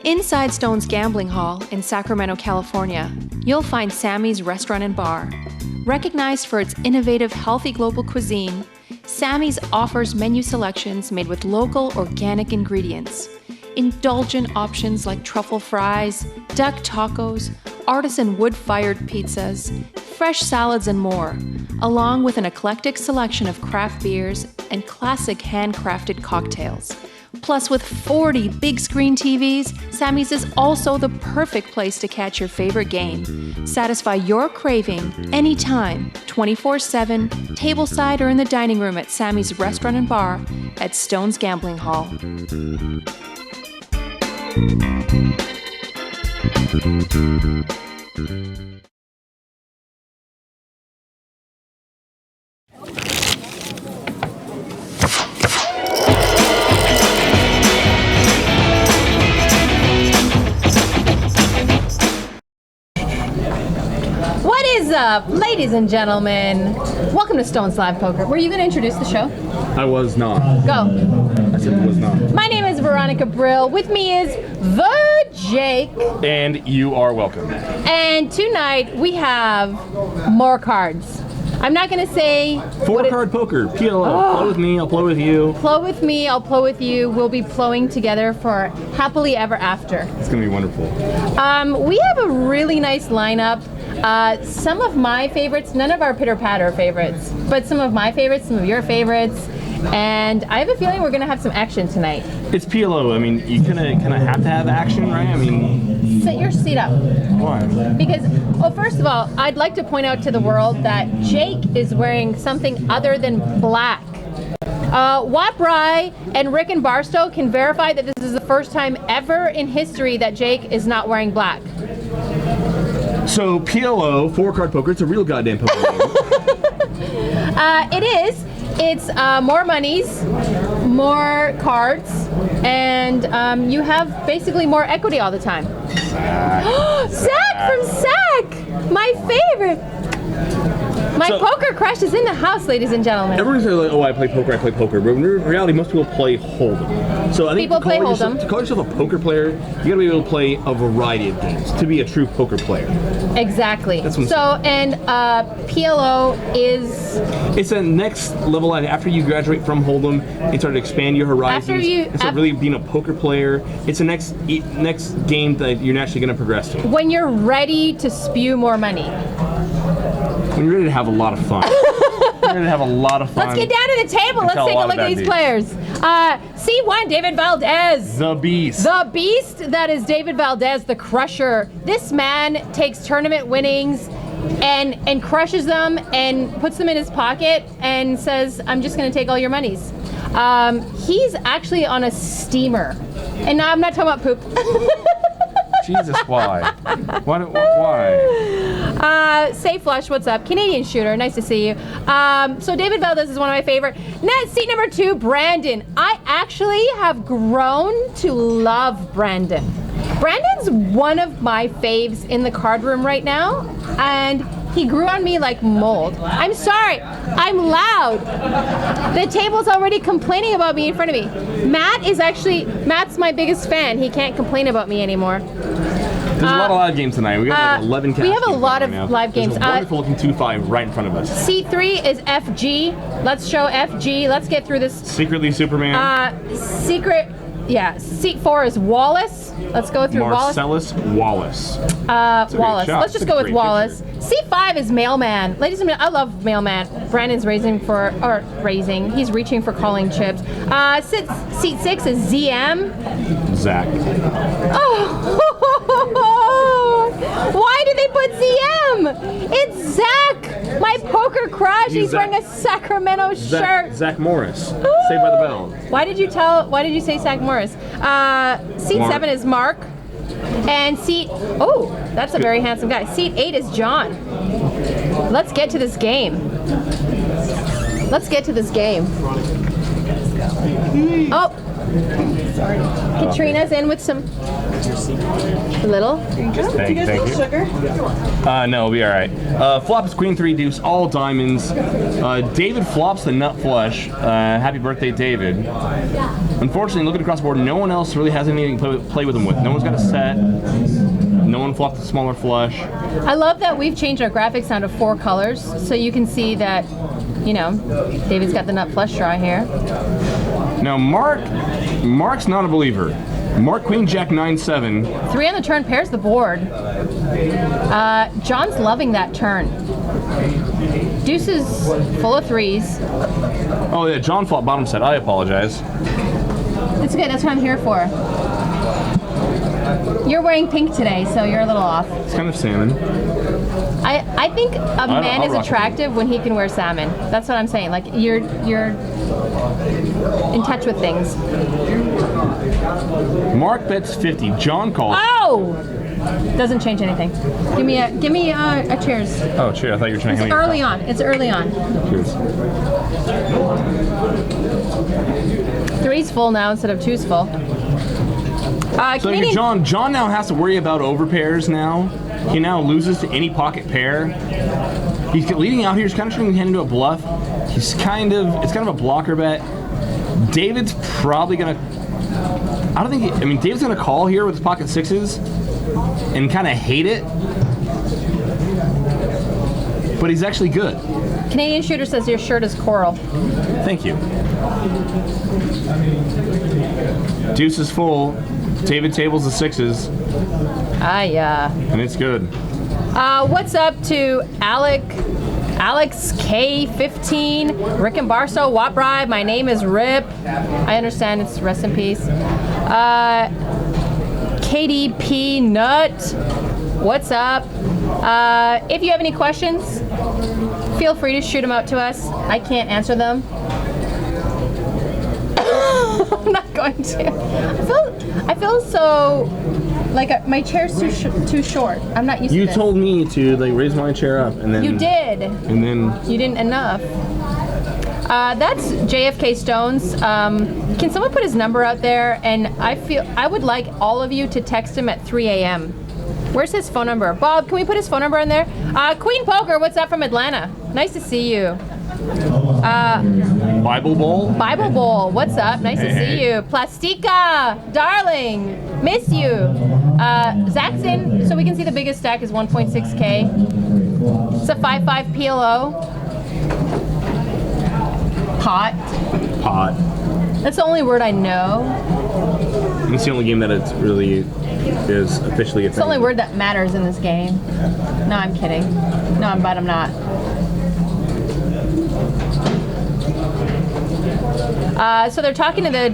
Inside Stone's Gambling Hall in Sacramento, California, you'll find Sammy's Restaurant and Bar. Recognized for its innovative, healthy global cuisine, Sammy's offers menu selections made with local, organic ingredients. Indulgent options like truffle fries, duck tacos, artisan wood-fired pizzas, fresh salads, and more, along with an eclectic selection of craft beers and classic handcrafted cocktails. Plus, with 40 big screen TVs, Sammy's is also the perfect place to catch your favorite game. Satisfy your craving anytime, 24/7, tableside or in the dining room at Sammy's Restaurant and Bar at Stone's Gambling Hall. What is up, ladies and gentlemen? Welcome to Stone's Live Poker. Were you going to introduce the show? I was not. Go. I said was not. My name is Veronica Brill. With me is the Jake. And you are welcome. And tonight we have more cards. I'm not going to say... Four-card poker, PLO. Oh. Play with me, I'll play with you. Play with me, I'll play with you. We'll be plowing together for happily ever after. It's going to be wonderful. We have a really nice lineup. Some of my favorites, none of our pitter-patter favorites, but some of my favorites, some of your favorites. And I have a feeling we're going to have some action tonight. It's PLO. I mean, you kind of have to have action, right? I mean... Sit your seat up. Why? Because, well, first of all, I'd like to point out to the world that Jake is wearing something other than black. Watt Bry and Rick and Barstow can verify that this is the first time ever in history that Jake is not wearing black. So, PLO, four-card poker, it's a real goddamn poker game. It is. It's more monies, more cards, and you have basically more equity all the time. Zach from Zach! My favorite! My poker crush is in the house, ladies and gentlemen. Everyone's like, oh, I play poker. But in reality, most people play Hold'em. So I think people play Hold'em. To call yourself a poker player, you gotta be able to play a variety of games to be a true poker player. Exactly. That's what I'm saying. And PLO is... It's a next level after you graduate from Hold'em and start to expand your horizons. Instead of really being a poker player, it's the next game that you're naturally going to progress to. When you're ready to spew more money. When you're ready to have a lot of fun. You're ready to have a lot of fun. Let's get down to the table. Let's take a look at these players. C1, David Valdez. The Beast. The Beast, that is David Valdez, the Crusher. This man takes tournament winnings and crushes them and puts them in his pocket and says, I'm just going to take all your monies. He's actually on a steamer. And now I'm not talking about poop. Jesus, why? Why? Say Flush, what's up? Canadian Shooter, nice to see you. So David Valdez is one of my favorite. Next, seat number 2, Brandon. I actually have grown to love Brandon. Brandon's one of my faves in the card room right now, and he grew on me like mold. I'm sorry, I'm loud. The table's already complaining about me in front of me. Matt's my biggest fan. He can't complain about me anymore. There's a lot of live games tonight. We got like 11 cash. We have a lot of live games. There's a wonderful looking 2-5 right in front of us. Seat 3 is FG. Let's show FG. Let's get through this. Secretly Superman. Seat 4 is Wallace. Let's go through Marcellus Wallace. Wallace. Let's just go with Wallace. Seat 5 is Mailman. Ladies and gentlemen, I love Mailman. Brandon's he's reaching for calling chips. Seat 6 is ZM. Zach. Oh! Why did they put ZM? It's Zach, my poker crush. He's wearing a Sacramento shirt. Zach Morris. Saved by the Bell. Why did you say Zach Morris? Seat 7 is Mark. And that's a very handsome guy. Seat 8 is John. Let's get to this game. Oh, sorry. Katrina's in with some little. Thank you. Sugar? No, we'll be all right. Flop is queen 3 deuce, all diamonds. David flops the nut flush. Happy birthday, David. Unfortunately, looking across the board, no one else really has anything to play with him with. No one's got a set. No one flopped the smaller flush. I love that we've changed our graphics down to 4 colors, so you can see that, you know, David's got the nut flush draw here. Now, Mark's not a believer. Mark queen jack 9-7. 3 on the turn pairs the board. John's loving that turn. Deuce is full of 3s. Oh yeah, John flopped bottom set. I apologize. It's good. That's what I'm here for. You're wearing pink today, so you're a little off. It's kind of salmon. I think a man is attractive when he can wear salmon. That's what I'm saying. Like you're in touch with things. Mark bets 50. John calls. Oh! Doesn't change anything. Give me a cheers. Oh, cheers. I thought you were trying to It's early on. It's early on. Cheers. 3's full now instead of 2's full. So John now has to worry about overpairs now. He now loses to any pocket pair. He's leading out here. He's kind of turning the hand into a bluff. It's kind of a blocker bet. David's probably gonna. David's gonna call here with his pocket 6s and kind of hate it. But he's actually good. Canadian Shooter says your shirt is coral. Thank you. Deuce is full. David tables the 6s. Yeah. And it's good. What's up to Alex K15, Rick and Barstow, Watt Bribe, my name is Rip. I understand it's rest in peace. KDP Nut, what's up? If you have any questions, feel free to shoot them out to us. I can't answer them. I'm not going to. I feel so like my chair's too short. I'm not used to it. You told me to raise my chair up, and then you did. And then you didn't enough. That's JFK Stones. Can someone put his number out there? And I would like all of you to text him at 3 a.m. Where's his phone number? Bob, can we put his phone number in there? Queen Poker, what's up from Atlanta? Nice to see you. Bible Bowl? Bible Bowl, what's up? Nice to see you. Plastica, darling, miss you. Zach's in, so we can see the biggest stack is 1.6K. It's a 5.5 PLO. Pot. That's the only word I know. And it's the only game that it really is officially a thing. It's the only word that matters in this game. No, I'm kidding. No, but I'm not. So they're talking to the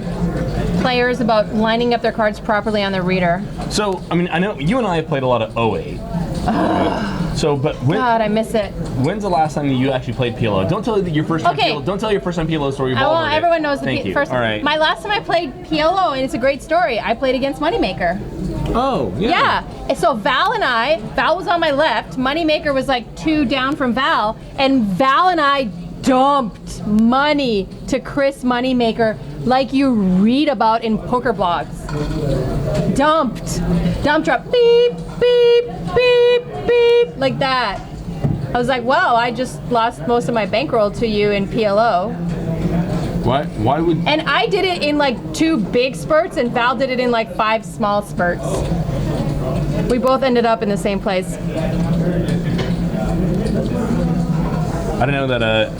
players about lining up their cards properly on the reader. So, I know you and I have played a lot of 08. God, I miss it. When's the last time you actually played PLO? Don't tell your first time PLO. Don't tell your first time PLO story. Everyone knows the first. All right. My last time I played PLO, and it's a great story. I played against Moneymaker. Oh, yeah. Yeah. And so Val was on my left. Moneymaker was like 2 down from Val, and Val and I dumped money to Chris Moneymaker like you read about in poker blogs. Dump drop, beep, beep, beep, beep, like that. I was like, well, I just lost most of my bankroll to you in PLO. What? Why would? And I did it in like 2 big spurts, and Val did it in like 5 small spurts. We both ended up in the same place. I didn't know that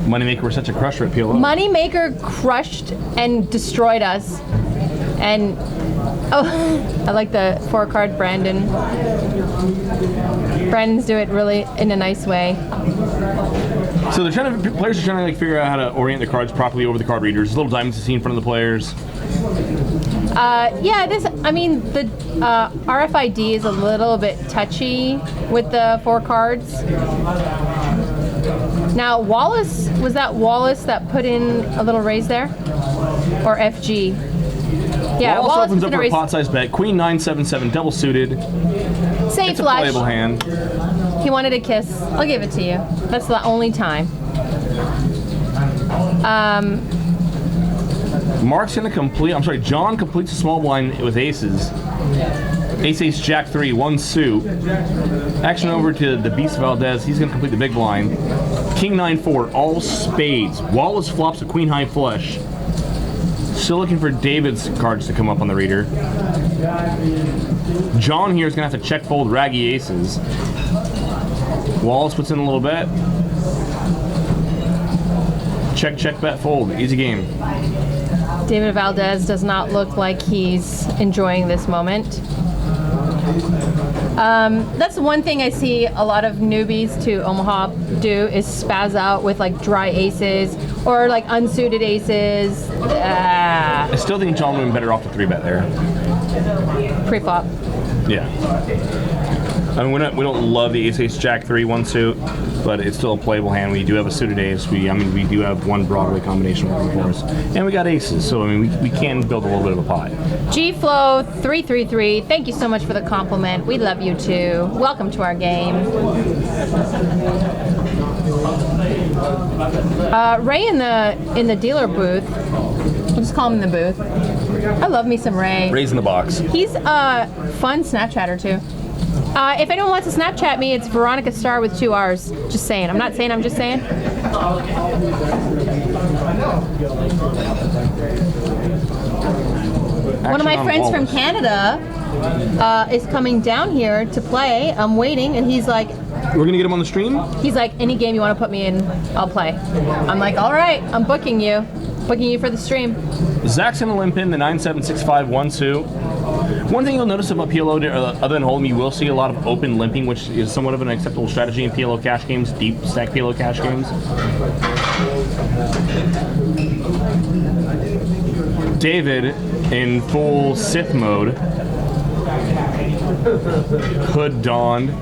Moneymaker was such a crusher at PLO. Moneymaker crushed and destroyed us. And I like the 4-card Brandon. Brandon's do it really in a nice way. So players are trying to figure out how to orient their cards properly over the card readers. Little diamonds to see in front of the players. The RFID is a little bit touchy with the 4 cards. Now, Wallace, was that Wallace that put in a little raise there? Or FG? Yeah, Wallace opens up for a pot-sized bet. Queen 9-7-7, double suited. Safe it's a flush. playable hand. He wanted a kiss. I'll give it to you. That's the only time. Mark's going to complete, I'm sorry, John completes the small blind with aces. Ace, Jack 3, 1 suit. Action over to the Beast Valdez. He's going to complete the big blind. King 9, 4, all spades. Wallace flops a Queen High flush. Still looking for David's cards to come up on the reader. John here is going to have to check fold Raggy Aces. Wallace puts in a little bet. Check, check, bet, fold. Easy game. David Valdez does not look like he's enjoying this moment. That's one thing I see a lot of newbies to Omaha do is spaz out with like dry aces or like unsuited aces. I still think John would have been better off to 3-bet there. Pre-flop. Yeah. I mean, we don't love the ace, Jack 3, 1 suit, but it's still a playable hand. We do have a suited ace. We do have one Broadway combination working for us, and we got aces. So I mean, we can build a little bit of a pot. G-Flow 333. Thank you so much for the compliment. We love you too. Welcome to our game. Ray in the dealer booth. We'll just call him in the booth. I love me some Ray. Ray's in the box. He's a fun Snapchatter too. If anyone wants to Snapchat me, it's Veronica Star with 2 R's. Just saying. I'm not saying, I'm just saying. One of my friends from Canada is coming down here to play. I'm waiting, and he's like, we're going to get him on the stream? He's like, any game you want to put me in, I'll play. I'm like, all right, I'm booking you. Booking you for the stream. Zach's going to limp in the 9-7-6-5 1 suit. One thing you'll notice about PLO, other than hold'em, you will see a lot of open limping, which is somewhat of an acceptable strategy in PLO cash games, deep stack PLO cash games. David in full Sith mode. Hood donned.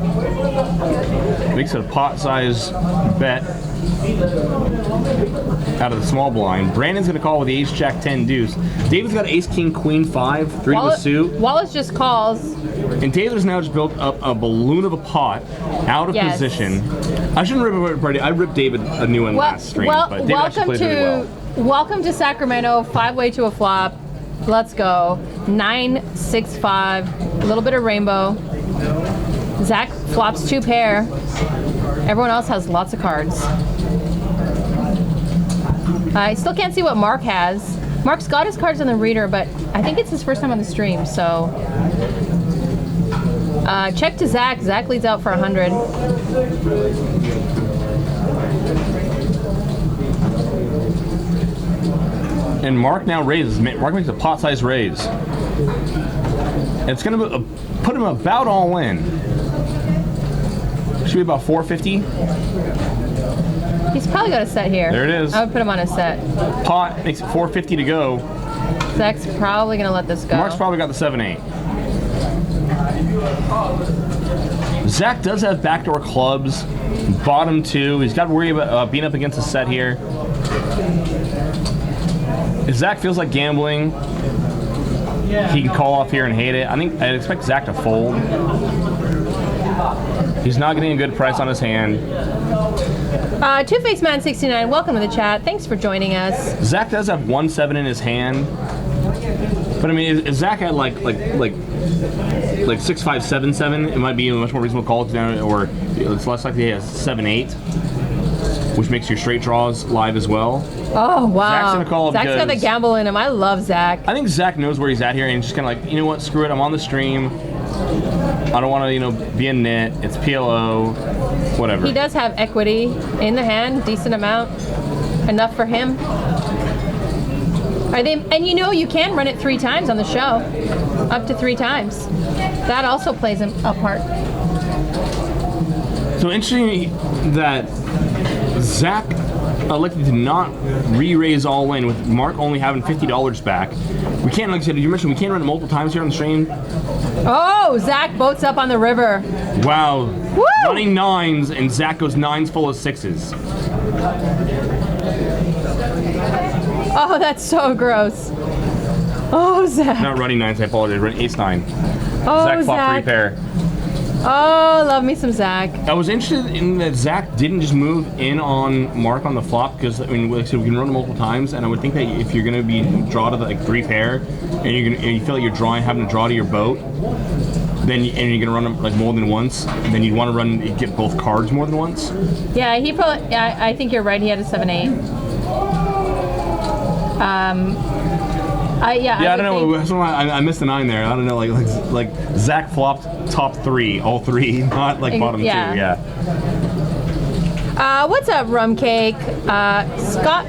Makes it a pot-sized bet out of the small blind. Brandon's going to call with the ace-jack 10 deuce. David's got ace king queen 5, 3 with suit. Wallace just calls. And David has now just built up a balloon of a pot out of position. I shouldn't rip everybody. I ripped David a new one last stream, but David actually played really well. Welcome to Sacramento, 5-way to a flop. Let's go. 9-6-5. A little bit of rainbow. Zach flops 2 pair. Everyone else has lots of cards. I still can't see what Mark has. Mark's got his cards on the reader, but I think it's his first time on the stream, so. Check to Zach. Zach leads out for 100. And Mark now raises. Mark makes a pot-sized raise. It's going to put him about all in. Should be about 450. He's probably got a set here. There it is. I would put him on a set. Pot makes it 450 to go. Zach's probably going to let this go. Mark's probably got the 7-8. Zach does have backdoor clubs, bottom 2. He's got to worry about being up against a set here. If Zach feels like gambling, he can call off here and hate it. I'd expect Zach to fold. He's not getting a good price on his hand. Two-Face Man 69, welcome to the chat. Thanks for joining us. Zach does have 1-7 in his hand, but I mean, if Zach had like 6-5-7-7, it might be a much more reasonable call down, or it's less likely he has 7-8, which makes your straight draws live as well. Oh wow! Zach's gonna call Zach's got the gamble in him. I love Zach. I think Zach knows where he's at here, and he's just kind of like, you know what? Screw it. I'm on the stream. I don't want to, be a nit. It's PLO, whatever. He does have equity in the hand, decent amount, enough for him. And you can run it 3 times on the show, up to 3 times. That also plays a part. So interesting that Zach elected to not re-raise all in, with Mark only having $50 back. We can't, like I said, you mentioned we can't run it multiple times here on the stream. Oh, Zach boats up on the river. Wow. Woo! Running 9s, and Zach goes 9s full of 6s. Oh, that's so gross. Oh, Zach. Not running 9s, I apologize. Running ace-9. Oh, Zach flopped 3 pair. Oh, love me some Zach. I was interested in that Zach didn't just move in on Mark on the flop because I mean, like I said, we can run it multiple times, and I would think that if you're going to be draw to the, like 3 pair, and you feel like you're having to draw to your boat, then you're going to run them like more than once, then you'd want to get both cards more than once. Yeah, he probably. Yeah, I think you're right. He had a 7-8. I don't know. I missed the 9 there. I don't know. Like Zach flopped top 3, all 3, not like bottom 2. Yeah. What's up, Rum Cake? Scott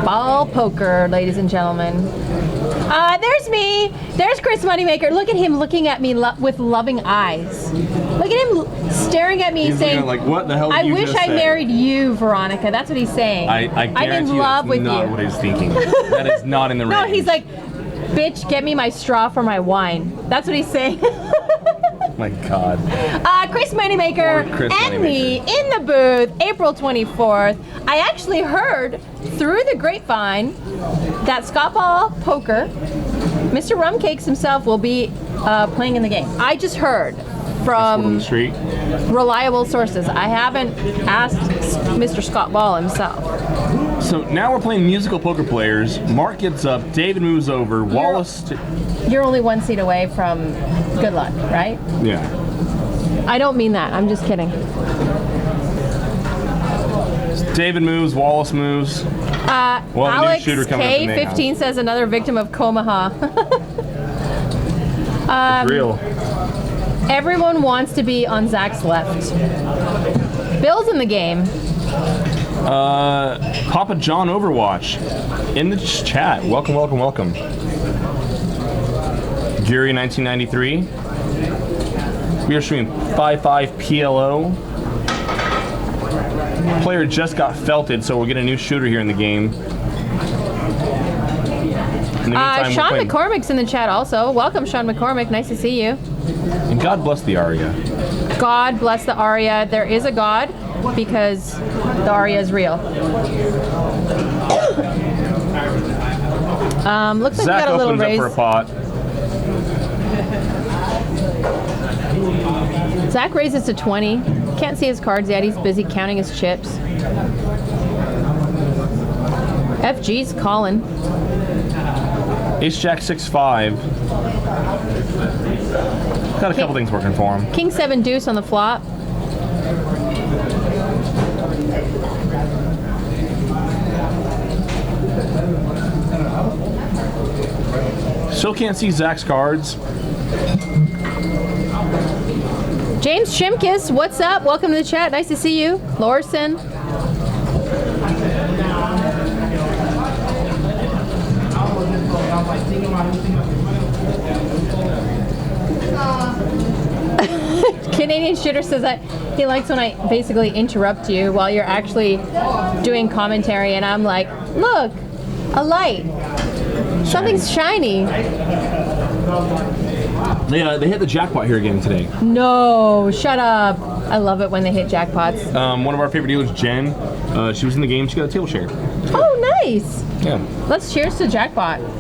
Ball Poker, ladies and gentlemen. There's me. There's Chris Moneymaker. Look at him looking at me with loving eyes. Look at him staring at me, he's saying, like, "What the hell?" I wish I married you, Veronica. That's what he's saying. I guarantee I'm in love with not you. what he's thinking. That is not in the range. No, he's like, bitch, get me my straw for my wine. That's what he's saying. My God. Chris Moneymaker and me in the booth, April 24th. I actually heard through the grapevine that Scott Ball Poker, Mr. Rum Cakes himself, will be playing in the game. I just heard from the street. Reliable sources. I haven't asked Mr. Scott Ball himself. So now we're playing musical poker players. Mark gets up, David moves over, Wallace... You're only 1 seat away from good luck, right? Yeah. I don't mean that. I'm just kidding. David moves, Wallace moves. Alex K15 says another victim of Omaha. It's real. Everyone wants to be on Zach's left. Bill's in the game. Papa John Overwatch in the chat. Welcome. Gary 1993. We are streaming 5-5 PLO. Player just got felted, so we'll get a new shooter here in the game. In the meantime, Sean McCormick's in the chat also. Welcome, Sean McCormick. Nice to see you. And God bless the Aria. God bless the Aria. There is a God because the Aria is real. Looks like Zach we got a little opens raise. up for a pot. Zach raises to 20. Can't see his cards yet. He's busy counting his chips. FG's calling. Ace Jack 6-5. Got a couple things working for him. King 7 deuce on the flop. Still can't see Zach's cards. James Shimkus, what's up? Welcome to the chat. Nice to see you. Lorson. Canadian Shooter says that he likes when I basically interrupt you while you're actually doing commentary, and I'm like, look, a light. Something's shiny. They hit the jackpot here again today. No, shut up. I love it when they hit jackpots. One of our favorite dealers, Jen, she was in the game. She got a table share. Oh, nice. Yeah. Let's cheers to jackpot. Of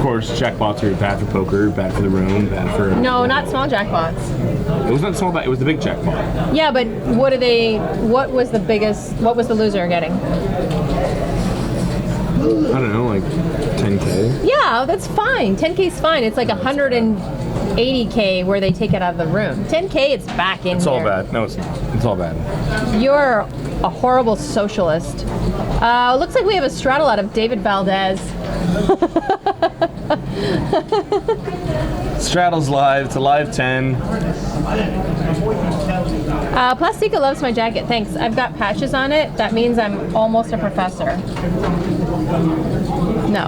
course, jackpots are bad for poker, bad for the room, bad for... No, not small jackpots. It was not small, it was the big jackpot. Yeah, but what was the loser getting? I don't know, like 10K? Yeah, that's fine. 10K's fine. It's like 180K where they take it out of the room. 10K, it's back in It's there. all bad. No, it's all bad. You're a horrible socialist. Looks like we have a straddle out of David Valdez. Straddle's live. It's a live 10. Plastica loves my jacket. Thanks. I've got patches on it. That means I'm almost a professor. No.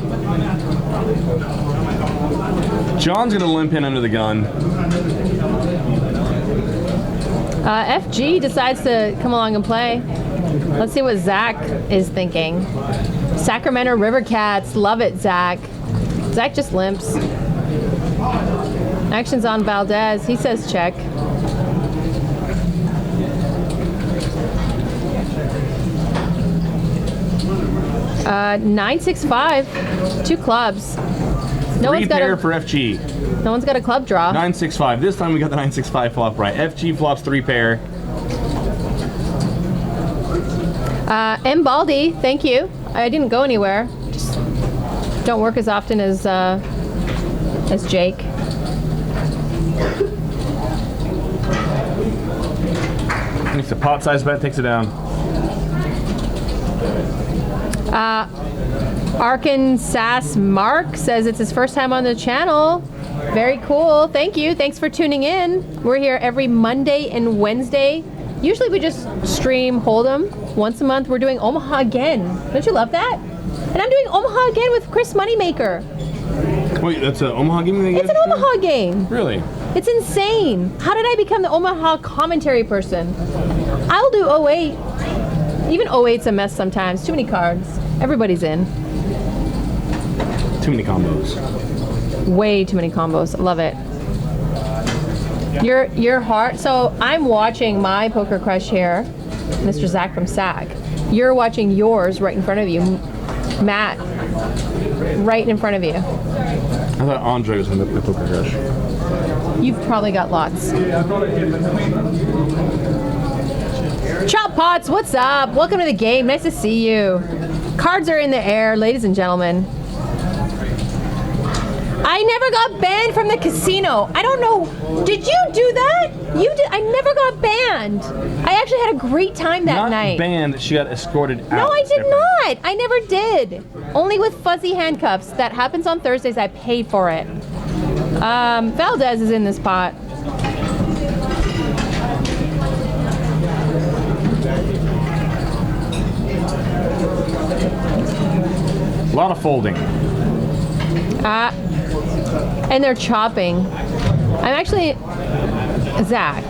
John's going to limp in under the gun. FG decides to come along and play. Let's see what Zach is thinking. Sacramento River Cats. Love it, Zach. Zach just limps. Action's on Valdez. He says check. Uh, 9-6-5. 2 clubs. No Three one's got pair a for FG. no one's got a club draw. 965. This time we got the 965 flop right. FG flops 3 pair. M. Baldy, thank you. I didn't go anywhere. Just don't work as often as Jake. It's a pot size bet, takes it down. Arkansas Mark says it's his first time on the channel. Very cool. Thank you. Thanks for tuning in. We're here every Monday and Wednesday. Usually we just stream Hold'em once a month. We're doing Omaha again. Don't you love that? And I'm doing Omaha again with Chris Moneymaker. Wait, that's an Omaha game? It's an Omaha game. Really? It's insane. How did I become the Omaha commentary person? I'll do 08. Even 08's a mess sometimes. Too many cards. Everybody's in. Too many combos. Way too many combos. Love it. Your heart. So I'm watching my Poker Crush here, Mr. Zach from SAC. You're watching yours right in front of you, Matt. Right in front of you. I thought Andre was in the Poker Crush. You've probably got lots. Chop Pots, what's up? Welcome to the game. Nice to see you. Cards are in the air, ladies and gentlemen. I never got banned from the casino. I don't know. Did you do that? You did. I never got banned. I actually had a great time that night. Not banned, she got escorted out. No, I did not. I never did. Only with fuzzy handcuffs. That happens on Thursdays. I paid for it. Valdez is in this pot. A lot of folding. And they're chopping. I'm actually... Zach,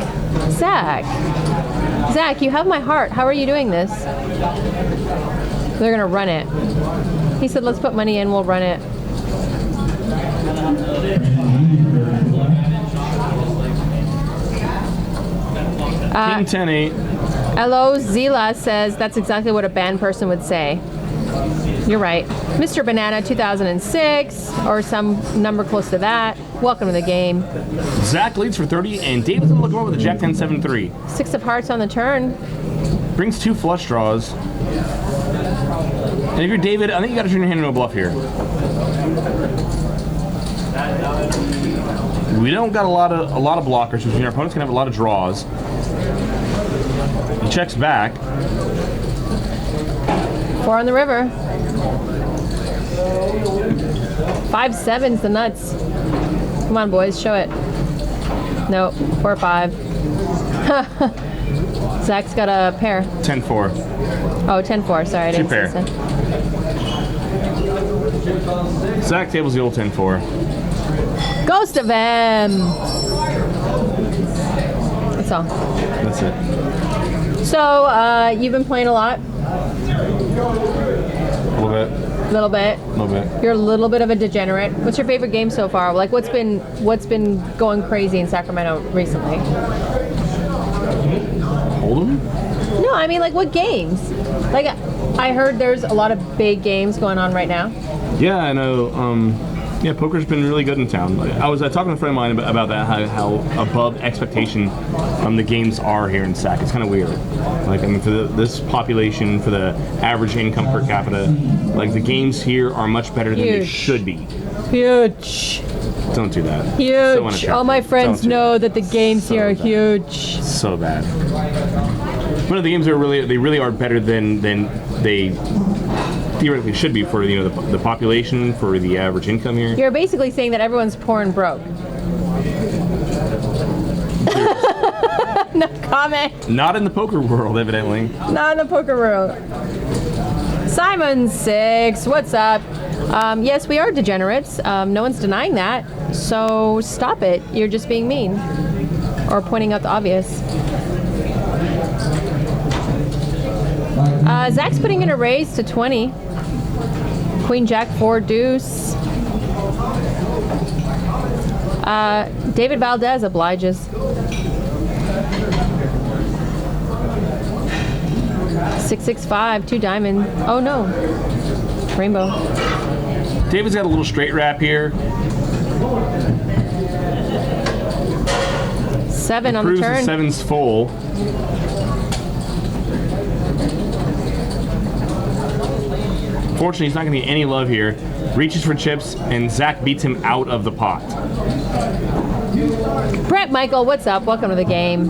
you have my heart. How are you doing this? They're gonna run it. He said, let's put money in, we'll run it. King 10-8. Hello, Zila says that's exactly what a banned person would say. You're right. Mr. Banana 2006 or some number close to that. Welcome to the game. Zach leads for 30 and David's gonna look over with a Jack 10-7-3. 6 of hearts on the turn. Brings 2 flush draws. And if you're David, I think you gotta turn your hand into a bluff here. We don't got a lot of blockers, which means our opponent's gonna have a lot of draws. He checks back. 4 on the river. 5-7's the nuts. Come on, boys, show it. Nope, 4-5. Zach's got a pair. 10-4. Oh, 10-4. Sorry, I didn't Two pair. see that. Zach tables the old 10-4. Ghost of M. That's all. That's it. So, you've been playing a lot? A little bit. Little bit. A little bit. You're a little bit of a degenerate. What's your favorite game so far? Like, what's been going crazy in Sacramento recently? Hold'em? No, I mean, like, what games? Like, I heard there's a lot of big games going on right now. Yeah, I know. Yeah, poker's been really good in town. I was talking to a friend of mine about that, how above expectation the games are here in Sac. It's kind of weird. Like, I mean, for this population, for the average income per capita, like, the games here are much better than they should be. Huge. Don't do that. Huge. All my friends know that the games here are huge. So bad. But the games are really are better than they theoretically should be for the population, for the average income here. You're basically saying that everyone's poor and broke. No comment. Not in the poker world, evidently. Not in the poker world. Simon 6, what's up? Yes, we are degenerates. No one's denying that. So stop it. You're just being mean. Or pointing out the obvious. Zach's putting in a raise to 20. Queen Jack 4 deuce. David Valdez obliges. 6-6-5, 2 diamond. Oh no. Rainbow. David's got a little straight wrap here. 7 on the Proves turn. the 7's full. Fortunately, he's not going to get any love here. Reaches for chips, and Zach beats him out of the pot. Brett Michael, what's up? Welcome to the game.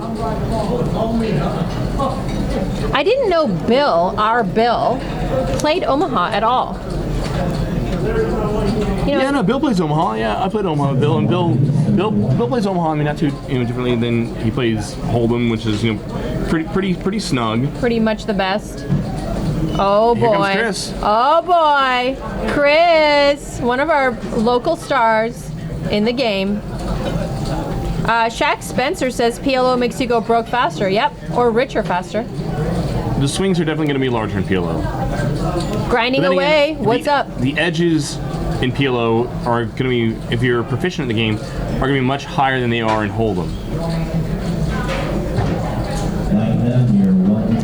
I didn't know Bill, our Bill, played Omaha at all. You know, Yeah, no, Bill plays Omaha. Yeah, I played Omaha with Bill, and Bill plays Omaha. I mean, not too differently than he plays Hold'em, which is pretty snug. pretty much the best. Oh boy. Here comes Chris. Oh boy. Chris, one of our local stars in the game. Shaq Spencer says PLO makes you go broke faster. Yep, or richer faster. The swings are definitely going to be larger in PLO. Grinding But then away. again, What's up? The edges in PLO are going to be, if you're proficient in the game, are going to be much higher than they are in Hold'em.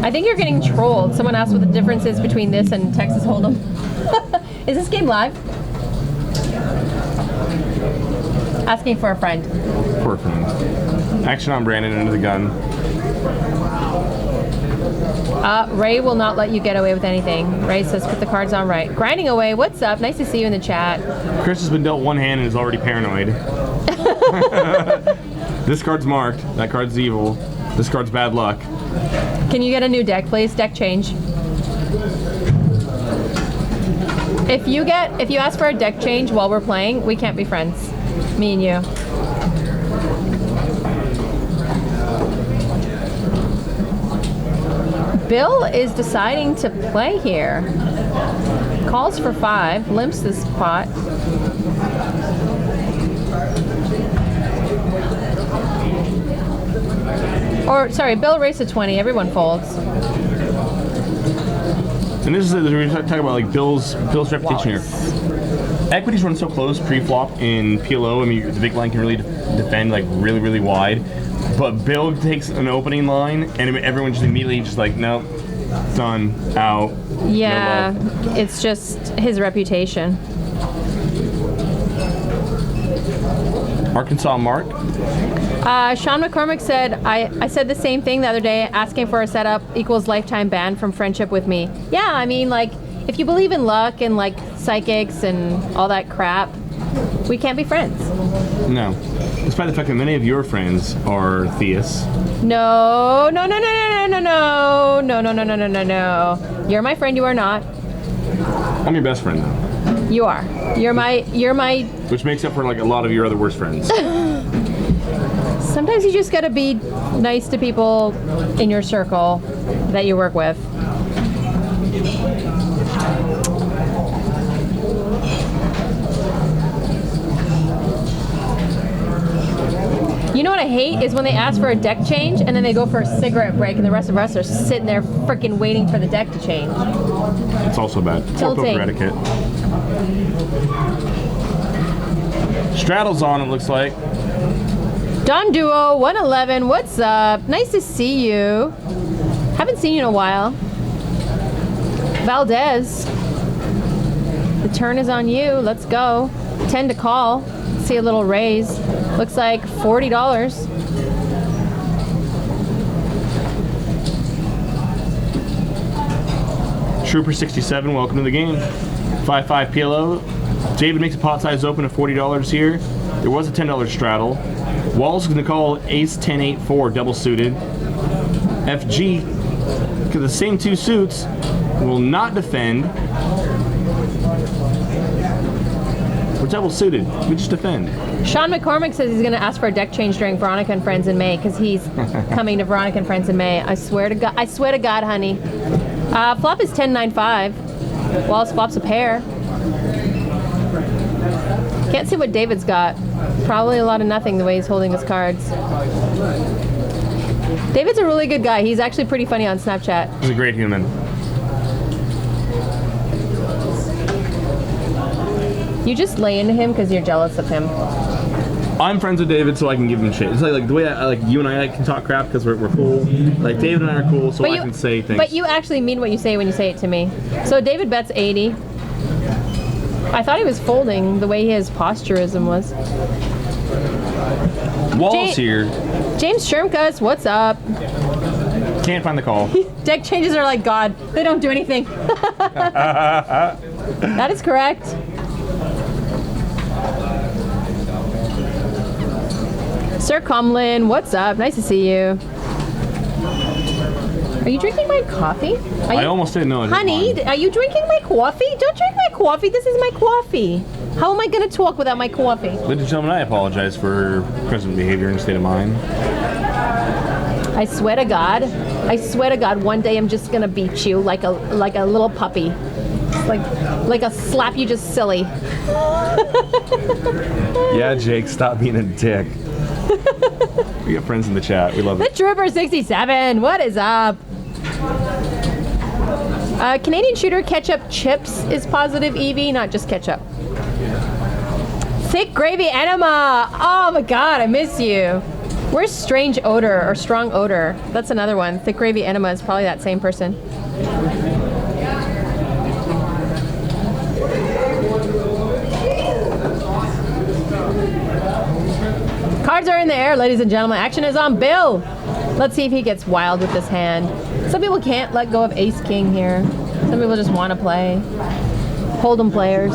I think you're getting trolled. Someone asked what the difference is between this and Texas Hold'em. Is this game live? Asking for a friend. Poor friend. Action on Brandon under the gun. Ray will not let you get away with anything. Ray says put the cards on right. Grinding away. What's up? Nice to see you in the chat. Chris has been dealt one hand and is already paranoid. This card's marked. That card's evil. This card's bad luck. Can you get a new deck, please? Deck change. If you ask for a deck change while we're playing, we can't be friends. Me and you. Bill is deciding to play here. Calls for 5, limps this pot. Or, sorry, Bill raised to 20, everyone folds. And this is we're talking about like Bill's reputation here. Equities run so close pre-flop in PLO. I mean, the big line can really defend like really wide. But Bill takes an opening line, and everyone just immediately just like, nope, done, out. Yeah, no love. it's just his reputation. Arkansas Mark. Sean McCormick said, I said the same thing the other day, asking for a setup equals lifetime ban from friendship with me. Yeah, I mean, like, if you believe in luck and, like, psychics and all that crap, we can't be friends. No. Despite the fact that many of your friends are theists. No. You're my friend, you are not. I'm your best friend, though. You are. You're my... Which makes up for, like, a lot of your other worst friends. Sometimes you just gotta be nice to people in your circle that you work with. You know what I hate is when they ask for a deck change and then they go for a cigarette break and the rest of us are sitting there freaking waiting for the deck to change. It's also bad. Poor Tilting. poker etiquette. Straddle's on, it looks like. Don Duo 111, what's up? Nice to see you. Haven't seen you in a while. Valdez, the turn is on you. Let's go. 10 to call. See a little raise. Looks like $40. Trooper 67, welcome to the game. 5-5 PLO. David makes a pot size open of $40 here. There was a $10 straddle. Walls is going to call ace 10-8-4 double suited. FG, because the same two suits, will not defend. We're double suited. We just defend. Sean McCormick says he's going to ask for a deck change during Veronica and Friends in May because he's coming to Veronica and Friends in May. I swear to God, honey. Flop is 10-9-5. Walls flops a pair. Can't see what David's got. Probably a lot of nothing the way he's holding his cards. David's a really good guy. He's actually pretty funny on Snapchat. He's a great human. You just lay into him because you're jealous of him. I'm friends with David, so I can give him shit. It's like the way like you and I can talk crap because we're cool. Like David and I are cool, so I can say things. But you actually mean what you say when you say it to me. So David bets 80. I thought he was folding the way his posturism was. Wall's here. James Shermkus, what's up? Can't find the call. Deck changes are like God. They don't do anything. That is correct. Sir Comlin, what's up? Nice to see you. Are you drinking my coffee? I almost didn't know. Honey, are you drinking my coffee? Don't drink my coffee. This is my coffee. How am I going to talk without my coffee? Ladies and gentlemen, I apologize for present behavior and state of mind. I swear to God, one day I'm just going to beat you like a little puppy. Like a slap you just silly. Yeah, Jake, stop being a dick. We got friends in the chat. We love The it. Trooper 67, what is up? Canadian Shooter Ketchup Chips is positive EV, not just ketchup. Thick Gravy Enema. Oh my God, I miss you. Where's Strange Odor or Strong Odor? That's another one. Thick Gravy Enema is probably that same person. Cards are in the air, ladies and gentlemen. Action is on Bill. Let's see if he gets wild with this hand. Some people can't let go of Ace King here. Some people just want to play. Hold'em players.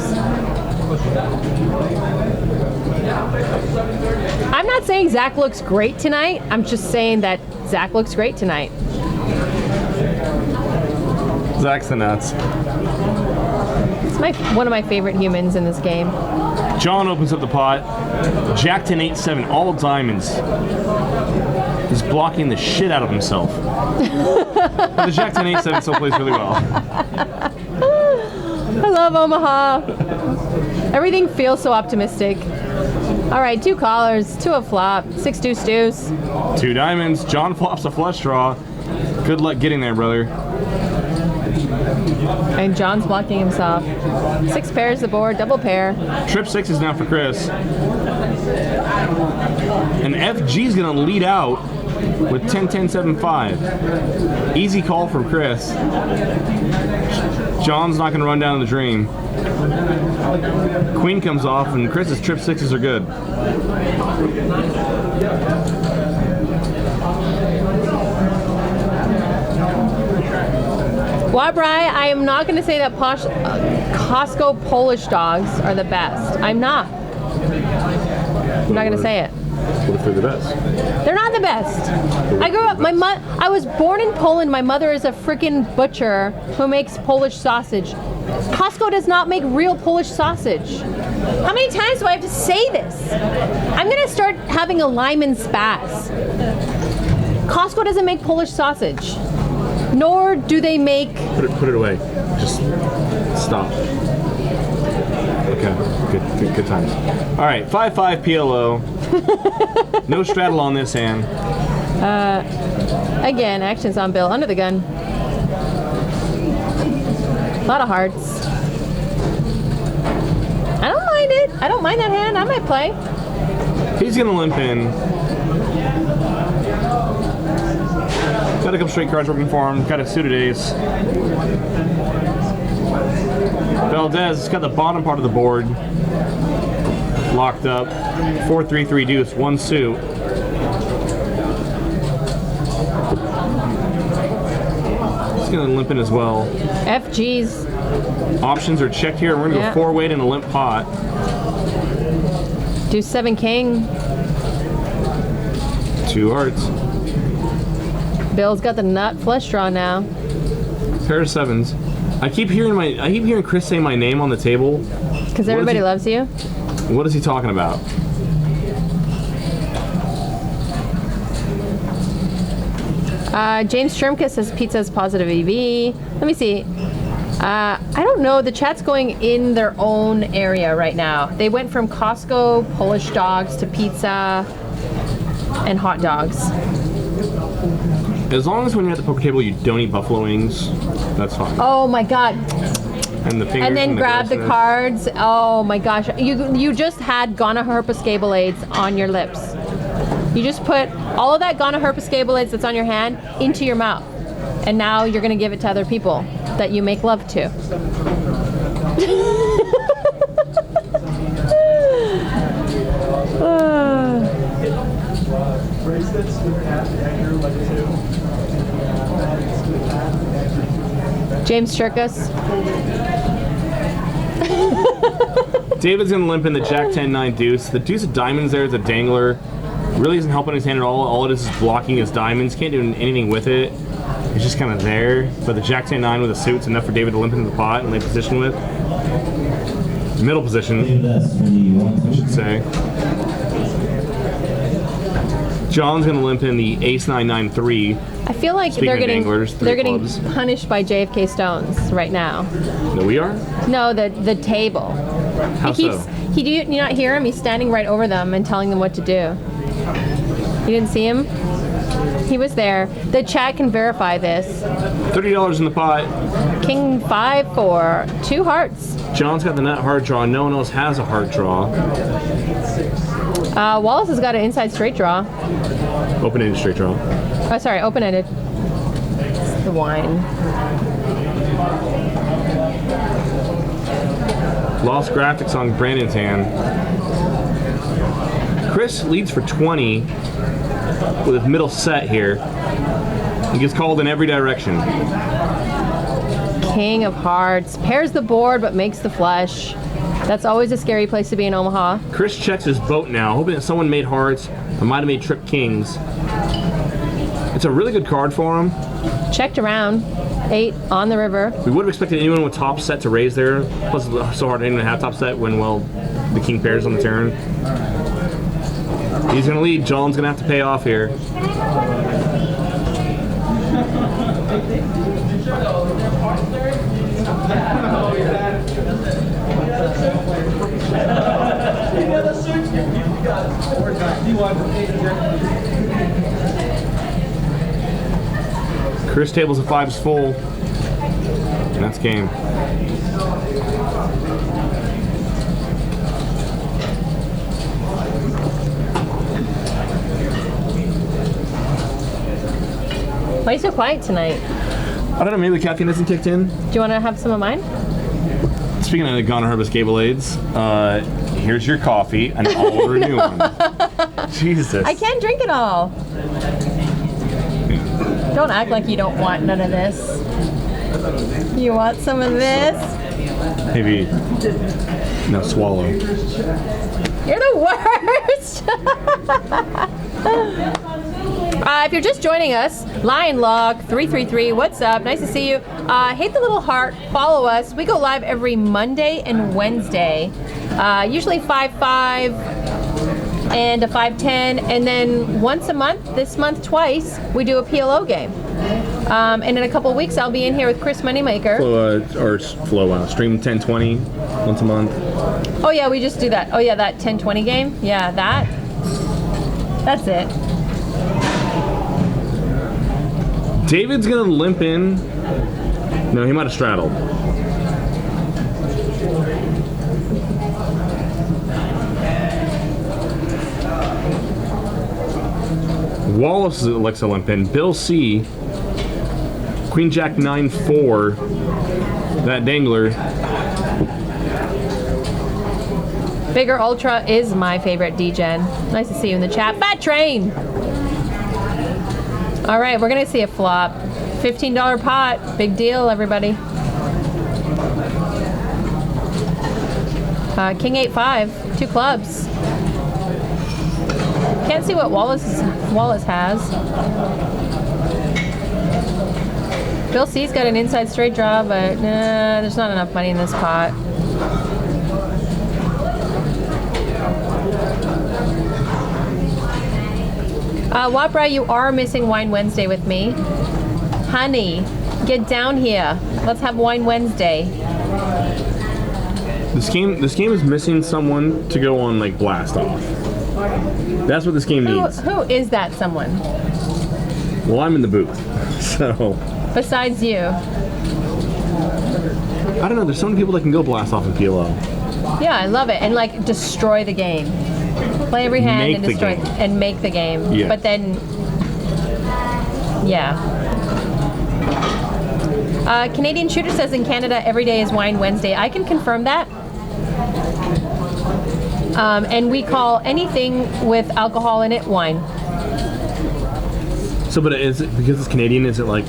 I'm not saying Zach looks great tonight. I'm just saying that Zach looks great tonight. Zach's the nuts. It's one of my favorite humans in this game. John opens up the pot. Jack 10 8-7, all diamonds. He's blocking the shit out of himself. But the Jack 10 8-7 still plays really well. I love Omaha. Everything feels so optimistic. All right, 2 callers, 2 a flop, 6 deuce. 2 diamonds. John flops a flush draw. Good luck getting there, brother. And John's blocking himself. 6 pairs the board, double pair. Trip 6 is now for Chris. And FG's gonna lead out with 10-10-7-5. Easy call from Chris. John's not gonna run down in the dream. Queen comes off and Chris's trip 6s are good. Wabrai, I am not going to say that Costco Polish dogs are the best. I'm not. I'm not going to say it. What if they're the best? They're not the best. I grew up, I was born in Poland. My mother is a freaking butcher who makes Polish sausage. Costco does not make real Polish sausage. How many times do I have to say this? I'm going to start having a Lyman spaz. Costco doesn't make Polish sausage. Nor do they make... Put it away. Just stop. Okay, good times. All right, 5-5 PLO. No straddle on this hand. Again, actions on Bill. Under the gun. A lot of hearts. I don't mind it. I don't mind that hand. I might play. He's gonna limp in. Got a couple straight cards working for him. Got a suited ace. Valdez has got the bottom part of the board locked up. 4-3-3 deuce, 1 suit. He's gonna limp in as well. FG's. Options are checked here. We're gonna go 4-weight in a limp pot. Do 7 king. 2 hearts. Bill's got the nut flush draw now. Pair of 7s. I keep hearing Chris say my name on the table. Because everybody loves you. What is he talking about? James Shermkus says pizza's positive EV. Let me see. I don't know. The chat's going in their own area right now. They went from Costco Polish dogs to pizza and hot dogs. As long as when you're at the poker table you don't eat buffalo wings, that's fine. Oh my God. And the fingers And then grab the grossness. cards. Oh my gosh. You just had gonorrhea on your lips. You just put all of that gonorrhea that's on your hand into your mouth. And now you're going to give it to other people that you make love to. James Chirkus. David's gonna limp in the Jack 10-9 deuce. The deuce of diamonds there is a dangler. Really isn't helping his hand at all. All it is blocking his diamonds. Can't do anything with it. It's just kind of there. But the Jack 10-9 with a suit's enough for David to limp into the pot and lay position with. Middle position, I should say. John's gonna limp in the Ace 9-9-3. I feel like Speaking they're of getting danglers, three they're getting clubs. punished by JFK Stones right now. No, we are. No, the table. How He keeps so? do you not hear him? He's standing right over them and telling them what to do. You didn't see him? He was there. The chat can verify this. $30 in the pot. King 5-4, 2 hearts. John's got the nut hard draw. No one else has a hard draw. Wallace has got an inside straight draw. Open-ended straight draw. Oh, sorry, open-ended. It's the wine. Lost graphics on Brandon's hand. Chris leads for 20 with his middle set here. He gets called in every direction. King of hearts. Pairs the board but makes the flush. That's always a scary place to be in Omaha. Chris checks his boat now, hoping that someone made hearts or might have made trip kings. It's a really good card for him. Checked around. 8 on the river. We would have expected anyone with top set to raise there. Plus, it's so hard anyone to have top set when, well, the king pairs on the turn. He's going to lead. John's going to have to pay off here. Chris tables of 5 is full. And that's game. Why are you so quiet tonight? I don't know, maybe the caffeine hasn't kicked in. Do you want to have some of mine? Speaking of the Ghana Herbis Gablades, here's your coffee, and I'll order a new one. Jesus. I can't drink it all. Don't act like you don't want none of this. You want some of this? Maybe. No, swallow. You're the worst! If you're just joining us, Lion Log 333, what's up? Nice to see you. Hit the little heart, follow us. We go live every Monday and Wednesday, usually 5-5 and a 5-10, and then once a month, this month twice, we do a PLO game. And in a couple of weeks, I'll be in here with Chris Moneymaker. Stream 1020 once a month. Oh yeah, we just do that. Oh yeah, that 10-20 game. Yeah, that's it. David's gonna limp in. No, he might have straddled. Wallace likes to limp in. Bill C. Queen Jack 9-4. That dangler. Bigger Ultra is my favorite D-Gen. Nice to see you in the chat. Fat Train! All right, we're gonna see a flop. $15 pot, big deal, everybody. King 8-5, 2 clubs. Can't see what Wallace has. Bill C's got an inside straight draw, but there's not enough money in this pot. Wapra, you are missing Wine Wednesday with me. Honey, get down here. Let's have Wine Wednesday. This game is missing someone to go on like blast off. That's what this game needs. Who is that someone? Well, I'm in the booth, so. Besides you. I don't know. There's so many people that can go blast off in PLO. Yeah, I love it. And like destroy the game. Play every hand Make and the destroy game. and make the game. Yeah. But then, yeah. Canadian Shooter says in Canada every day is Wine Wednesday. I can confirm that. And we call anything with alcohol in it wine. So, but is it because it's Canadian? Is it like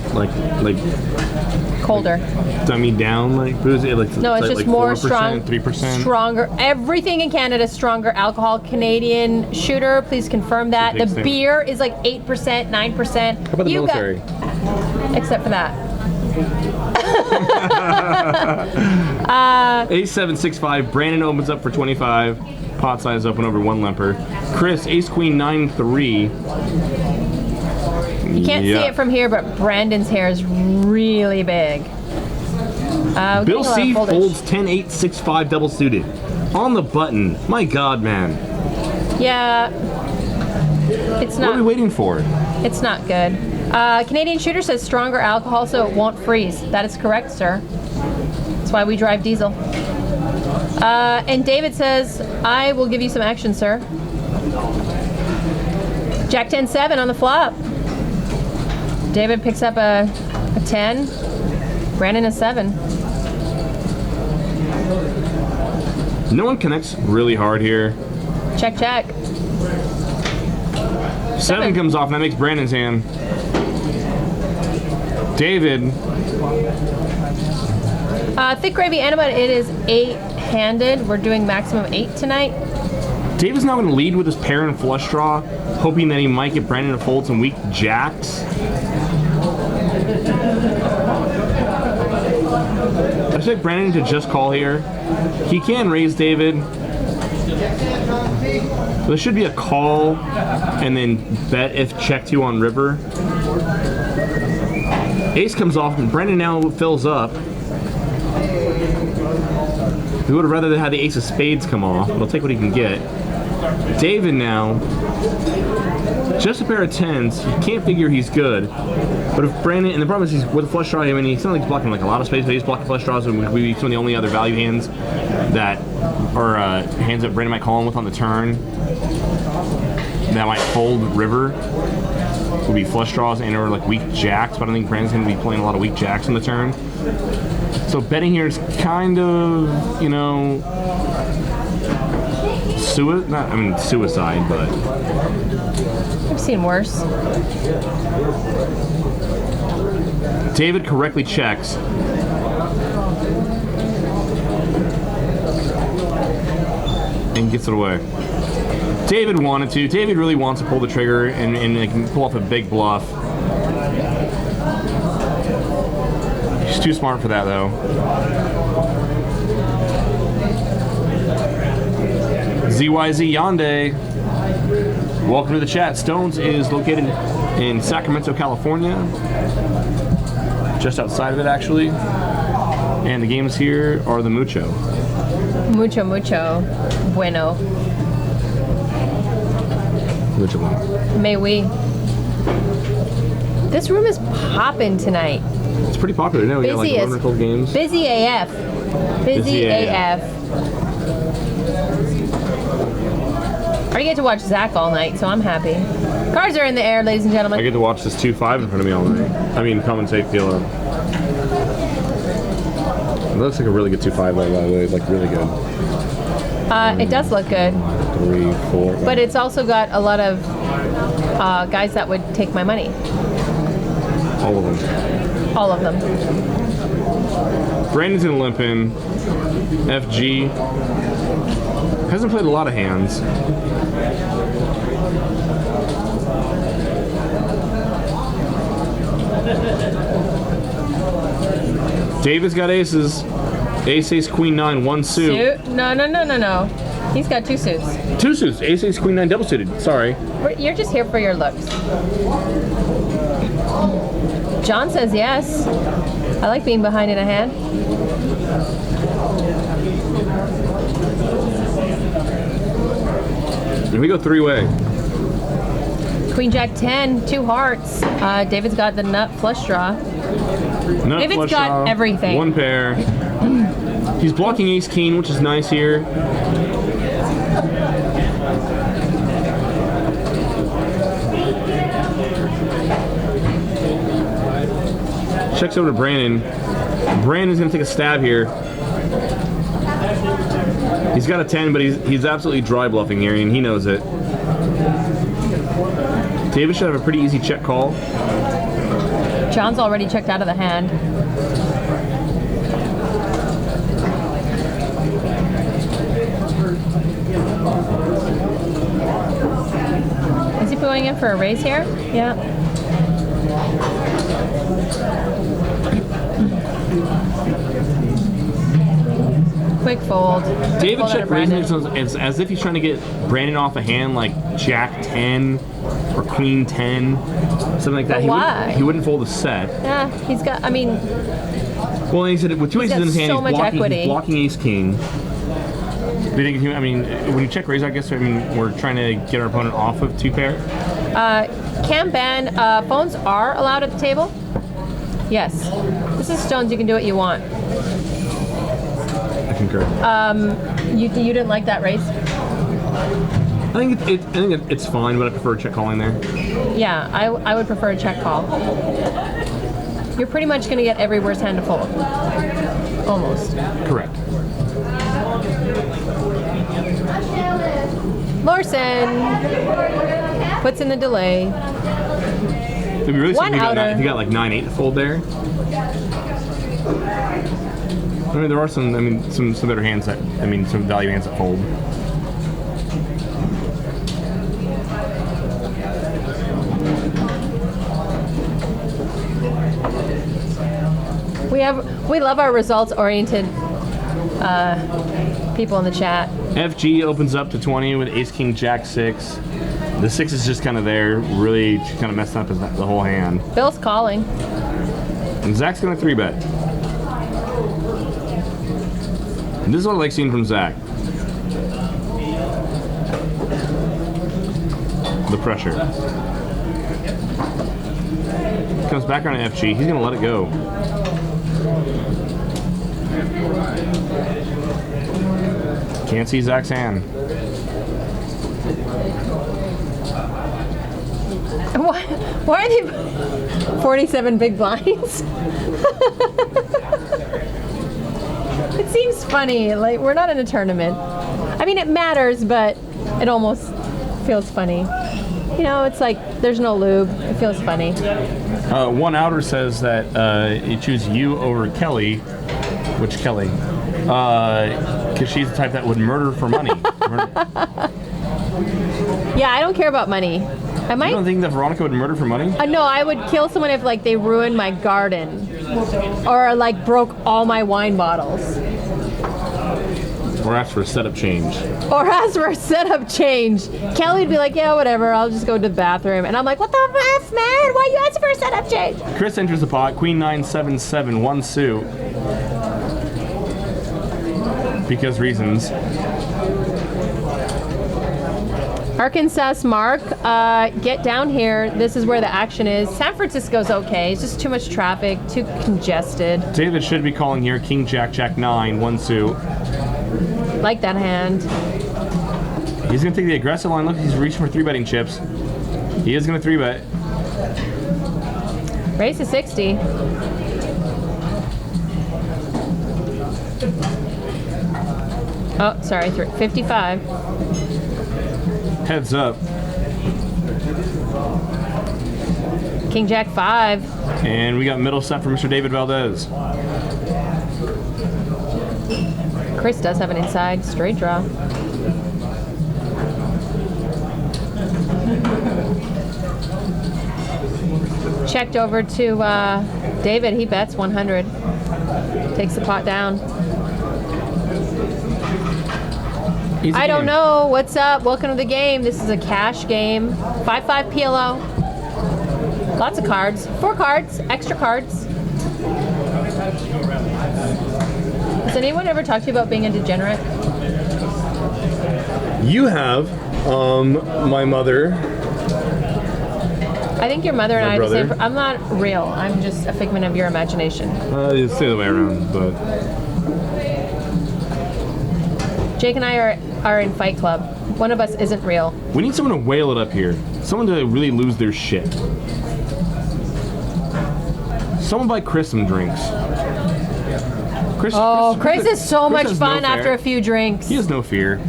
Colder. dummy down? Like, is it like No, it's just like more 4%, strong, 3%? stronger. Everything in Canada is stronger alcohol. Canadian shooter, please confirm that. Big The thing. beer is like 8%, 9%. How about the military? Except for that. A765. Brandon opens up for 25. Pot size open over 1 lemper. Chris, Ace Queen 9-3. You can't see it from here, but Brandon's hair is really big. Bill C folds 10-8-6-5 double suited. On the button. My God, man. Yeah. It's What are we not. waiting for? It's not good. Canadian shooter says stronger alcohol, so it won't freeze. That is correct, sir. That's why we drive diesel. And David says, I will give you some action, sir. Jack 10-7 on the flop. David picks up a 10. Brandon a 7. No one connects really hard here. Check, check. 7 comes off, and that makes Brandon's hand. David. Thick gravy animal, it is 8-handed. We're doing maximum 8 tonight. David's now going to lead with his pair and flush draw, hoping that he might get Brandon to fold some weak jacks. I expect Brandon to just call here. He can raise David. There should be a call and then bet if check 2 on river. Ace comes off and Brandon now fills up. We would have rather had the ace of spades come off, but he'll take what he can get. David now, just a pair of 10s. You can't figure he's good. But if Brandon, and the problem is he's with a flush draw, I mean, he's not like he's blocking like a lot of space, but he's blocking flush draws, and we be some of the only other value hands that are hands that Brandon might call him with on the turn that might fold river would be flush draws and or like weak jacks, but I don't think Brandon's going to be playing a lot of weak jacks on the turn. So betting here is kind of, you know, suicide, but I've seen worse. David correctly checks. And gets it away. David wanted to. David really wants to pull the trigger and like, pull off a big bluff. He's too smart for that, though. ZYZ Yonde. Welcome to the chat. Stones is located in Sacramento, California. Just outside of it, actually. And the games here are the Mucho. Mucho, mucho bueno. Mucho bueno. May we. This room is popping tonight. It's pretty popular. You know, we got like Busy as- 100 cold games. Busy AF. Busy AF. I get to watch Zach all night, so I'm happy. Cards are in the air, ladies and I gentlemen. get to watch this 2-5 in front of me all night. I mean, commentate feel up. It looks like a really good 2-5, by the way. Like, really good. It does look good, 3, 4. but it's also got a lot of guys that would take my money. All of them. All of them. Brandon's gonna limp in. FG. Hasn't played a lot of hands. David's got aces. Ace, ace, queen, 9, 1 suit. No. He's got 2 suits. 2 suits. Ace, ace, queen, 9, double suited. Sorry. You're just here for your looks. John says yes. I like being behind in a hand. And we go 3-way. Queen Jack 10, 2 hearts. David's got the nut flush draw. Nut David's flush got draw, everything. 1 pair. He's blocking ace king, which is nice here. Checks over to Brandon. Brandon's gonna take a stab here. He's got a 10, but he's absolutely dry bluffing here, and he knows it. David should have a pretty easy check call. John's already checked out of the hand. Is he going in for a raise here? Yeah. Quick fold. David Fold out check of raising Brandon. as if he's trying to get Brandon off a hand like Jack 10 or Queen 10, something like that. But why? He wouldn't fold a set. Yeah, he's got. I mean, Well, he said with two aces got in his hand, so much equity. he's blocking Ace King. Do you think? I mean, when you check raise, I guess we're trying to get our opponent off of 2 pair. Cam ban. Phones are allowed at the table. Yes. This is stones. You can do what you want. I concur. You didn't like that raise? I think it's fine, but I prefer check calling there. Yeah, I would prefer a check call. You're pretty much going to get every worst hand to fold. Almost. Correct. Larson puts in the delay. It'd be really One simple outer. if you got like 9-8 to fold there. I mean, there are some better hands that, some value hands that fold. We love our results-oriented people in the chat. FG opens up to 20 with Ace King Jack 6. The 6 is just kind of there, really kind of messing up the whole hand. Bill's calling. And Zach's gonna 3-bet. And this is what I like seeing from Zach. The pressure. Comes back on FG. He's gonna let it go. Can't see Zach's hand. Why are they 47 big blinds? It seems funny. Like, we're not in a tournament. I mean, it matters, but it almost feels funny. You know, it's like there's no lube. It feels funny. One outer says that you choose you over Kelly. Which Kelly? Because she's the type that would murder for money. Yeah, I don't care about money. I might. You don't think that Veronica would murder for money? No, I would kill someone if like they ruined my garden, or like broke all my wine bottles, Or ask for a setup change. or ask for a setup change. Kelly would be like, yeah, whatever. I'll just go to the bathroom, and I'm like, what the f, man? Why you asking for a setup change? Chris enters the pot. Queen 9-7-7, 1 suit. Because reasons. Arkansas Mark, get down here. This is where the action is. San Francisco's okay. It's just too much traffic, too congested. David should be calling here. King Jack Jack 9, 1 suit. Like that hand. He's gonna take the aggressive line. Look, he's reaching for 3-betting chips. He is gonna 3-bet. Raise to 60. Oh, sorry, 55. Heads up. King Jack 5. And we got middle set for Mr. David Valdez. Chris does have an inside straight draw. Checked over to David. He bets 100. Takes the pot down. Easy I don't game. know. What's up? Welcome to the game. This is a cash game. 5-5 PLO. Lots of cards. 4 cards. Extra cards. Has anyone ever talked to you about being a degenerate? You have, my mother. I think your mother and My I are the same. brother. I'm not real. I'm just a figment of your imagination. It's the other way around, but Jake and I are in Fight Club. One of us isn't real. we need someone to whale it up here. Someone to really lose their shit. Someone buy Chris some drinks. Chris is so much has no fun fear. after a few drinks. He has no fear.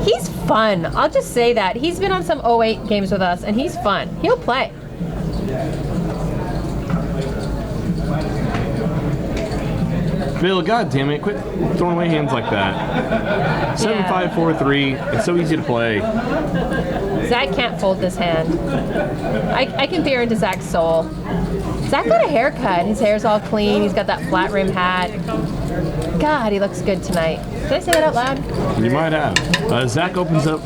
He's fun. I'll just say that. He's been on some 08 games with us, and he's fun. He'll play. Bill, God damn it, quit throwing away hands like that. 7-5-4-3. It's so easy to play. Zach can't fold this hand. I can peer into Zach's soul. Zach got a haircut. His hair's all clean. He's got that flat rim hat. God, he looks good tonight. Did I say that out loud? You might have. Zach opens up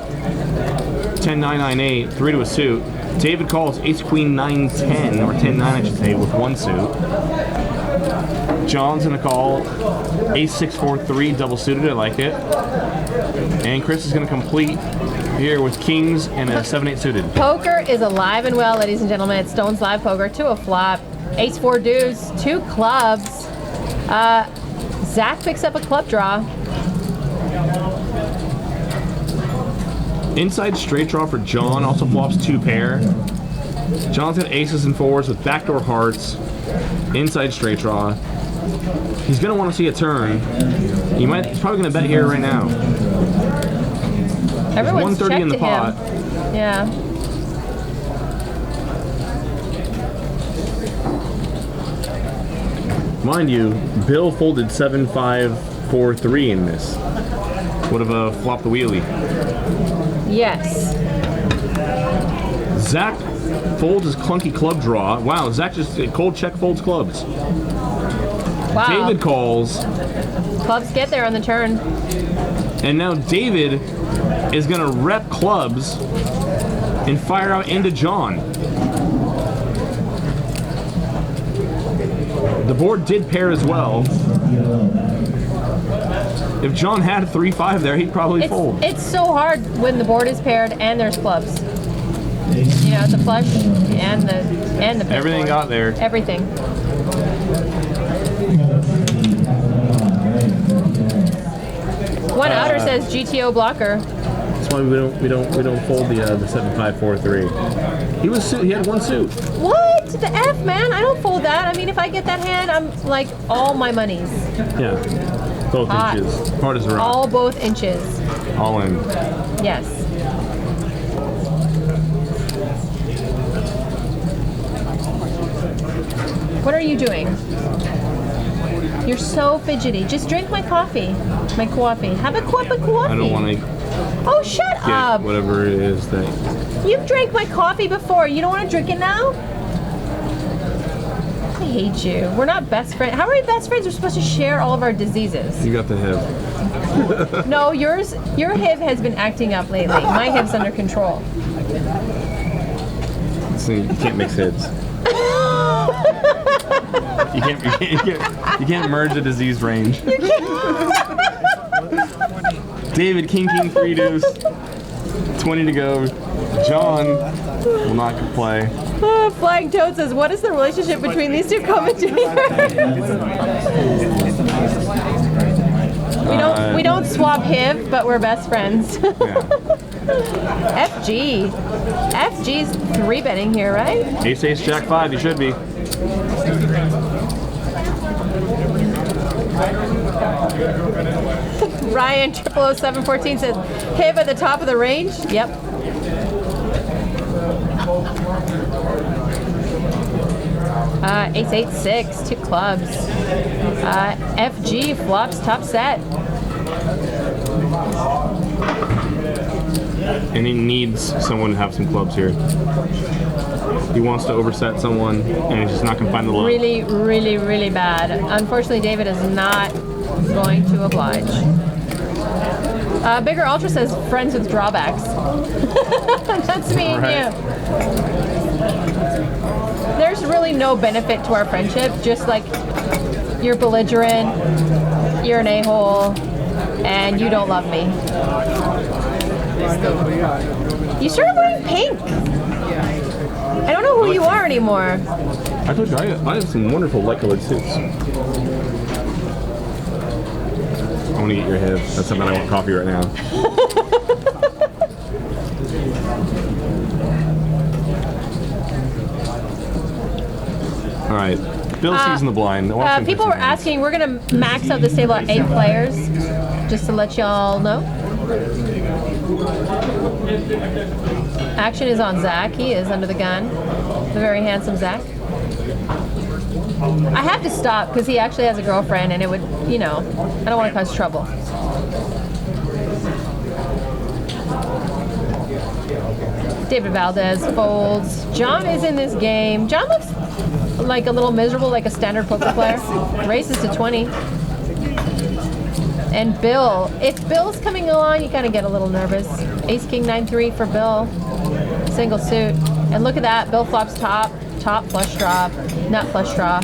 10-9-9-8, 3 to a suit. David calls ace-queen-9-10, or 10-9 I should say, with 1 suit. John's gonna call ace-6-4-3, double suited, I like it. And Chris is gonna complete here with kings and a 7-8 suited. Poker is alive and well, ladies and gentlemen. It's Stone's Live Poker, 2 a flop, ace-4 deuce, 2 clubs. Zach picks up a club draw. Inside straight draw for John, also flops 2 pair. John's got aces and 4s with backdoor hearts. Inside straight draw. He's gonna want to see a turn. He's probably gonna bet here right now. Everyone's 130 in the checked to pot. him. Yeah. Mind you, Bill folded 7-5-4-3 in this. Would have flopped the wheelie. Yes. Zach folds his clunky club draw. Wow, Zach just cold check folds clubs. Wow. David calls. Clubs get there on the turn. And now David is gonna rep clubs and fire out into John. The board did pair as well. If John had a 3-5 there, he'd probably fold. It's so hard when the board is paired and there's clubs. You know, the flush and the pair Everything board. got there. Everything. One outer says GTO blocker. That's why we don't fold the 7-5-4-3. He had 1 suit. What the F, man? I don't fold that. I mean, if I get that hand, I'm like all my monies. Yeah, both Hot. inches. Hard as a rock. All both inches. All in. Yes. What are you doing? You're so fidgety. Just drink my coffee. My coffee. Have a cup of coffee. I don't want to Oh, shut get up. whatever it is that. You've drank my coffee before. You don't want to drink it now? I hate you. We're not best friends. How are we best friends? We're supposed to share all of our diseases. You got the hip. No, your HIV has been acting up lately. My HIV's under control. See, you can't mix heads. You can't merge a disease range. David, king, 3 deuce. 20 to go. John will not play. Flying Toad says, what is the relationship between these two commentators? we don't swap HIV, but we're best friends. FG. FG's 3-betting here, right? Ace, jack 5, you should be. Ryan 00714 says, HIV at the top of the range? Yep. Ace-8-6, 2 clubs. FG flops top set. And he needs someone to have some clubs here. He wants to overset someone, and he's just not going to find the luck. Really, really, really bad. Unfortunately, David is not going to oblige. Bigger Ultra says, friends with drawbacks. That's me and you. There's really no benefit to our friendship, just like you're belligerent, you're an a-hole, and you don't love me. You started wearing pink. I don't know who you are anymore. I told you, I have some wonderful light-colored suits. I want to get your head. That's something I want coffee right now. All right. Bill sees in the blind. People were asking, we're going to max out this table at 8 players, just to let y'all know. Action is on Zach. He is under the gun. The very handsome Zach. I have to stop because he actually has a girlfriend and it would, you know, I don't want to cause trouble. David Valdez folds. John is in this game. John looks like a little miserable, like a standard poker player. Races to 20. And Bill. If Bill's coming along, you kind of get a little nervous. Ace King 9-3 for Bill. Single suit. And look at that. Bill flops top flush draw, nut flush draw.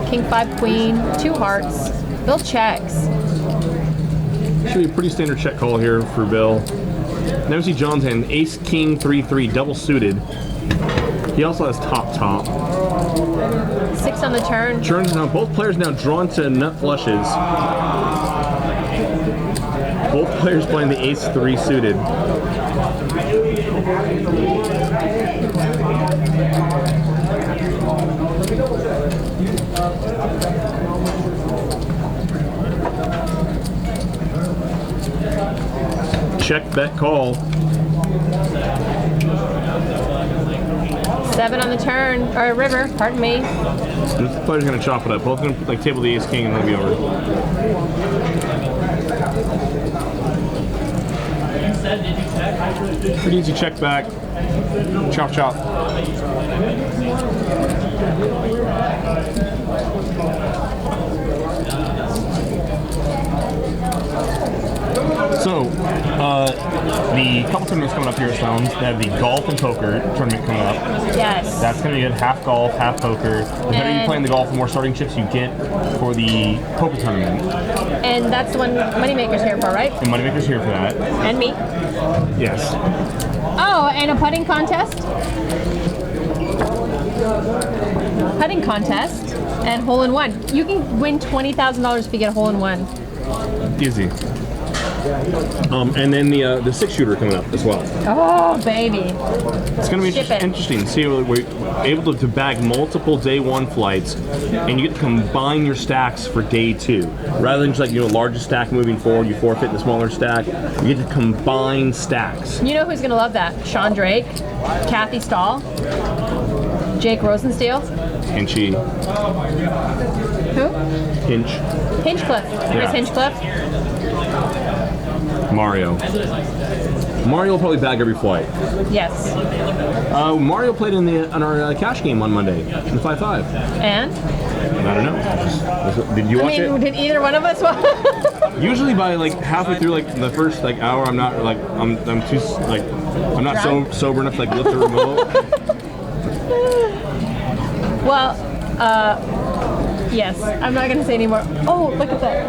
King 5 queen, 2 hearts. Bill checks. Should be a pretty standard check call here for Bill. Now we see John's hand, Ace King 3-3, double suited. He also has top. 6 on the turn. Turns now, both players now drawn to nut flushes. Both players playing the Ace 3 suited. Check, bet, call. 7 on the turn, or river, pardon me. This player's gonna chop it up. Both gonna like table the Ace King and it'll be over. Pretty easy check back. Chop, chop. So, the couple tournaments coming up here at Stones, they have the golf and poker tournament coming up. Yes. That's going to be good, half golf, half poker. The better you play in the golf, the more starting chips you get for the poker tournament. And that's the one Moneymaker's here for, right? And Moneymaker's here for that. And me. Yes. Oh, and a putting contest. Putting contest and hole-in-one. You can win $20,000 if you get a hole-in-one. Easy. And then the 6-shooter coming up as well. Oh, baby. It's going to be interesting. See, we're able to bag multiple day 1 flights, and you get to combine your stacks for day 2. Rather than just like, largest stack moving forward, you forfeit the smaller stack. You get to combine stacks. You know who's going to love that? Sean Drake, Kathy Stahl, Jake Rosensteel. Hinchy. Who? Hinch. Hinchcliffe. Where's Hinchcliffe? Mario. Mario will probably bag every flight. Yes. Mario played on our cash game on Monday, in the 5-5. And? I don't know. Did you watch it? Did either one of us watch? Usually by like halfway through like the first like hour, I'm not like I'm too like I'm not so sober enough to like lift the remote. Well, yes. I'm not gonna say anymore. Oh, look at that.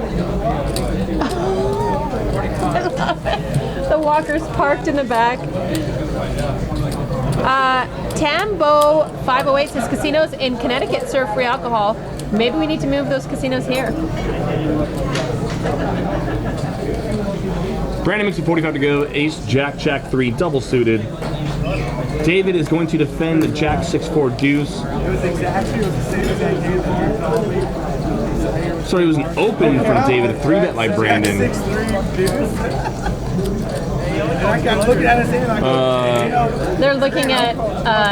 I love it. The walker's parked in the back. Tambo 508 says casinos in Connecticut serve free alcohol. Maybe we need to move those casinos here. Brandon makes it 45 to go. Ace, Jack, Jack 3, double suited. David is going to defend the Jack 6-4 deuce. Sorry, it was an open from David, a 3-bet by Brandon. They're looking at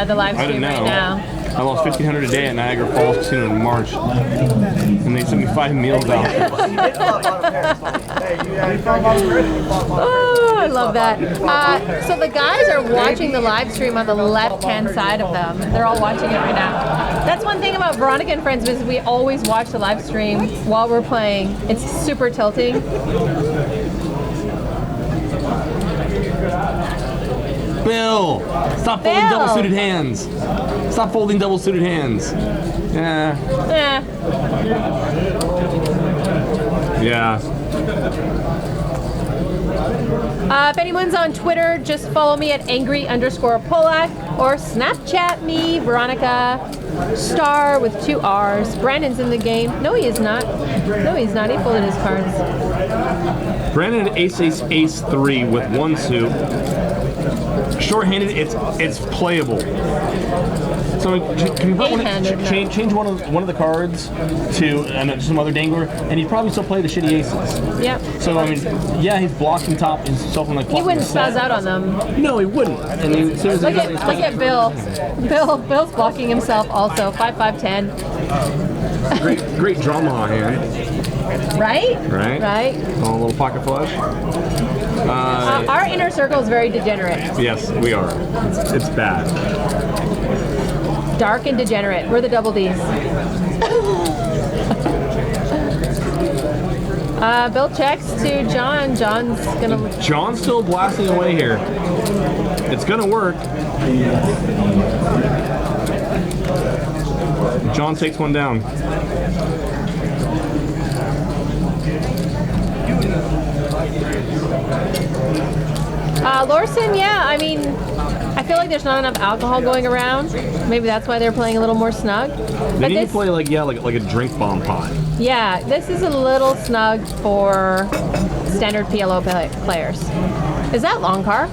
the live stream right now. I lost $1,500 a day at Niagara Falls Casino in March, and they sent me 5 meals out. Oh, I love that. So the guys are watching the live stream on the left-hand side of them. They're all watching it right now. That's one thing about Veronica and Friends is we always watch the live stream while we're playing. It's super tilting. Bill, stop folding double-suited hands. Stop folding double-suited hands. Yeah. Yeah. If anyone's on Twitter, just follow me at angry_Polak or Snapchat me, Veronica Star with 2 R's. Brandon's in the game. No, he is not. No, he's not. He folded his cards. Brandon Ace 3 with 1 suit. Short-handed, it's playable. So can you put change one of the cards to some other dangler, and he'd probably still play the shitty aces. Yep. So I mean, yeah, he's blocking top and something like. He wouldn't spaz out on them. No, he wouldn't. I mean, seriously, look at Bill. Bill's blocking himself also. 5-5-10. Great drama hand. Right. Oh, a little pocket flush. Our inner circle is very degenerate. Yes, we are. It's bad. Dark and degenerate. We're the double Ds. Bill checks to John. John's still blasting away here. It's gonna work. John takes one down. Lorson, yeah, I mean, I feel like there's not enough alcohol going around. Maybe that's why they're playing a little more snug. They need to play like a drink bomb pot. Yeah, this is a little snug for standard PLO players. Is that Longcar?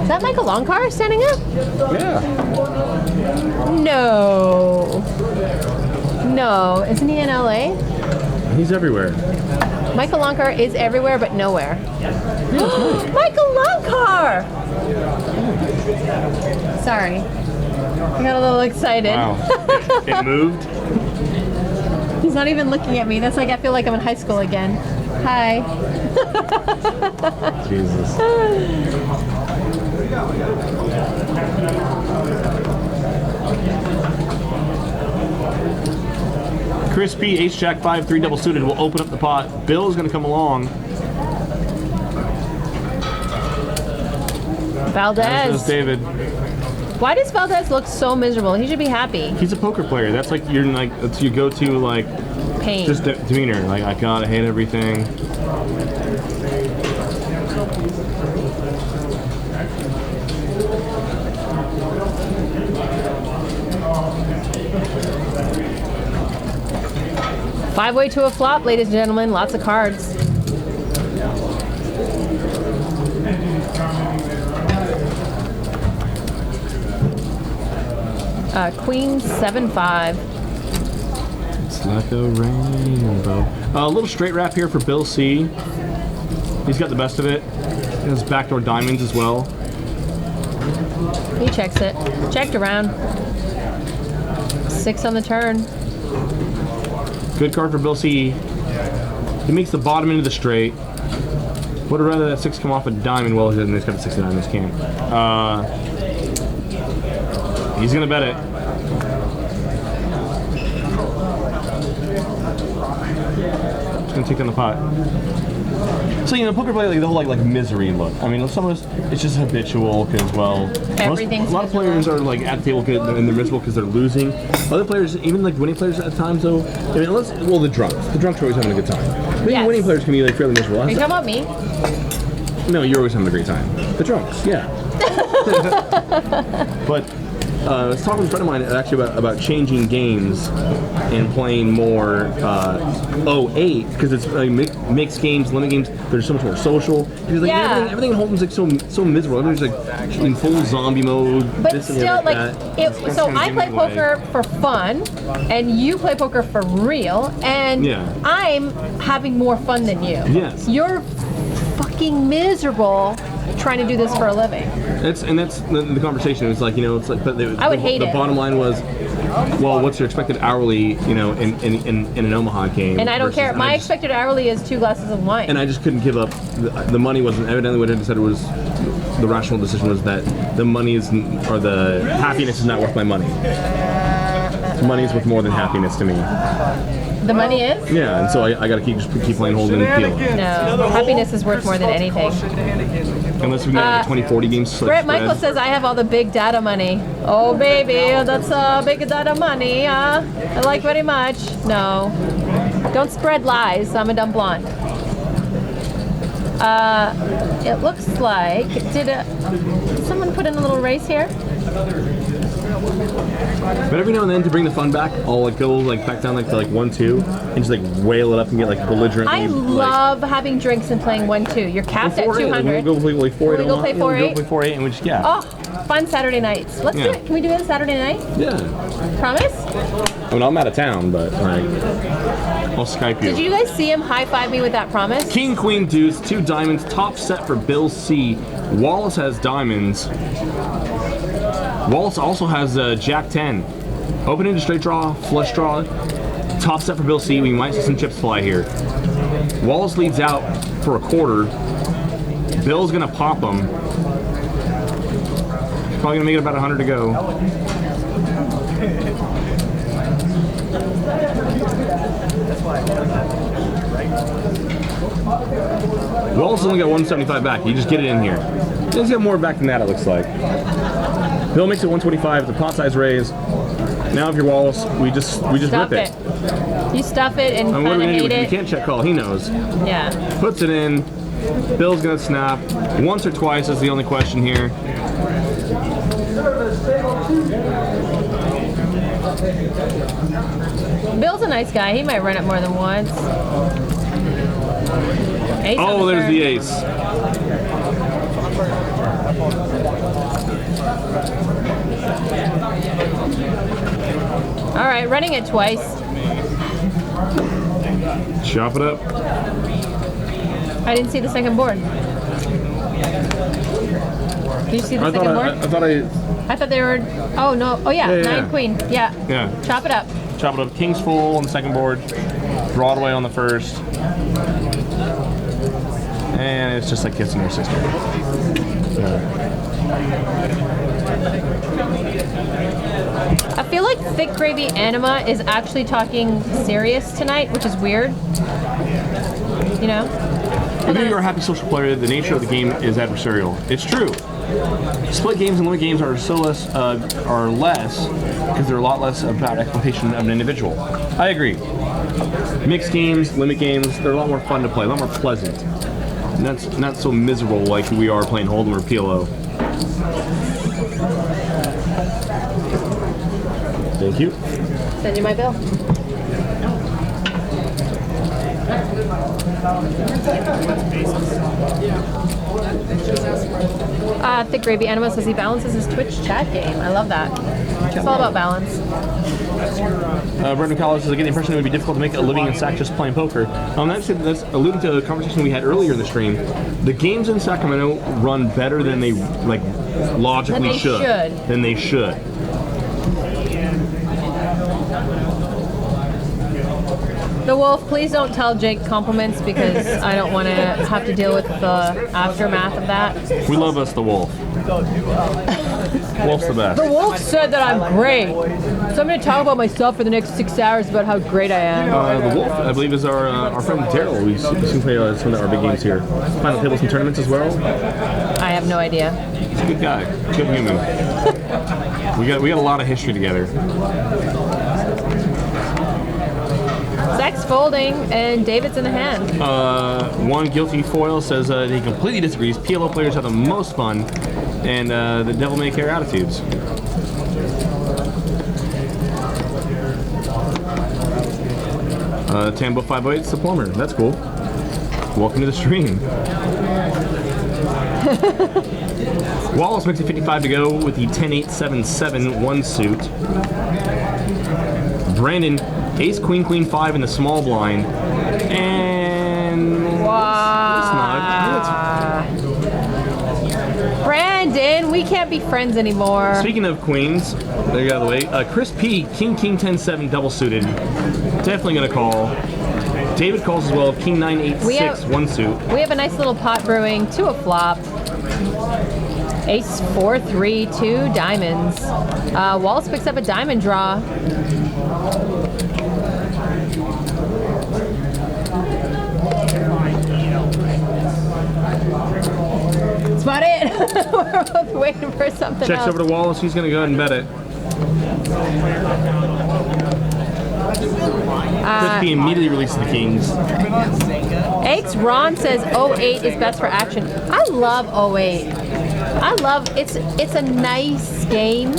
Is that Michael Longcar standing up? Yeah. No, isn't he in LA? He's everywhere. Michael Longcar is everywhere but nowhere. Michael Longcar! Sorry. I got a little excited. Wow. It moved? He's not even looking at me. That's like I feel like I'm in high school again. Hi. Jesus. Chris P, Ace Jack 5, 3 double suited will open up the pot. Bill is going to come along. Valdez. There's David. Why does Valdez look so miserable? He should be happy. He's a poker player. That's like that's your go-to pain. Just demeanor. Like I gotta hate everything. Five-way to a flop, ladies and gentlemen. Lots of cards. Queen 7-5. It's like a rainbow. A little straight wrap here for Bill C. He's got the best of it. He has backdoor diamonds as well. He checks it. Checked around. 6 on the turn. Good card for Bill C. He makes the bottom into the straight. Would have rather that 6 come off a diamond. Well, he's got a 69 in this game. He's gonna bet it. Just gonna take down the pot. So poker play the whole like misery look. I mean, some of us it's just habitual because a lot of players are like at the table and they're miserable because they're losing. Other players, even like winning players at times, though. I mean, the drunks are always having a good time. Maybe winning players can be like fairly miserable. Are you talking about me? No, you're always having a great time. The drunks, yeah. But I was talking with a friend of mine actually about changing games and playing more 08 because it's mixed games, limit games. They're so much more social. Because like everything in Hold'em's like so miserable. Everybody's like in full zombie mode. But still, so I play poker for fun, and you play poker for real, and I'm having more fun than you. Yes. You're fucking miserable trying to do this for a living. That's the conversation. It was like it's like, but I would hate the it. bottom line was, well, what's your expected hourly, in an Omaha game? And I don't care. My expected hourly is 2 glasses of wine. And I just couldn't give up. The money wasn't evidently what I said. It was the rational decision was that the money or the happiness is not worth my money. Money is worth more than happiness to me. The money is? Yeah, and so I got to keep playing Hold'em and peel. No, happiness is worth more than anything. Unless we get 20-40 games. Brett Michael says I have all the big data money. Oh baby, that's big data money. I like very much. No, don't spread lies. I'm a dumb blonde. It looks like did someone put in a little race here? But every now and then, to bring the fun back, I'll like go like back down like to like 1-2 and just like whale it up and get like belligerent. I love having drinks and playing 1-2. You're capped at 200. We'll go play like 4-8. Can we go play 4-8? We'll go play 4-8 and we just Oh, fun Saturday nights. Let's do it. Can we do it Saturday night? Yeah. Promise? I mean, I'm out of town, but like, I'll Skype you. Did you guys see him high-five me with that promise? King, Queen, Deuce, 2 diamonds, top set for Bill C. Wallace has diamonds. Wallace also has Jack 10. Open into straight draw, flush draw, top set for Bill C. We might see some chips fly here. Wallace leads out for a quarter. Bill's gonna pop them. Probably gonna make it about 100 to go. Wallace only got 175 back. You just get it in here. He's got more back than that, it looks like. Bill makes it 125. The pot size raise. Now if you're Wallace, we just Stuff rip it. You stuff it and And what kind do of we hate do? We it. can't check call. He knows. Yeah. Puts it in. Bill's gonna snap. Once or twice is the only question here. Bill's a nice guy. He might run it more than once. Ace on Oh, there's turn. the ace. All right, running it twice. Chop it up. I didn't see the second board. Did you see the second board? I thought they were. Oh no! Oh yeah, Yeah, 9 queen. Yeah. Yeah. Chop it up. Chop it up. King's full on the second board. Broadway on the first. And it's just like kissing your sister. I feel like Thick Gravy Anima is actually talking serious tonight, which is weird. You know? Even if you're a happy social player, the nature of the game is adversarial. It's true. Split games and limit games are less because they're a lot less about exploitation of an individual. I agree. Mixed games, limit games, they're a lot more fun to play, a lot more pleasant. And that's not so miserable like we are playing Hold'em or PLO. Thank you. Send you my bill. Thick Gravy Anima says he balances his Twitch chat game. I love that. It's all about balance. Brendan Collins says, I get the impression it would be difficult to make a living in SAC just playing poker. That's alluding to a conversation we had earlier in the stream. The games in Sacramento run better than they logically should. Than they should. The Wolf, please don't tell Jake compliments because I don't want to have to deal with the aftermath of that. We love us, the Wolf. Wolf's the best. The Wolf said that I'm great. So I'm going to talk about myself for the next 6 hours about how great I am. The Wolf, I believe, is our friend Daryl. We soon play some of our big games here. Final tables and tournaments as well. I have no idea. He's a good guy. Good human. we got a lot of history together. Zach's folding, and David's in the hand. One guilty foil says he completely disagrees. PLO players have the most fun, and the devil may care attitudes. Tambo 508's the plumber. That's cool. Welcome to the stream. Wallace makes it 55 to go with the 10-8-7-7 one suit. Brandon, ace, queen, queen, 5 in the small blind. And Brandon, we can't be friends anymore. Speaking of queens, there you go, the way. Chris P, king, king, 10-7 double suited. Definitely gonna call. David calls as well, king, 9-8-6 one suit. We have a nice little pot brewing to a flop. Ace 4-3, 2 diamonds. Wallace picks up a diamond draw. That's about it. We're both waiting for something Checks else. over to Wallace, he's gonna go ahead and bet it. Chris P immediately releases the kings. X Ron says 08 is best for action. I love 08. I love it's a nice game.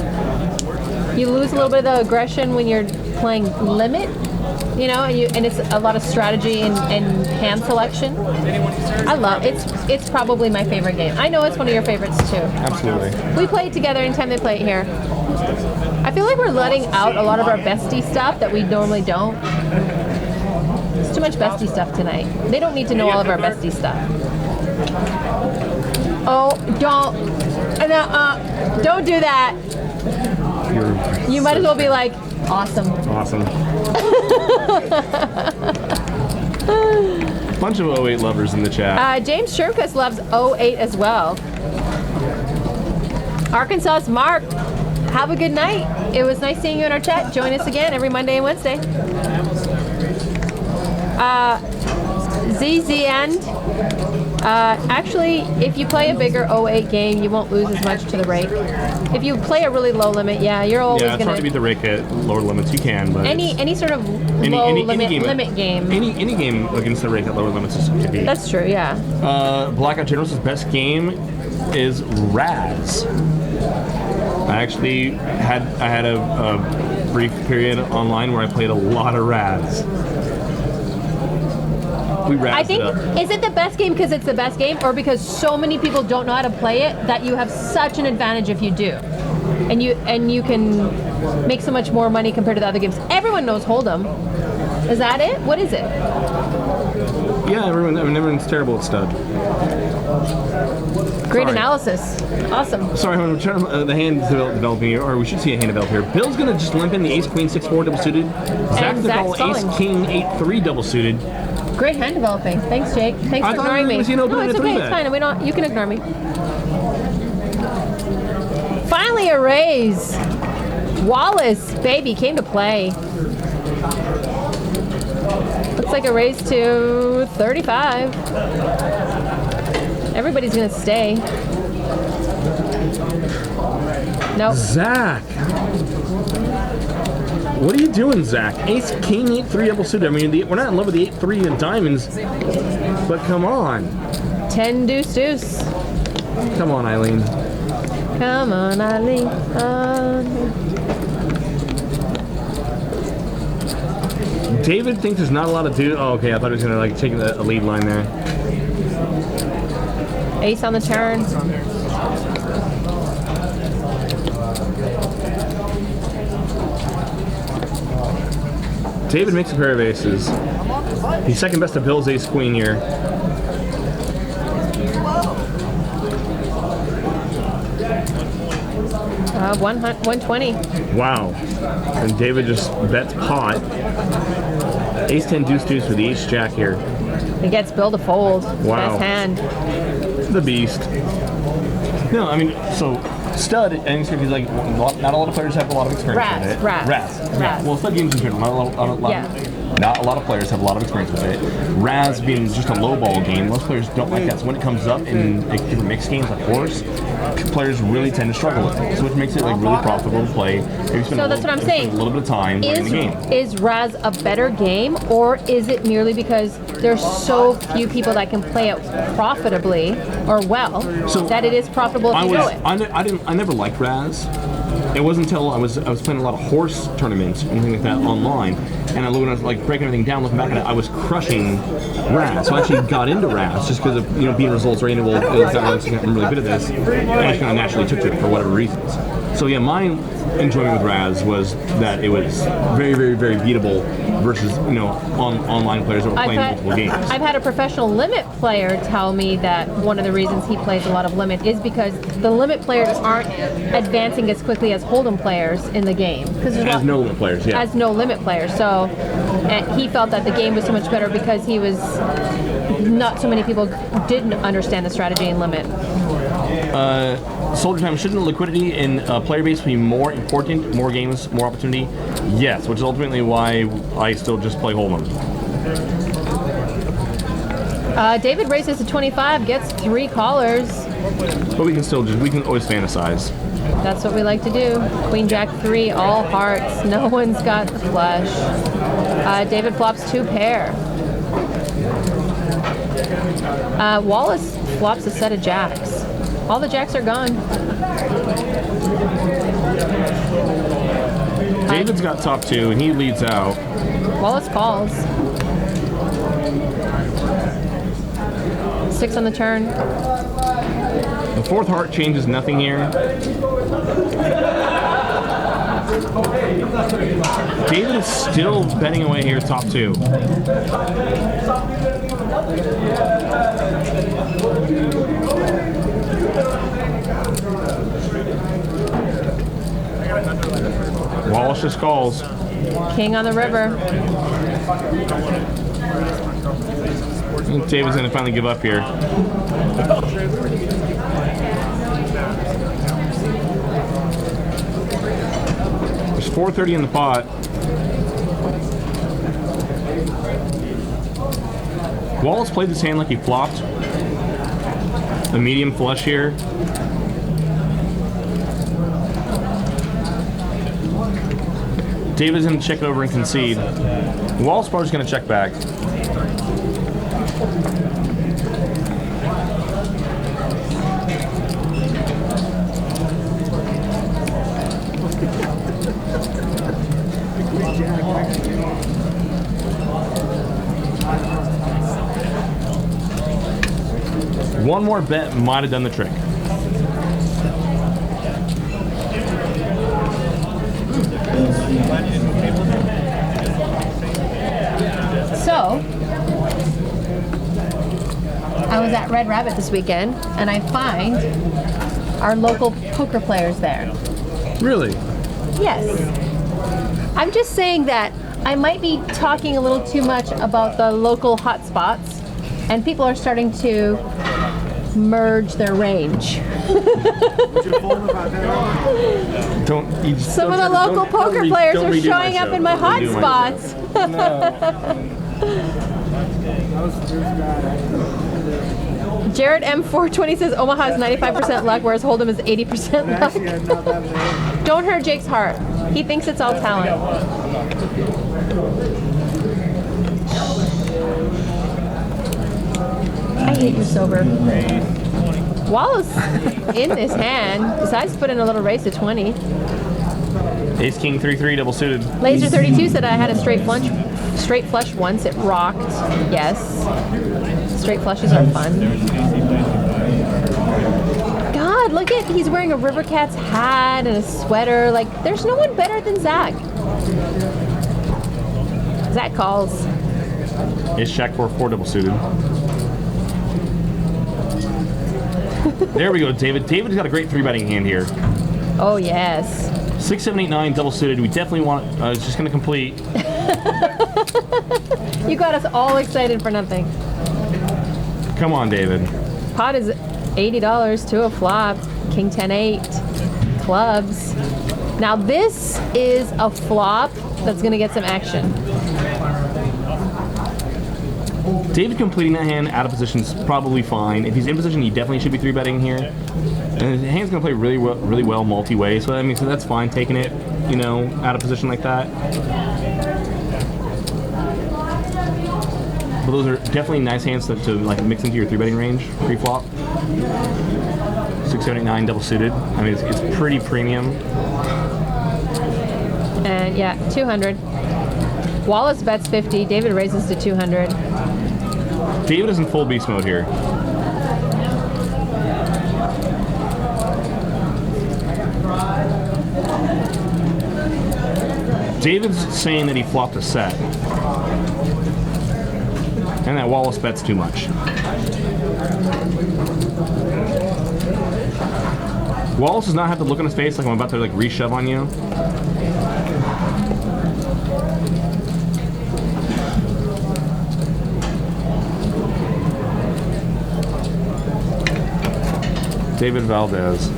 You lose a little bit of the aggression when you're playing limit, you know, and it's a lot of strategy and hand selection. I love it's probably my favorite game. I know it's one of your favorites too. Absolutely. We play it together anytime they play it here. I feel like we're letting out a lot of our bestie stuff that we normally don't. It's too much bestie stuff tonight. They don't need to know all of our bestie stuff. Oh, don't do that. You might as well be like, awesome. Awesome. Bunch of 08 lovers in the chat. James Shermkus loves 08 as well. Arkansas's Mark, have a good night. It was nice seeing you in our chat. Join us again every Monday and Wednesday. ZZ End. Actually, if you play a bigger 08 game, you won't lose as much to the rake. If you play a really low limit, yeah, you're always yeah, it's gonna hard to beat the rake at lower limits. You can, but any sort of low limit game. Any game against the rake at lower limits is to beat. That's true, yeah. Blackout General's best game is Raz. I actually had a brief period online where I played a lot of Raz. I think, is it the best game because it's the best game, or because so many people don't know how to play it that you have such an advantage if you do, and you can make so much more money compared to the other games? Everyone knows Hold'em. Is that it? What is it? Yeah, everyone's terrible at stud. Great analysis. Awesome. Sorry, I'm trying to, the hand developing here, or we should see a hand develop here. Bill's gonna just limp in the ace queen 6-4 double suited. Zach's gonna call ace king 8-3 double suited. Great hand developing. Thanks, Jake. Thanks for ignoring me. No, it's okay. It's fine. You can ignore me. Finally, a raise. Wallace, baby, came to play. Looks like a raise to 35. Everybody's gonna stay. Nope. Zach. What are you doing, Zach? Ace, king, 8-3 double suited. I mean, we're not in love with the 8-3 and diamonds, but come on. 10 deuce deuce. Come on, Eileen. Come on, Eileen. David thinks there's not a lot of dude. Oh, okay. I thought he was gonna like take a lead line there. Ace on the turn. David makes a pair of aces. He's second best to Bill's ace queen here. 120. Wow. And David just bets pot. Ace 10 deuce deuce with the ace jack here. It gets Bill to fold. Wow. Best hand. The beast. No, I mean, so stud, and he's like, not a lot of players have a lot of experience with it. Raz. Well, stud games in general, not a lot of players have a lot of experience with it. Raz being just a low ball game, most players don't like that. So when it comes up in like, different mixed games like horse, players really tend to struggle with it. So which makes it like really profitable to play. So that's what I'm saying. A little bit of time in the game. Is Raz a better game, or is it merely because there's so few people that can play it profitably or well that it is profitable if you know it? I never liked Raz. It wasn't until I was playing a lot of horse tournaments and things like that online, and when I was like breaking everything down, looking back at it, I was crushing Raz. So I actually got into Raz just because of being results oriented. I'm really good at this, and I just kind of naturally took to it for whatever reasons. So yeah, my enjoyment with Raz was that it was very, very, very beatable versus online players that were playing multiple games. I've had a professional limit player tell me that one of the reasons he plays a lot of limit is because the limit players aren't advancing as quickly as Hold'em players in the game. As no limit players, yeah. As no limit players. So he felt that the game was so much better because he was not so many people didn't understand the strategy in limit. Soldier time, shouldn't liquidity in player base be more important, more games, more opportunity? Yes, which is ultimately why I still just play Hold'em. David races to 25, gets 3 callers. But we can always fantasize. That's what we like to do. Queen Jack 3, all hearts. No one's got the flush. David flops 2 pair. Wallace flops a set of jacks. All the jacks are gone. David's got top 2, and he leads out. Wallace calls. 6 on the turn. The 4th heart changes nothing here. David is still betting away here, top 2. Wallace just calls. King on the river. I think David's going to finally give up here. There's 430 in the pot. Wallace played this hand like he flopped a medium flush here. David's going to check it over and concede. Wallace probably going to check back. One more bet might have done the trick. So, I was at Red Rabbit this weekend, and I find our local poker players there. Really? Yes. I'm just saying that I might be talking a little too much about the local hotspots, and people are starting to merge their range. Some of the local poker players are showing up in my hotspots. Jared M420 says Omaha is 95% luck, whereas Hold'em is 80% luck. Don't hurt Jake's heart. He thinks it's all talent. I hate you sober. Wallace in this hand decides to put in a little raise to 20. Ace King 3-3 double suited. Laser 32 said I had a straight flush once. It rocked. Yes. Straight flushes are fun. God, look at, he's wearing a River Cats hat and a sweater. Like, there's no one better than Zach. Zach calls. Ace Jack 4-4 double suited. There we go, David. David's got a great 3-betting hand here. Oh, yes. 6, 7, 8, 9 double suited. We definitely want. It's just going to complete. You got us all excited for nothing. Come on, David. Pot is $80 to a flop. King 10-8. Clubs. Now this is a flop that's going to get some action. David completing that hand out of position is probably fine. If he's in position, he definitely should be 3-betting here. And the hand's going to play really well multi-way, so I mean, so that's fine taking it, you know, out of position like that. But those are definitely nice hands to like mix into your 3-betting range pre-flop. 6, 7, 8, 9 double suited. I mean, it's pretty premium. And yeah, 200. Wallace bets 50. David raises to 200. David is in full beast mode here. David's saying that he flopped a set. And that Wallace bets too much. Wallace does not have to look on his face like I'm about to like reshove on you. David Valdez.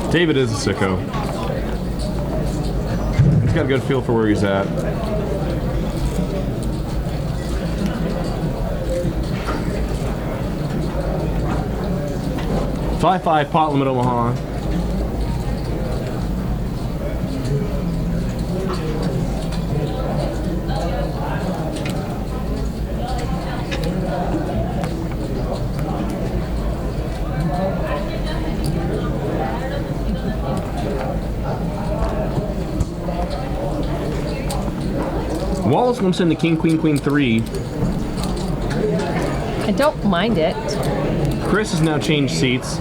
David is a sicko. He's got a good feel for where he's at. July 5, pot limit Omaha. Wallace lumps in the king, queen, queen 3. I don't mind it. Chris has now changed seats.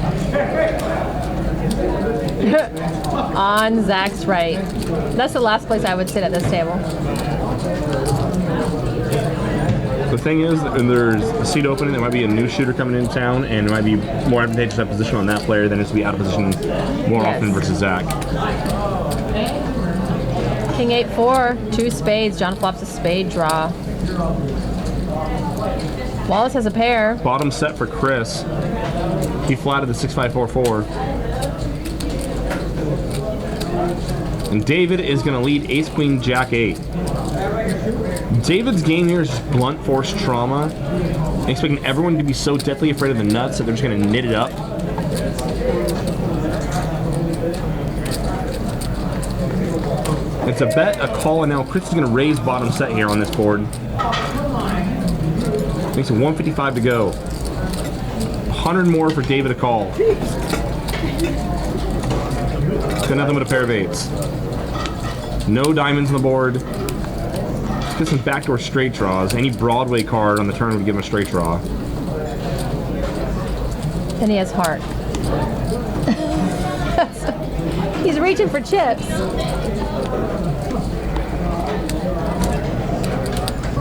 On Zach's right. That's the last place I would sit at this table. The thing is, and there's a seat opening, there might be a new shooter coming into town, and it might be more advantageous to have position on that player than it is to be out of position more often versus Zach. King 8-4, 2 spades. John flops a spade draw. Wallace has a pair. Bottom set for Chris. He flatted the 6-5-4-4. And David is going to lead ace, queen, jack 8. David's game here is just blunt force trauma. Expecting everyone to be so deathly afraid of the nuts that they're just going to knit it up. It's a bet, a call, and now Chris is going to raise bottom set here on this board. Makes it 155 to go. 100 more for David to call. Got nothing but a pair of 8s. No diamonds on the board. Get some backdoor straight draws. Any Broadway card on the turn would give him a straight draw. And he has heart. He's reaching for chips.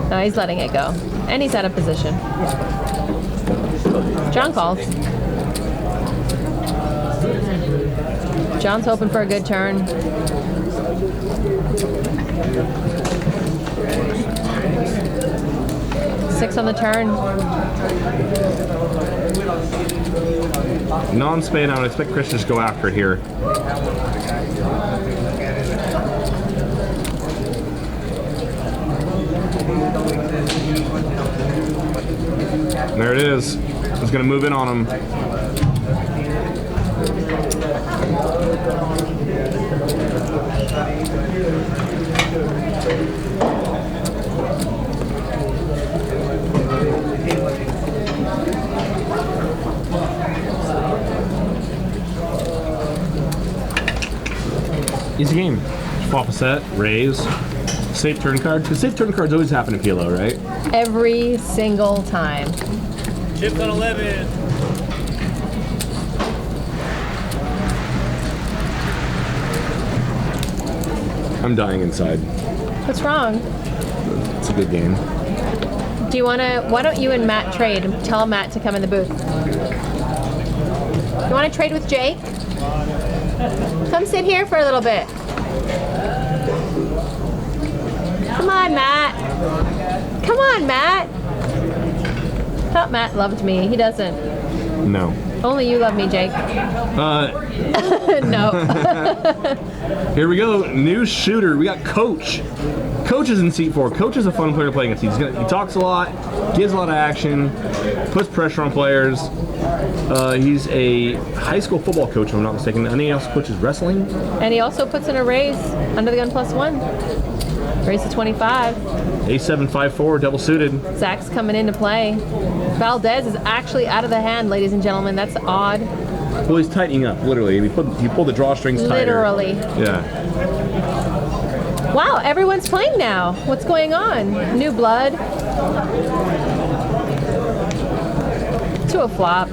No, he's letting it go. And he's out of position. John calls. John's hoping for a good turn. Six on the turn. Non-spade, I would expect Chris to just go after it here. There it is. He's going to move in on him. Easy game. Flop a set, raise, safe turn card. Because safe turn cards always happen in PLO, right? Every single time. Chips on 11. I'm dying inside. What's wrong? It's a good game. Do you want to, why don't you and Matt trade and tell Matt to come in the booth? You want to trade with Jake? Come sit here for a little bit. Come on, Matt. Come on, Matt. Thought Matt loved me. He doesn't. No. Only you love me, Jake. No. Here we go. New shooter. We got Coach. Coach is in seat 4. Coach is a fun player to play against. He talks a lot, gives a lot of action, puts pressure on players. He's a high school football coach, if I'm not mistaken. And he also coaches wrestling. And he also puts in a raise under the gun +1. Raise to 25. A7-5-4, double suited. Zach's coming into play. Valdez is actually out of the hand, ladies and gentlemen. That's odd. Well, he's tightening up, literally. He pulled the drawstrings tighter. Literally. Yeah. Wow, everyone's playing now. What's going on? New blood. To a flop.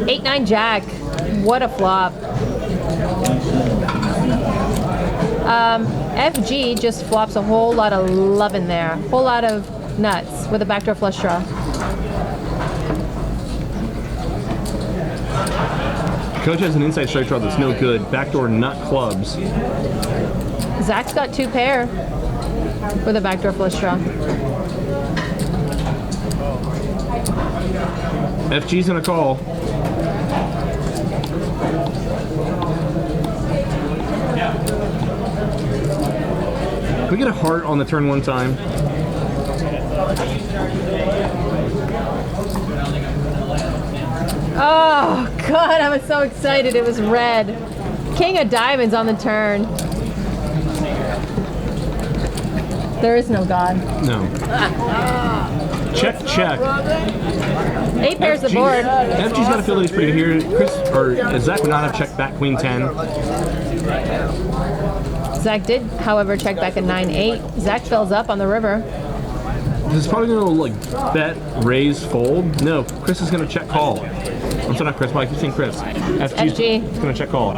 8-9 jack. What a flop. FG just flops a whole lot of love in there. Whole lot of nuts with a backdoor flush draw. Coach has an inside straight draw that's no good. Backdoor nut clubs. Zach's got 2 pair with a backdoor flush draw. FG's gonna call. Can we get a heart on the turn one time? Oh, God, I was so excited. It was red. King of diamonds on the turn. There is no God. No. Check. 8 pairs the board. FG's got to feel that he's pretty good here. Chris, or Zach would not have checked back Queen 10. Zach did, however, check back at 9-8. Zach fills up on the river. This is probably going to like bet, raise, fold. No, Chris is going to check call. I'm sorry, not Chris, Mike. You're saying Chris. FG is going to check call.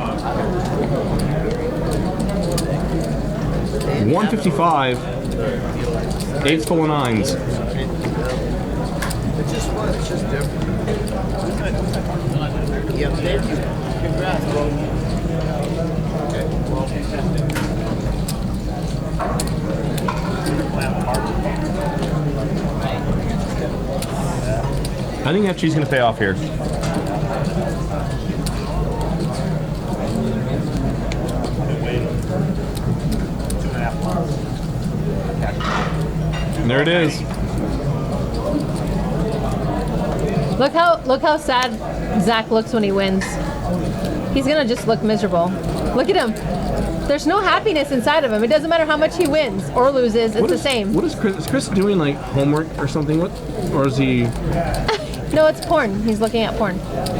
155. 8s full of 9s. It's just fun. It's just different. Yeah, thank you. Congrats, bro. I think FG's going to pay off here. And there it is. Look how sad Zach looks when he wins. He's gonna just look miserable. Look at him. There's no happiness inside of him. It doesn't matter how much he wins or loses. It's the same. What is Chris? Is Chris doing like homework or something? Or is he? No, it's porn. He's looking at porn.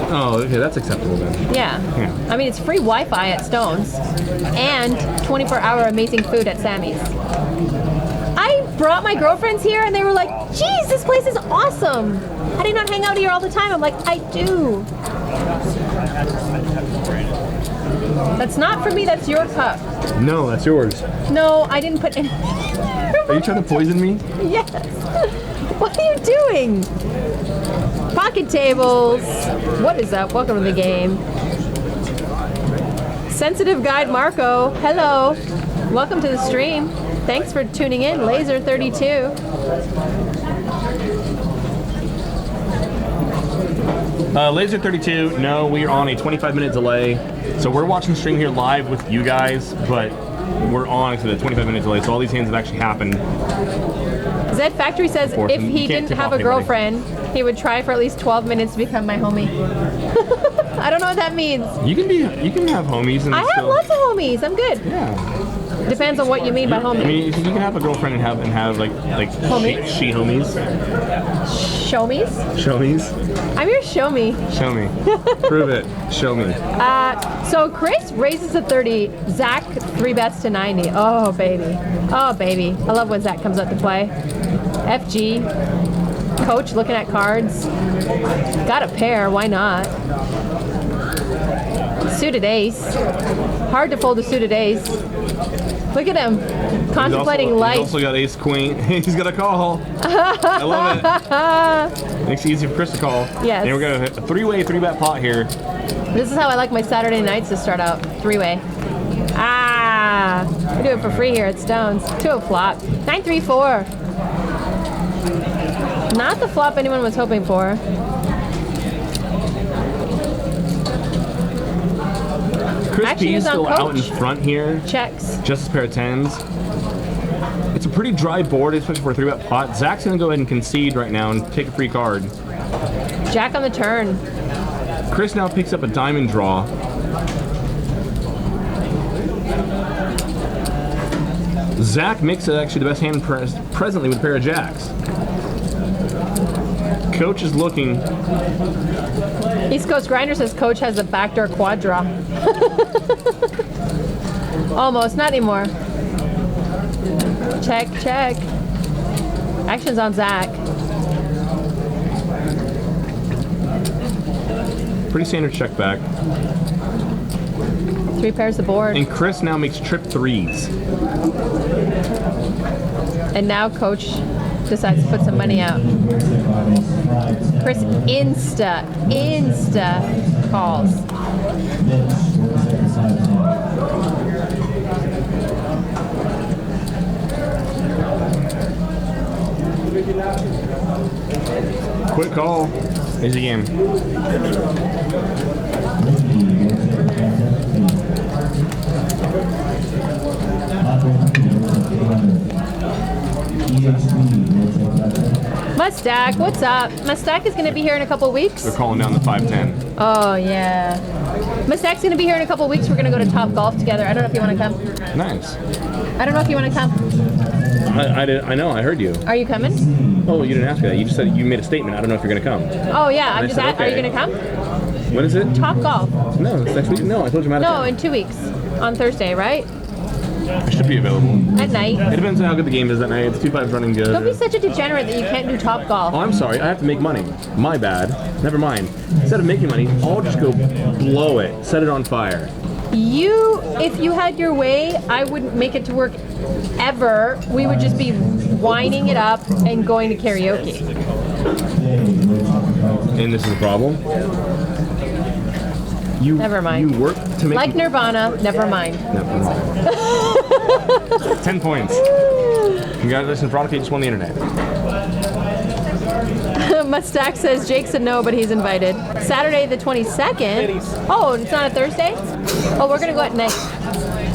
Oh, okay, that's acceptable then. Yeah. Yeah. I mean, it's free Wi-Fi at Stone's and 24-hour amazing food at Sammy's. I brought my girlfriends here and they were like, geez, this place is awesome. How do you not hang out here all the time? I'm like, I do. That's not for me, that's your cup. No, that's yours. No, I didn't put any. Are you trying to poison me? Yes. What are you doing? Pocket tables. What is up? Welcome to the game. Sensitive Guide Marco. Hello. Welcome to the stream. Thanks for tuning in. Laser 32. Laser 32, no, we are on a 25-minute delay. So we're watching the stream here live with you guys, but we're on to the 25-minute delay, so all these hands have actually happened. Zed Factory says if he didn't have a girlfriend, he would try for at least 12 minutes to become my homie. I don't know what that means. You can have homies and I have lots of homies. I'm good. Yeah. Depends on what you mean by homie. I mean, you can have a girlfriend and have like Homies? she homies. Show me's? Shomies. I'm your show me. Show me. Prove it. Show me. So Chris raises to 30. Zach 3 bets to 90. Oh baby. Oh baby. I love when Zach comes up to play. FG. Coach looking at cards. Got a pair. Why not? Suited ace. Hard to fold a suited ace. Look at him, contemplating life. He's also got ace queen. He's got a call. I love it. Makes it easy for Chris to call. Yes. And we're going to a 3-way 3-bet pot here. This is how I like my Saturday nights to start out. 3-way. Ah, we do it for free here at Stone's. 2 flop. 9-3-4. Not the flop anyone was hoping for. Chris Actually, P is he's on still out in coach. front here. Checks. Just a pair of 10s. It's a pretty dry board, especially for a 3-bet pot. Zach's going to go ahead and concede right now and take a free card. Jack on the turn. Chris now picks up a diamond draw. Zach makes it actually the best hand presently with a pair of jacks. Coach is looking. East Coast Grinder says Coach has a backdoor quad draw. Almost, not anymore. Check, check. Action's on Zach. Pretty standard check back. 3 pairs the board. And Chris now makes trip 3s. And now Coach decides to put some money out. Chris insta calls. Quick call. Here's the game. Mustak, what's up? Mustak is going to be here in a couple weeks. They're calling down the 510. Oh, yeah. Mustak's going to be here in a couple weeks. We're going to go to Top Golf together. I don't know if you want to come. Nice. I don't know if you want to come. I know. I heard you. Are you coming? Oh, you didn't ask me that. You just said you made a statement. I don't know if you're going to come. Oh, yeah. I'm I just said, at, Are you okay. going to come? When is it? Top Golf. No, it's next week. No, I told you I'm out of No, town. in 2 weeks. On Thursday, right? I should be available. At night. It depends on how good the game is that night. It's 2-5 running good. Don't be such a degenerate that you can't do Top Golf. Oh, I'm sorry. I have to make money. My bad. Never mind. Instead of making money, I'll just go blow it. Set it on fire. If you had your way, I wouldn't make it to work ever. We would just be winding it up and going to karaoke. And this is the problem. Never mind. You work to make... Like Nirvana, never mind. Never mind. 10 points. Congratulations, Veronica, you just won the internet. Mustak says Jake said no, but he's invited. Saturday the 22nd. Oh, it's not a Thursday? Oh, we're going to go at night.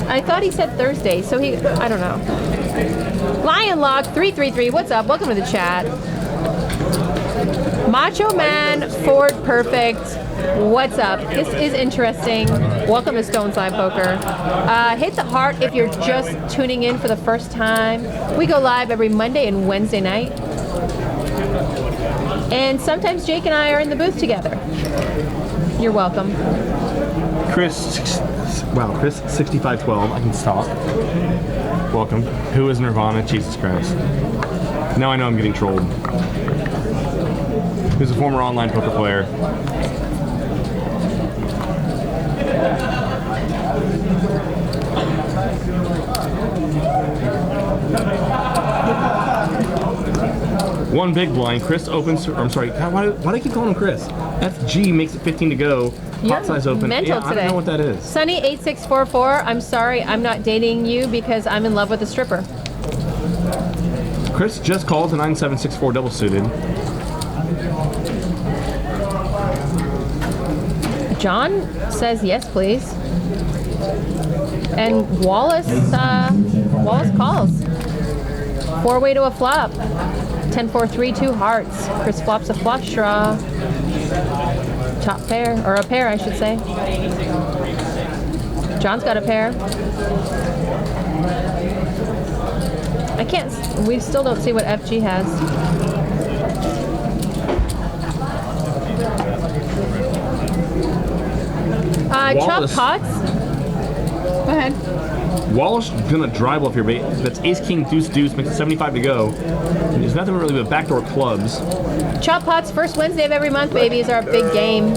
I thought he said Thursday, so I don't know. Lion Lock 333, what's up? Welcome to the chat. Macho Man Ford Perfect, what's up? This is interesting. Welcome to Stone Side Poker. Hit the heart if you're just tuning in for the first time. We go live every Monday and Wednesday night. And sometimes Jake and I are in the booth together. You're welcome. Chris 6512, I can stop. Welcome. Who is Nirvana? Jesus Christ. Now I know I'm getting trolled. Who's a former online poker player. One big blind. Chris opens. I'm sorry. God, why do I keep calling him Chris? FG makes it 15 to go. Pot size open. Mental Yeah, today. I don't know what that is. Sunny8644, I'm sorry, I'm not dating you because I'm in love with a stripper. Chris just called to 9764 double suited. John says yes, please. And Wallace calls. 4-way to a flop. 10-4-3, 2 hearts. Chris flops a flush draw. Top pair, or a pair, I should say. John's got a pair. We still don't see what FG has. Chop Wallace. pots. Go ahead. Wallace gonna drive off your bait. That's ace, king, deuce, deuce, makes it 75 to go. There's nothing really but backdoor clubs. Chop pots, first Wednesday of every month, baby, is our big game.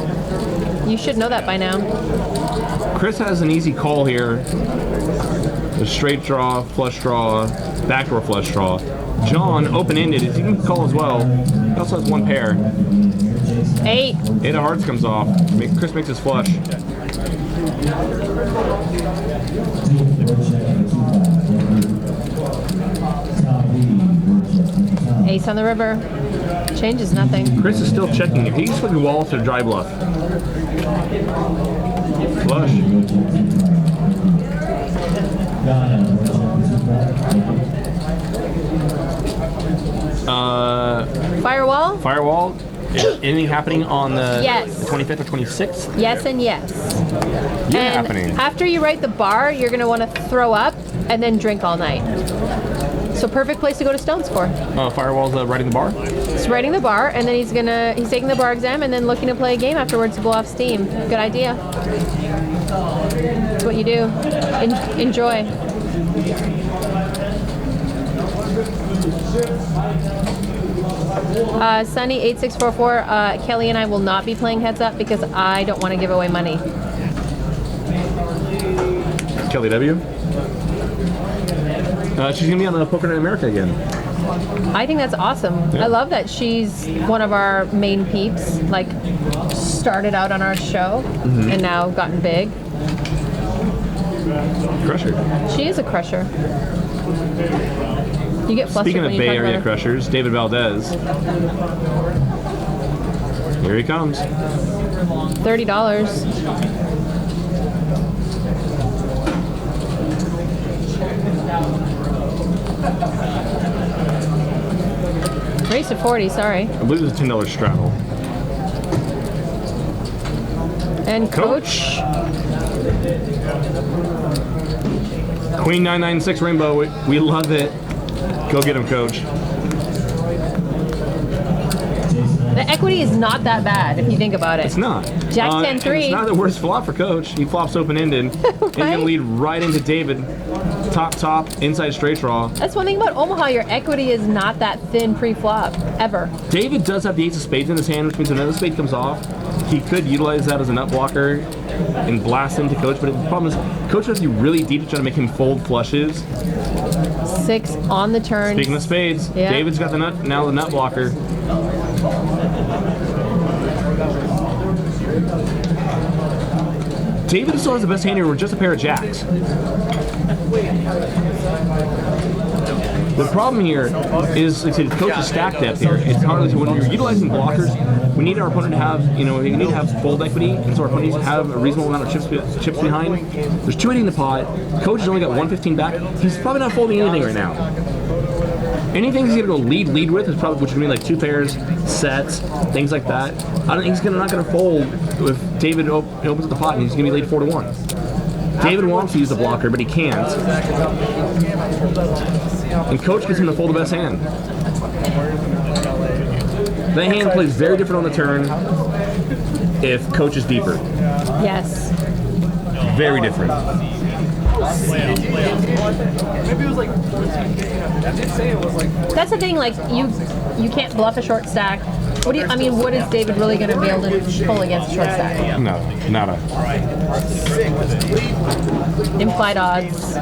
You should know that by now. Chris has an easy call here. A straight draw, flush draw, backdoor flush draw. John, open-ended, he can call as well. He also has one pair. 8. 8 of hearts comes off. Chris makes his flush. Ace on the river. Changes nothing. Chris is still checking. If he's flipping Wallace or dry bluff. Flush. Firewall? Firewall. Anything happening on the Yes. 25th or 26th? Yes and yes. Yeah, And happening. after you write the bar, you're going to want to throw up and then drink all night. So perfect place to go to Stones for. Firewall's writing the bar? He's writing the bar, and then he's taking the bar exam and then looking to play a game afterwards to blow off steam. Good idea. That's what you do. Enjoy. Sunny8644, Kelly and I will not be playing heads up because I don't want to give away money. Kelly W. She's gonna be on the Poker Night in America again. I think that's awesome. Yeah. I love that she's one of our main peeps, like started out on our show and now gotten big. Crusher. She is a crusher. You get flustered Speaking when of you Bay talk Area about her. crushers, David Valdez. Here he comes. $30. to 40, sorry. I believe it's a $10 straddle. And Coach. Queen 996 Rainbow. We love it. Go get him, Coach. The equity is not that bad if you think about it. It's not. Jack 10-3. It's not the worst flop for Coach. He flops open-ended. He's going to lead right into David. Top, inside straight draw. That's one thing about Omaha. Your equity is not that thin pre-flop, ever. David does have the ace of spades in his hand, which means when another spade comes off, he could utilize that as a nut blocker and blast into Coach. But the problem is, Coach has to be really deep to try to make him fold flushes. 6 on the turn. Speaking of spades, yeah. David's got the nut blocker. David still has the best hand here with just a pair of jacks. The problem here is, like I said, Coach's stack depth here. It's hard to, when you're utilizing blockers, we need our opponent to have, we need to have fold equity, and so our opponent needs to have a reasonable amount of chips behind. There's 280 in the pot. Coach has only got 115 back. He's probably not folding anything right now. Anything he's gonna go lead with is probably, which would mean like 2 pairs, sets, things like that. I don't think he's not gonna fold if David opens up the pot and he's gonna be lead 4-1. David wants to use the blocker, but he can't. And Coach gets him to fold the best hand. That hand plays very different on the turn if Coach is deeper. Yes. Very different. That's the thing, like, you can't bluff a short stack. What is David really going to be able to pull against a short stack? No, nada. Implied odds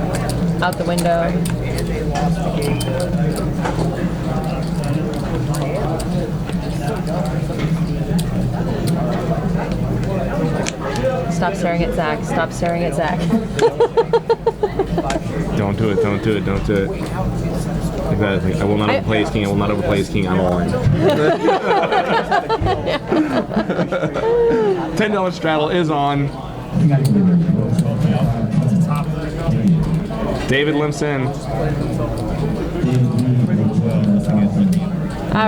out the window. Stop staring at Zach. Stop staring at Zach. Don't do it. Don't do it. Don't do it. Like that, like, I will not overplay his king. I will not overplay his king. I'm all in. $10 straddle is on. David limps in.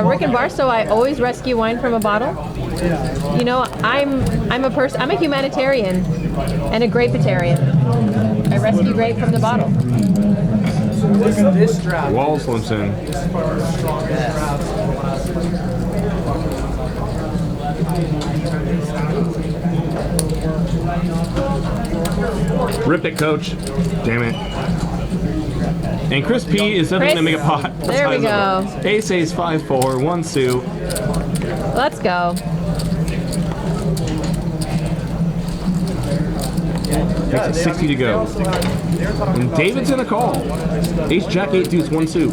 Rick and Barstow, I always rescue wine from a bottle. You know, I'm a humanitarian and a grapetarian. I rescue grape from the bottle. Walls limps in. Rip it, Coach. Damn it. And Chris P is definitely going to make a pot. There we go. Ace, 5-4, 1 suit. Let's go. Makes it 60 to go. And David's in a call. Ace, Jack, 8 deuce, 1 suit.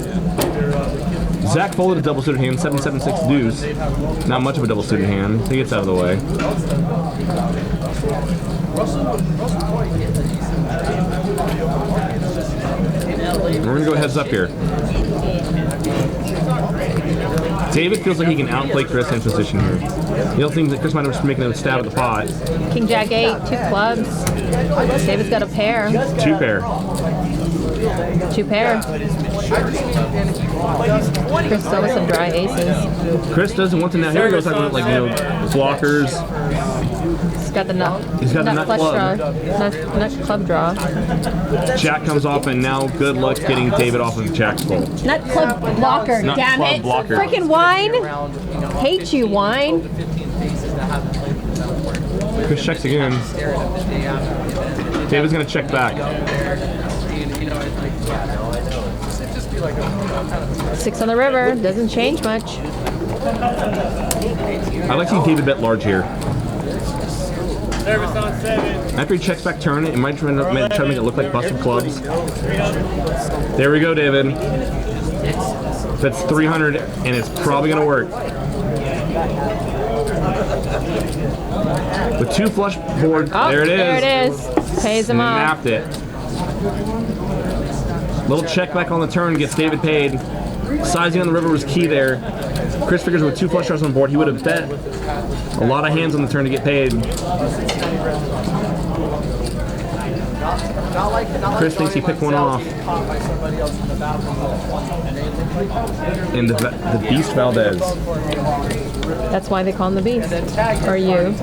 Zach folded a double suited hand, 7-7-6 deuce. Not much of a double suited hand. He gets out of the way. We're going to go heads up here. David feels like he can outplay Chris in position here. The other thing that Chris might have just making a stab at the pot. King Jack 8, 2 clubs. David's got a pair. 2 pair. 2 pair. Chris still with some dry aces. Chris doesn't want to now. Here we go talking about, like, blockers. He's got the nut. He's got the nut flush club. draw. Nut club draw. Jack comes off, and now good luck getting David off of Jack's fold. Nut club blocker. Nut Damn club it. blocker. Freaking wine. Hate you, wine. Chris checks again. David's going to check back. 6 on the river. Doesn't change much. I like seeing David bet large here. Service on 7. After he checks back turn, it might try to make it look like busted clubs. There we go, David. That's 300, and it's probably going to work. With 2 flush board, Oh, there it is. There it is. Pays him off. Snapped it. Little check back on the turn gets David paid. Sizing on the river was key there. Chris figures with 2 flush draws on board, he would have bet a lot of hands on the turn to get paid. Chris thinks he picked one off. And the Beast Valdez. That's why they call him the Beast. Or you.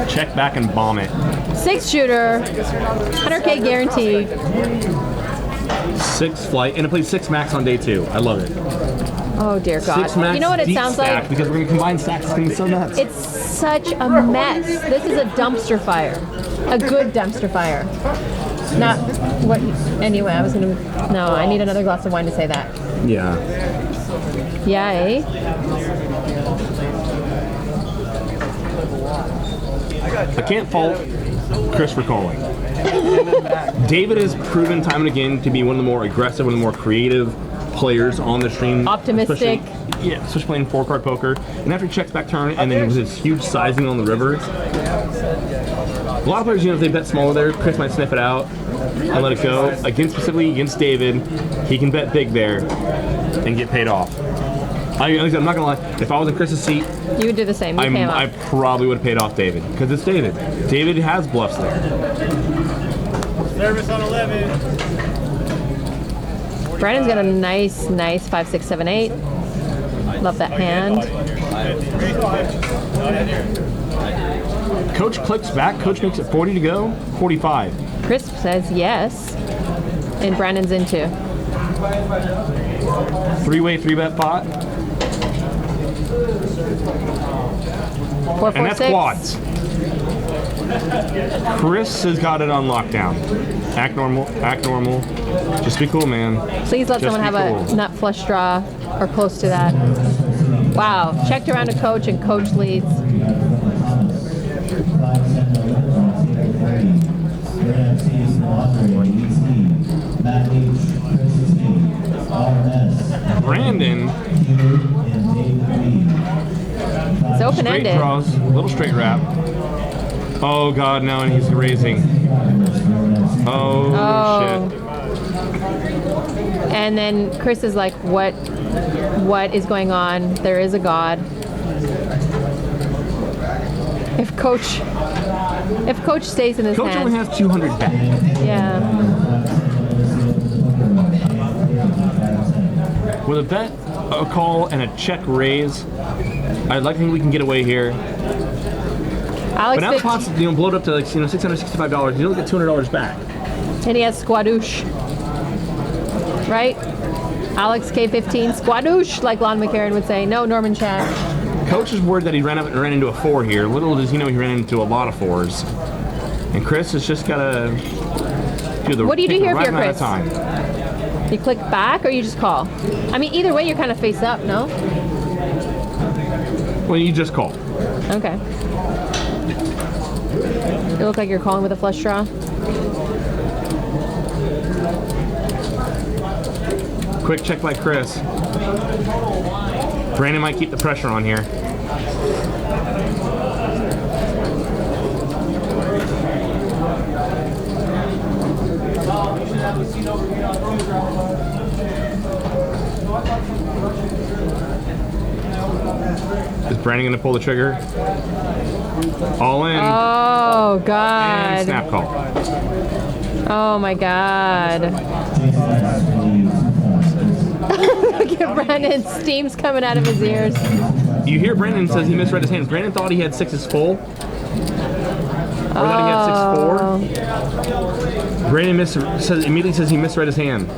Check back and bomb it. 6-shooter, 100K guaranteed. 6 flight, and it plays 6 max on day 2. I love it. Oh dear God. 6 max You know what it deep sounds stack, like? because we're gonna combine stacks. It's gonna be so nuts. It's such a mess. This is a dumpster fire. A good dumpster fire. Not what, anyway, I was gonna, no, I need another glass of wine to say that. Yeah. Yeah, eh? I can't fault Chris for calling. David has proven time and again to be one of the more aggressive, one of the more creative players on the stream. Optimistic. Especially playing 4-card poker. And after he checks back turn, and then with his huge sizing on the river, a lot of players, if they bet smaller there, Chris might sniff it out and let it go. Specifically against David, he can bet big there and get paid off. I'm not gonna lie. If I was in Chris's seat, You would do the same. You'd pay him I off. probably would have paid off David because it's David. David has bluffs there. Service on 11. Brandon's got a nice 5, 6, 7, 8. Love that hand. Coach clicks back. Coach makes it 40 to go. 45. Chris says yes. And Brandon's into. 3-way 3-bet pot. 4, 4, And that's 6. quads. Chris has got it on lockdown. Act normal. Act normal. Just be cool, man. Please let Just someone be have cool. a nut flush draw or close to that. Wow. Checked around to coach and coach leads. Brandon, It's straight open-ended. draws, little straight wrap. Oh God, now and he's raising. Oh, Oh. shit. And then Chris is like, what is going on? There is a God. If coach stays in his Coach only hand. has 200 back. Yeah. With a bet, a call, and a check raise, I'd like to think we can get away here. Alex But now the pot's blow it up to $665. You only get $200 back. and he has squadouche. Right? Alex K15, squadouche, like Lon McCarron would say. No, Norman Chan. Coach is worried that he ran into a 4 here. Little does he know he ran into a lot of 4s. And Chris has just got to do the What do you do here if right you're amount of Chris? time. You click back or you just call? I mean, either way, you're kind of face up, no? Well, you just call. Okay. You look like you're calling with a flush draw. Quick check by Chris. Brandon might keep the pressure on here. Is Brandon going to pull the trigger? All in. Oh, And God. snap call. Oh, my God. Look at Brandon. Steam's coming out of his ears. You hear Brandon says he misread his hand. Brandon thought he had 6s full. Or thought he had 6-4. Brandon immediately says he misread his hand.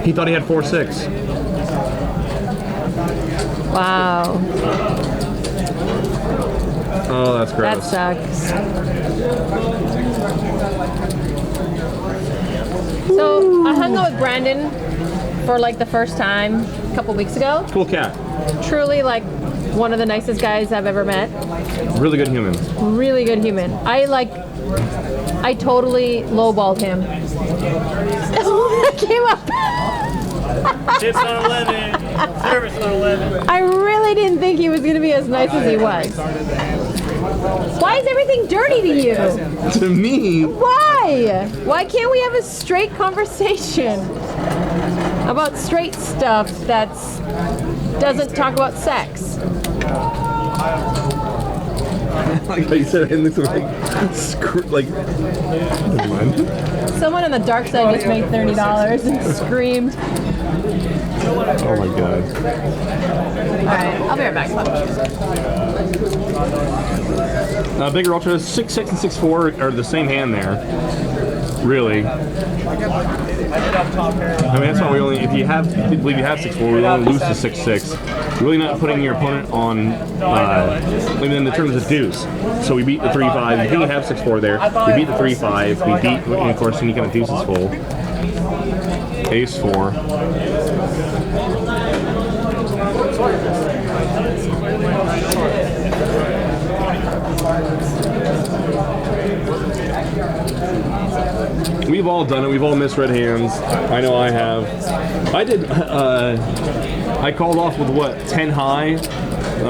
He thought he had 4-6. Wow. Oh, that's That gross. sucks. So I hung out with Brandon for like the first time a couple weeks ago. Cool cat. Truly like one of the nicest guys I've ever met. Really good human. Really good human. I totally lowballed him. That came up. Chips on 11. Service on 11. I really didn't think he was going to be as nice as he was. Why is everything dirty to you? To me, Why? Why can't we have a straight conversation about straight stuff that doesn't talk about sex? Like how you said it, it looks like never mind. Someone on the dark side just made $30 and screamed. Oh my god. Alright, I'll be right back. Bigger ultras, 6'6" and 6'4" are the same hand there. Really. I mean, that's why we only, if you believe you have 6'4", we only lose to 6'6". You're really not putting your opponent on, maybe in the terms of deuce. So we beat the 3-5. You think you have 6'4" there. We beat the 3-5. We beat, and of course, any kind of deuce is full. Ace-4. We've all done it. We've all misread hands. I know I have. I did. I called off with what, 10 high,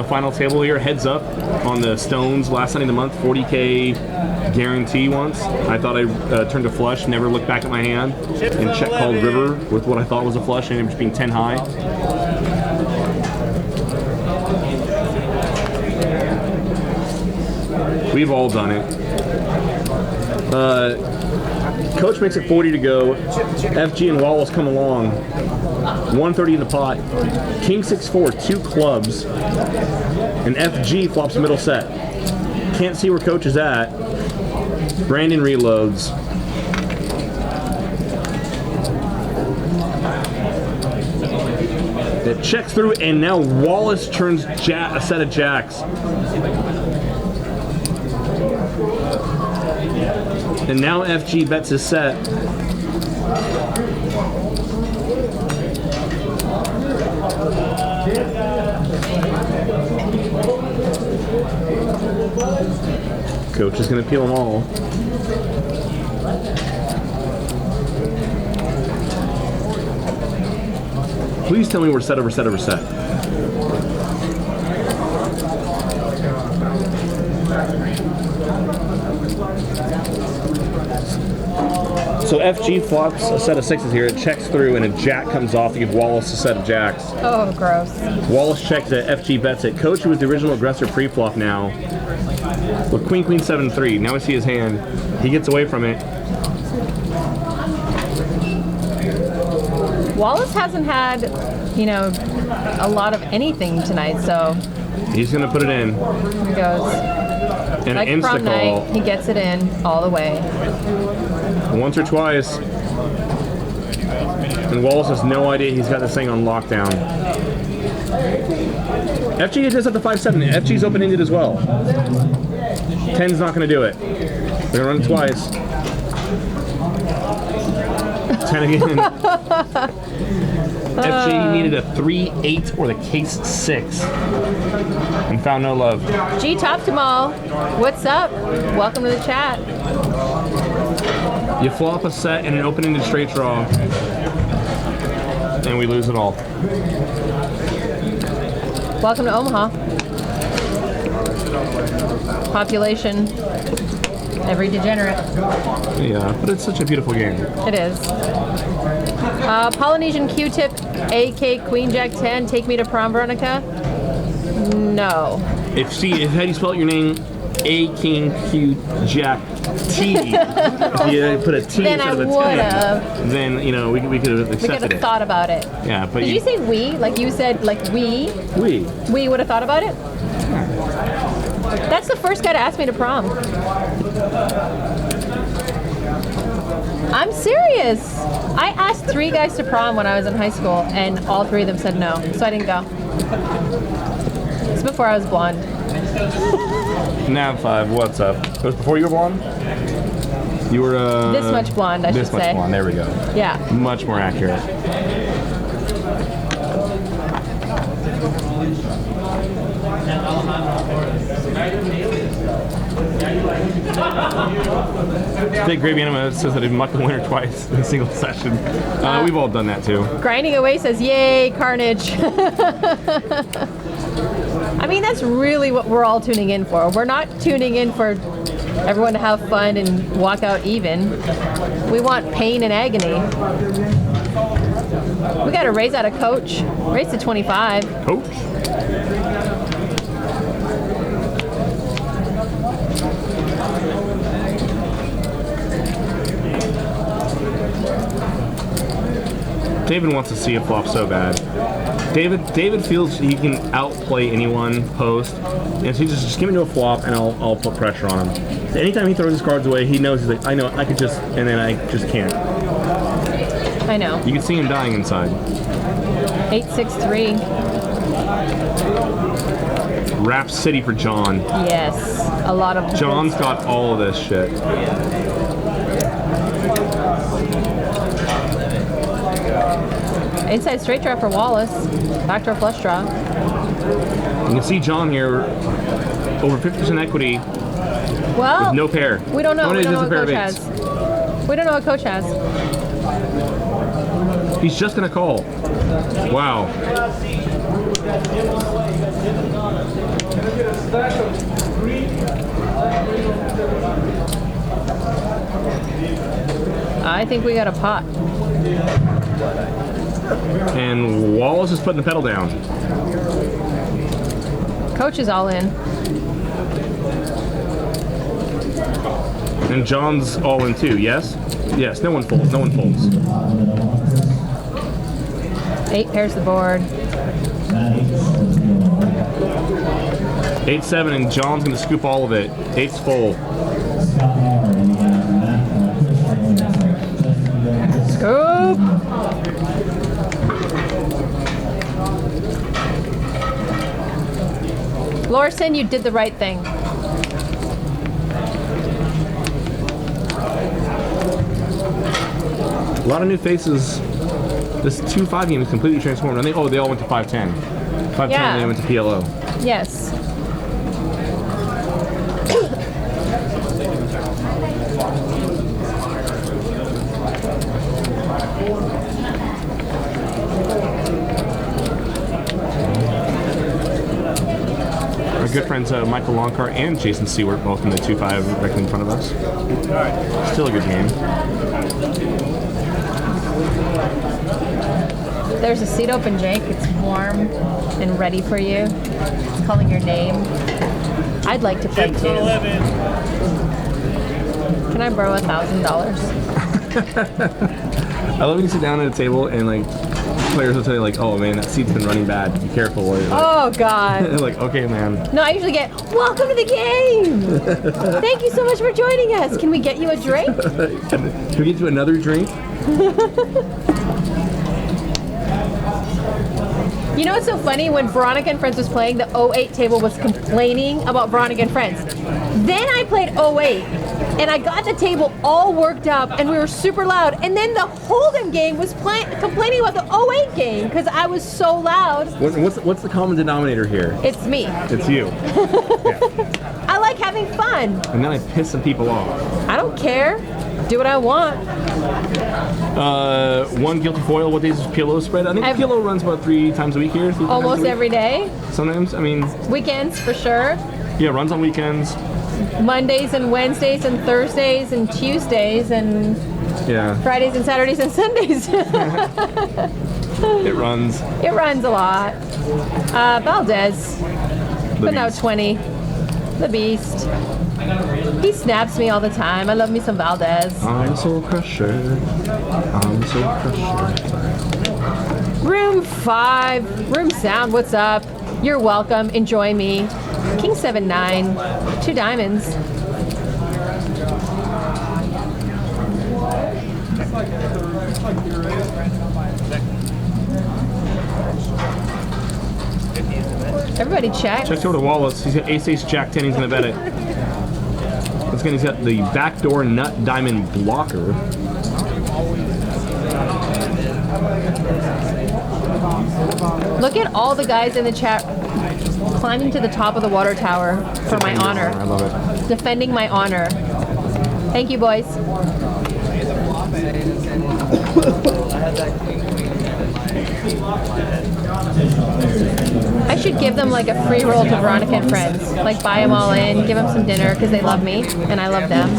final table here, heads up on the stones last Sunday of the month, 40K guarantee once. I thought I turned a flush, never looked back at my hand, and check called river with what I thought was a flush, and it was being 10 high. We've all done it. Coach makes it 40 to go. FG and Wallace come along. 130 in the pot. King 6-4, 2 clubs. And FG flops middle set. Can't see where Coach is at. Brandon reloads. It checks through, and now Wallace turns a set of jacks. And now FG bets his set. Coach is going to peel them all. Please tell me we're set over set over set. So FG flops a set of 6s here. It checks through, and a jack comes off to give Wallace a set of jacks. Oh, gross. Wallace checks it. FG bets it. Coach, who was the original aggressor pre-flop now. With Queen 7-3. Now we see his hand. He gets away from it. Wallace hasn't had, a lot of anything tonight, so. He's going to put it in. He goes. And like prom night, he gets it in all the way. Once or twice. And Wallace has no idea he's got this thing on lockdown. FG does at the 5-7. FG's open-ended as well. 10's not going to do it. They're going to run it twice. 10 again. FG needed a 3-8 or the case 6 and found no love. G Top Tamal, what's up? Welcome to the chat. You flop a set and an open-ended straight draw, and we lose it all. Welcome to Omaha. Population, every degenerate. Yeah, but it's such a beautiful game. It is. Polynesian Q-tip, AK Queen Jack 10. Take me to prom, Veronica. No. If had you spelled your name A King Q Jack T, if you put a T then instead of a 10, then we could have accepted it. We could have thought about it. Yeah, but did you say we? Like you said, like we? We would have thought about it. That's the first guy to ask me to prom. I'm serious. I asked 3 guys to prom when I was in high school, and all 3 of them said no, so I didn't go. It's before I was blonde. Nav5, what's up? It was before you were blonde? You were this much blonde, I should say. This much blonde, there we go. Yeah. Much more accurate. Big Gravy Anima says that he mucked the winner twice in a single session. We've all done that too. Grinding Away says, yay, carnage. I mean, that's really what we're all tuning in for. We're not tuning in for everyone to have fun and walk out even. We want pain and agony. We got to raise out a coach. Raise to 25. Coach? David wants to see a flop so bad. David feels he can outplay anyone post, and so he just give me to a flop, and I'll put pressure on him. Anytime he throws his cards away, he knows he's like, I know I could just, and then I just can't. I know. You can see him dying inside. 863. Rap City for John. Yes, a lot of. John's got all of this shit. Inside straight draw for Wallace. Backdoor flush draw. You can see John here, over 50% equity, Well, with no pair. we don't know. Oh, no, We don't know there's what a pair coach of has. eights. We don't know what coach has. He's just gonna call. Wow. I think we got a pot. And Wallace is putting the pedal down. Coach is all in. And John's all in too, yes? Yes, no one folds, no one folds. 8 pairs the board. 8-7, and John's gonna scoop all of it. 8's full. Scoop! Lorson, you did the right thing. A lot of new faces. This 2-5 game is completely transformed. I think, oh, they all went to 5-10. 5-10, Yeah. they went to PLO. Yes. Our good friends Michael Longcart and Jason Seward, both in the 2-5 right in front of us. Still a good game. There's a seat open, Jake. It's warm and ready for you. It's calling your name. I'd like to play Chips too. on 11. Can I borrow $1,000? I love when you sit down at a table and like players will tell you like, oh man, that seat's been running bad. Be careful. Like, Oh God. like, okay, man. No, I usually get, welcome to the game. Thank you so much for joining us. Can we get you a drink? Can we get you another drink? You know what's so funny? When Veronica and Friends was playing, the 08 table was complaining about Veronica and Friends. Then I played 08, and I got the table all worked up, and we were super loud. And then the Hold'em game was complaining about the 08 game because I was so loud. What's the common denominator here? It's me. It's you. I like having fun. And then I piss some people off. I don't care. Do what I want. One guilty foil. What days is PLO spread? I think PLO runs about 3 times a week here. 3 times Almost a week. every day. Sometimes, I mean, Weekends for sure. yeah, runs on weekends. Mondays and Wednesdays and Thursdays and Tuesdays and Yeah, Fridays and Saturdays and Sundays. it runs. It runs a lot. Valdez, putting out beast. 20. The beast. He snaps me all the time. I love me some Valdez. I'm so crushed. I'm so crushed. Sorry. Room 5. Room sound, what's up? You're welcome. Enjoy me. King 7-9. 2 diamonds. Everybody check. Checks over to Wallace. He's got ace, jack 10. He's gonna bet it. Once again, he's got the backdoor nut diamond blocker. Look at all the guys in the chat climbing to the top of the water tower for my honor. I love it. Defending my honor. Thank you, boys. I should give them like a free roll to Veronica and Friends. Like buy them all in, give them some dinner because they love me and I love them.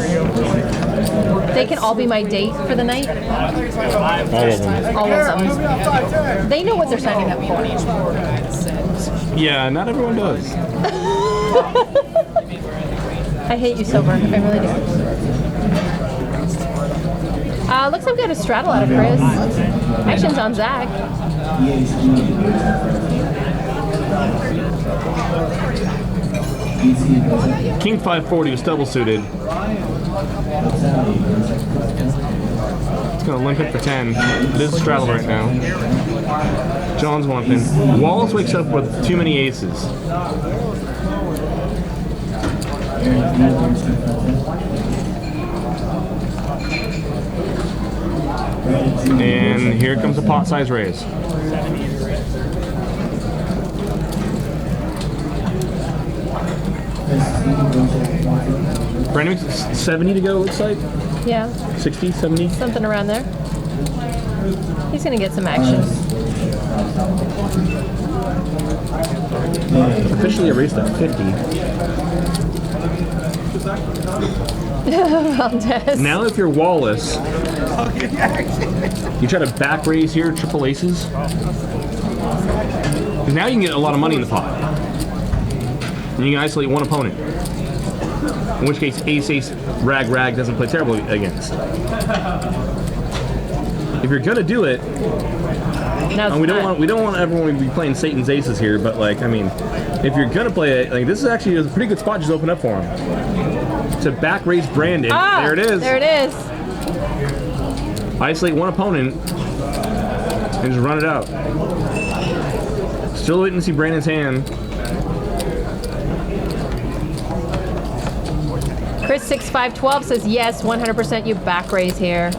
They can all be my date for the night. All of them. All of them. They know what they're signing up for. Yeah, not everyone does. I hate you, Silver. I really do. Looks like we got a straddle out of Chris. Action's on Zach. King 540 is double suited. It's gonna limp it for 10. It is a straddle right now. John's one thing. Wallace wakes up with too many aces. And here comes a pot size raise. Brandon, 70 to go, looks like? Yeah, 60, 70? something around there. He's gonna get some action. Officially erased at 50. Valdez. Now if you're Wallace, you try to back raise here, triple aces. 'Cause now you can get a lot of money in the pot. And you can isolate one opponent. In which case, ace, rag doesn't play terribly against. If you're gonna do it, Now's and we the don't time. want everyone to be playing Satan's aces here, but like, I mean, if you're gonna play it, like this is actually a pretty good spot just open up for him. To back raise Brandon. Ah, there it is. There it is. Isolate one opponent and just run it out. Still waiting to see Brandon's hand. Chris 6512 says yes, 100% you back raise here.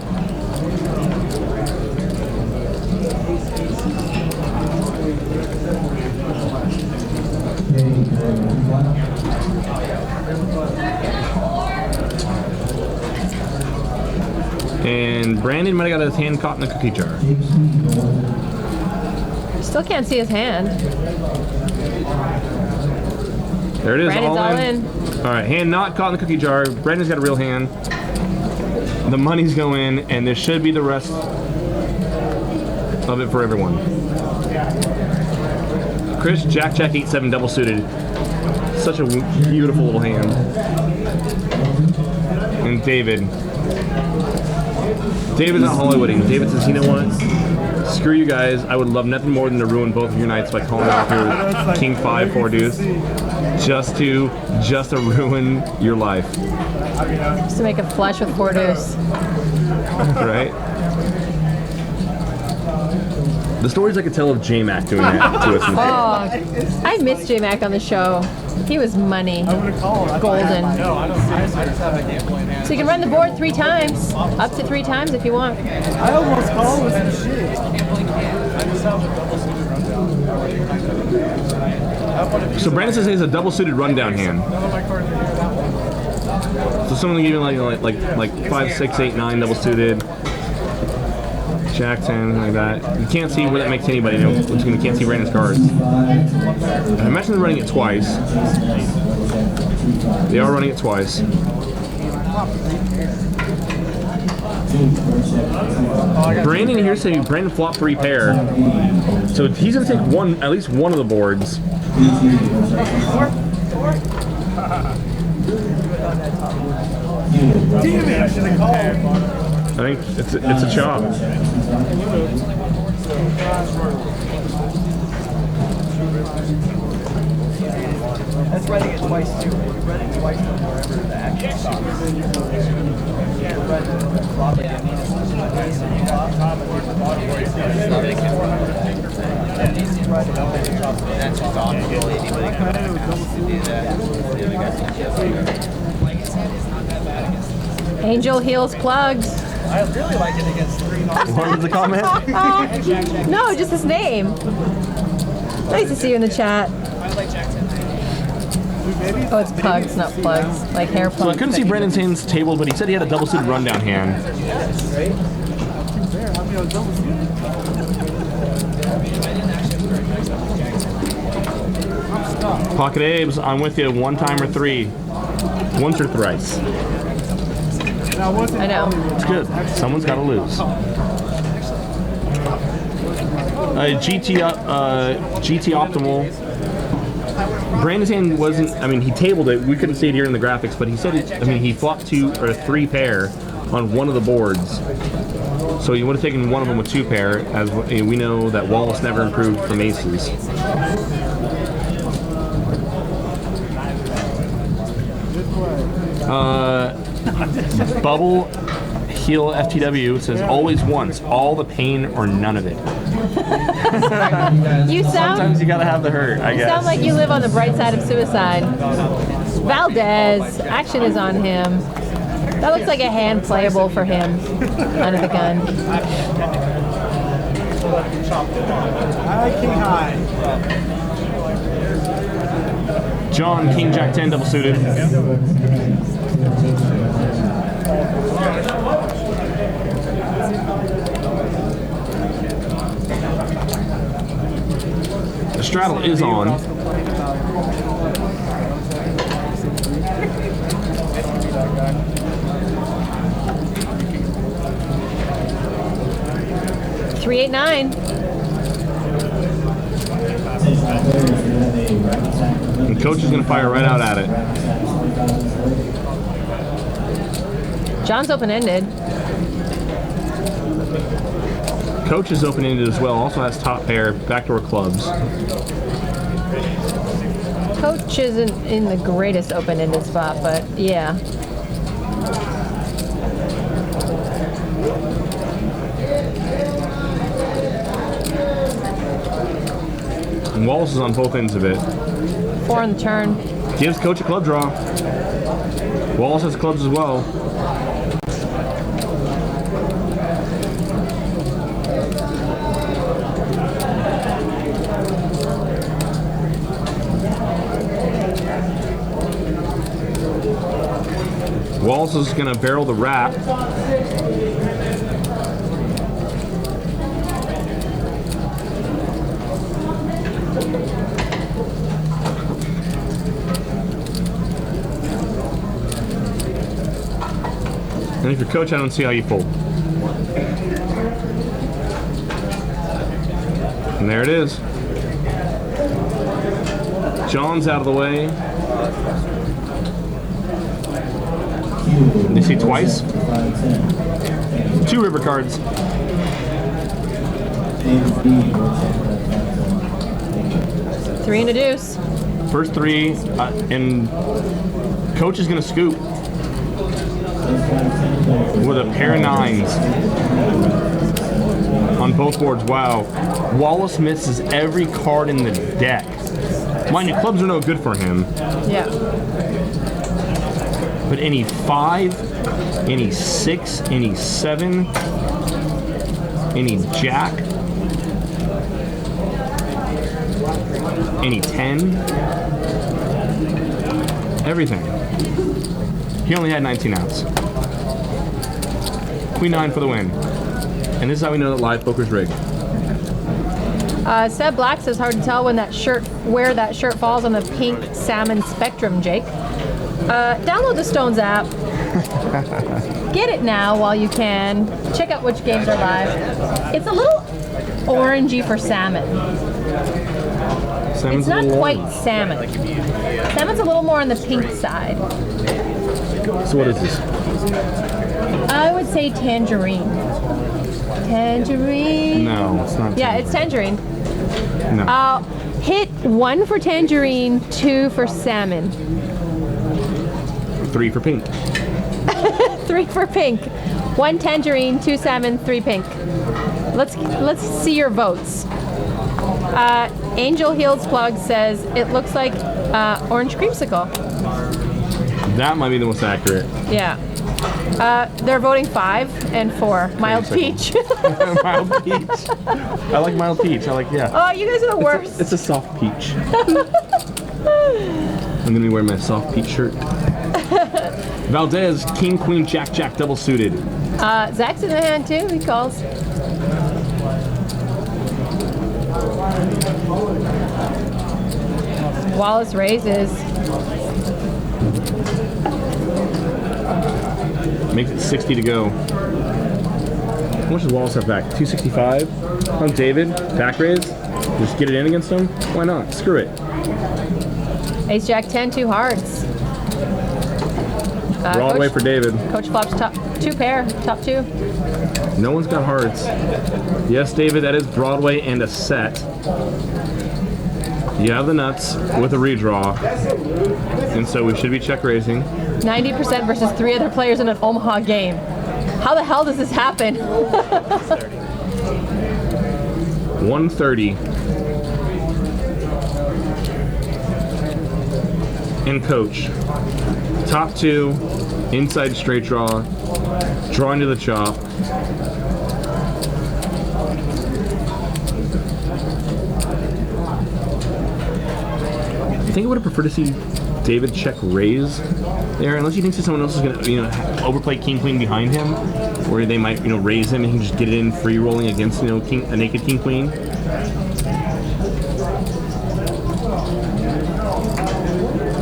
And Brandon might have got his hand caught in the cookie jar. Still can't see his hand. There it is, Brandon's all in. All right, hand not caught in the cookie jar. Brandon's got a real hand. The money's go in, and this should be the rest of it for everyone. Chris, Jack, 8-7, double suited. Such a beautiful little hand. And David's not Hollywooding. David says, you know what? Screw you guys. I would love nothing more than to ruin both of your nights by calling off here with King 5, 4 deuce. Just to ruin your life. Just to make a flush with 4 deuce. Right? The stories I could tell of J-Mac doing that to us. Oh, I missed J-Mac on the show. He was money. Golden. So you can run the board 3 times. Up to 3 times if you want. I almost called with some shit. So Brandon says he has a double suited rundown hand. So someone giving like 5, 6, 8, 9 double suited. Jack 10, like that. You can't see where that makes anybody know. You can't see Brandon's cards. I imagine they're running it twice. They are running it twice. Brandon here saying Brandon flop 3 pair. So he's gonna take at least one of the boards. Damn it, I should have called. I think it's a chop. That's running it twice too. You're running twice wherever the action stops. You can't run it properly. That's just optimal. Anybody can do that. Angel heals plugs. I really like it against 3 What was the comment? No, just his name. Nice to see you in the chat. Oh, it's pugs, not plugs. Like hair plugs. So I couldn't see Brandon's hands tabled, but he said he had a double suited rundown hand. Pocket Abe's, I'm with you 1 time or 3. Once or thrice. I know. It's good. Someone's got to lose. GT Optimal Brandon's hand wasn't, I mean, he tabled it. We couldn't see it here in the graphics, but he said, he flopped 2 or 3 pair on one of the boards. So he would have taken one of them with 2 pair, as we know that Wallace never improved from aces. Bubble Heel FTW says, always once, all the pain or none of it. Sometimes you gotta have the hurt, I guess. You sound like you live on the bright side of suicide. Valdez, action is on him. That looks like a hand playable for him under the gun. I like king high. John, King Jack 10 double suited. The straddle is on. $389. And coach is going to fire right out at it. John's open-ended. Coach is open-ended as well. Also has top pair, backdoor clubs. Coach isn't in the greatest open-ended spot, but yeah. And Wallace is on both ends of it. 4 on the turn. Gives Coach a club draw. Wallace has clubs as well. Wallace is going to barrel the wrap. And if you're coach, I don't see how you fold. And there it is. John's out of the way. You see twice? 2 river cards. 3 and a deuce. First 3, and coach is going to scoop with a pair of 9s on both boards. Wow. Wallace misses every card in the deck. Mind you, clubs are no good for him. Yeah. But any 5, any 6, any 7, any jack, any 10, everything. He only had 19 outs. Queen 9 for the win. And this is how we know that live poker's rigged. Seb Black says hard to tell when where that shirt falls on the pink salmon spectrum, Jake. Download the Stones app. Get it now while you can. Check out which games are live. It's a little orangey for salmon. Salmon's It's not a little quite orange. salmon. Salmon's a little more on the pink side. So what is this? I would say tangerine. Tangerine. No, it's not. Yeah, it's tangerine. No. Hit 1 for tangerine, 2 for salmon. 3 for pink. 3 for pink. 1 tangerine, 2 salmon, 3 pink. Let's see your votes. Angel Heels Plug says it looks like orange creamsicle. That might be the most accurate. Yeah. They're voting 5 and 4. Mild peach. Mild peach. I like mild peach. Yeah. Oh, you guys are the worst. It's a soft peach. I'm gonna be wearing my soft peach shirt. Valdez, King, Queen, Jack, Jack, double suited. Zach's in the hand too. He calls. Wallace raises. Makes it 60 to go. How much does Wallace have back? 265. On David, back raise. Just get it in against him. Why not? Screw it. Ace Jack 10, 2 hearts. Broadway for David. Coach Flop's top 2 pair, top 2. No one's got hearts. Yes, David, that is Broadway and a set. You have the nuts with a redraw. And so we should be check raising. 90% versus 3 other players in an Omaha game. How the hell does this happen? 130. And coach. Top 2, inside straight draw, draw into the chop. I think I would have preferred to see David check raise there, unless he thinks that someone else is going to, overplay king queen behind him, where they might, raise him and he can just get it in free rolling against, a naked king queen.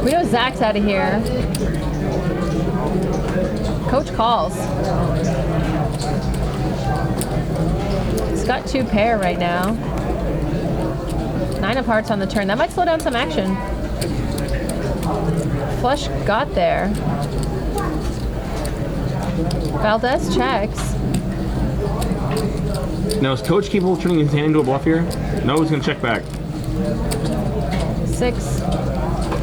We know Zach's out of here. Coach calls. He's got 2 pair right now. 9 of hearts on the turn. That might slow down some action. Flush got there. Valdez checks. Now, is Coach capable of turning his hand into a bluff here? No, he's going to check back. 6.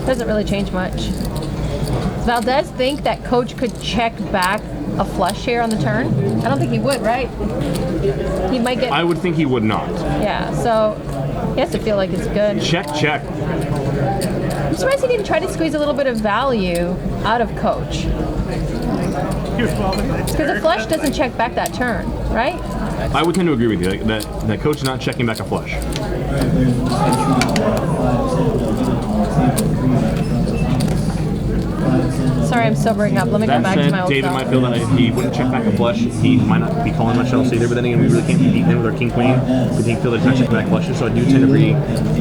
Doesn't really change much. Does Valdez think that Coach could check back a flush here on the turn? I don't think he would, right? He might get... I would think he would not. Yeah, so he has to feel like it's good. Check, check. I'm surprised he didn't try to squeeze a little bit of value out of Coach. Because the flush doesn't check back that turn, right? I would tend to agree with you that Coach is not checking back a flush. Sorry, I'm sobering up. Let me go back to my old David self. might feel that if he wouldn't check back a flush, he might not be calling much else either. But then again, we really can't be beating him with our king queen. We think feel that he's not checking back flushes. So I do tend to agree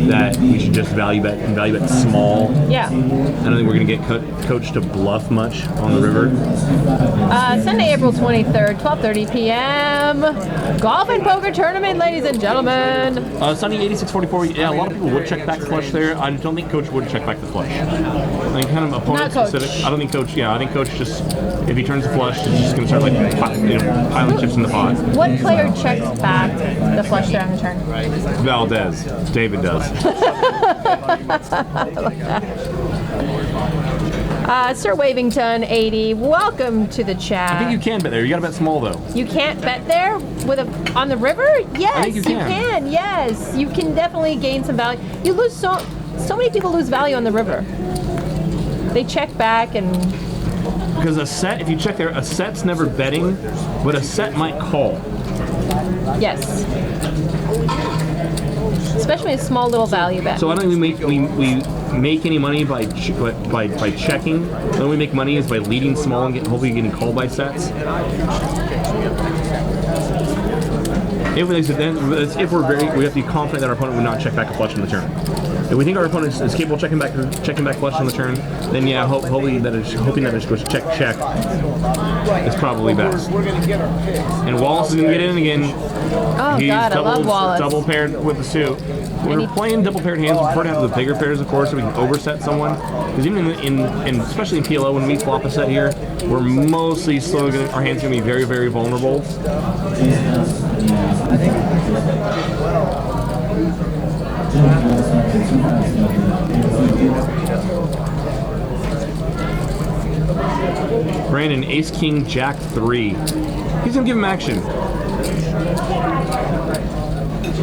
that we should just value bet and value bet small. Yeah. I don't think we're going to get Coach to bluff much on the river. Sunday, April 23rd, 12:30 p.m. Golf and poker tournament, ladies and gentlemen. Sunny 8644. Yeah, a lot of people would check back the flush there. I don't think Coach would check back the flush. I think kind of opponent specific. I don't think Coach. Yeah, I think Coach just, if he turns the flush, he's just going to start piling chips in the pot. What player checks back the flush there on the turn? Valdez. David does. Sir Wavington, 80. Welcome to the chat. I think you can bet there. You got to bet small though. You can't bet there on the river? Yes, I think you can. Yes, you can definitely gain some value. You lose so many people lose value on the river. They check back and... Because a set, if you check there, a set's never betting, but a set might call. Yes. Especially a small little value bet. So I don't think we make any money by checking. The only way we make money is by leading small and hopefully getting called by sets. If we have to be confident that our opponent would not check back a flush on the turn. If we think our opponent is capable of checking back flush on the turn, then yeah, hoping that it's goes check is probably best. And Wallace is gonna get in again. Oh God, I love Wallace. Double paired with the suit. When we're playing double paired hands, we prefer to have the bigger pairs, of course, so we can overset someone. Because even in especially in PLO, when we flop a set here, we're mostly our hands gonna be very, very vulnerable. Brandon, Ace King Jack 3. He's gonna give him action.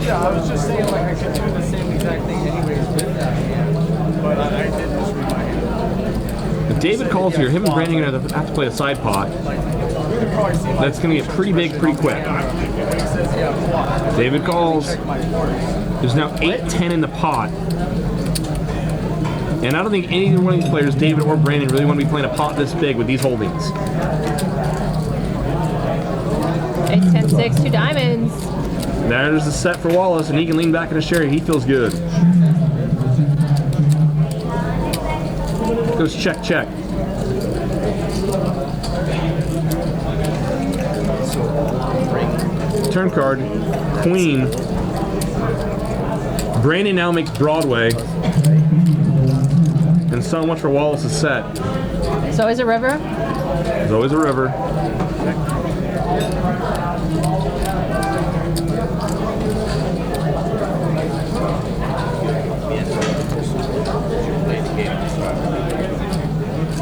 Yeah, I was just saying I could do the same exact thing anyways with that hand, but I did just read my hand. If David calls here, him and Brandon are gonna have to play a side pot. That's gonna get pretty big pretty quick. David calls. There's now 8-10 in the pot. And I don't think any one of these players, David or Brandon, really want to be playing a pot this big with these holdings. 8-10-6, 2 diamonds. There's the set for Wallace, and he can lean back in his chair. He feels good. Goes check, check. Turn card, Queen. Brandon now makes Broadway. And And so much for Wallace's set. So is a river. There's always a river.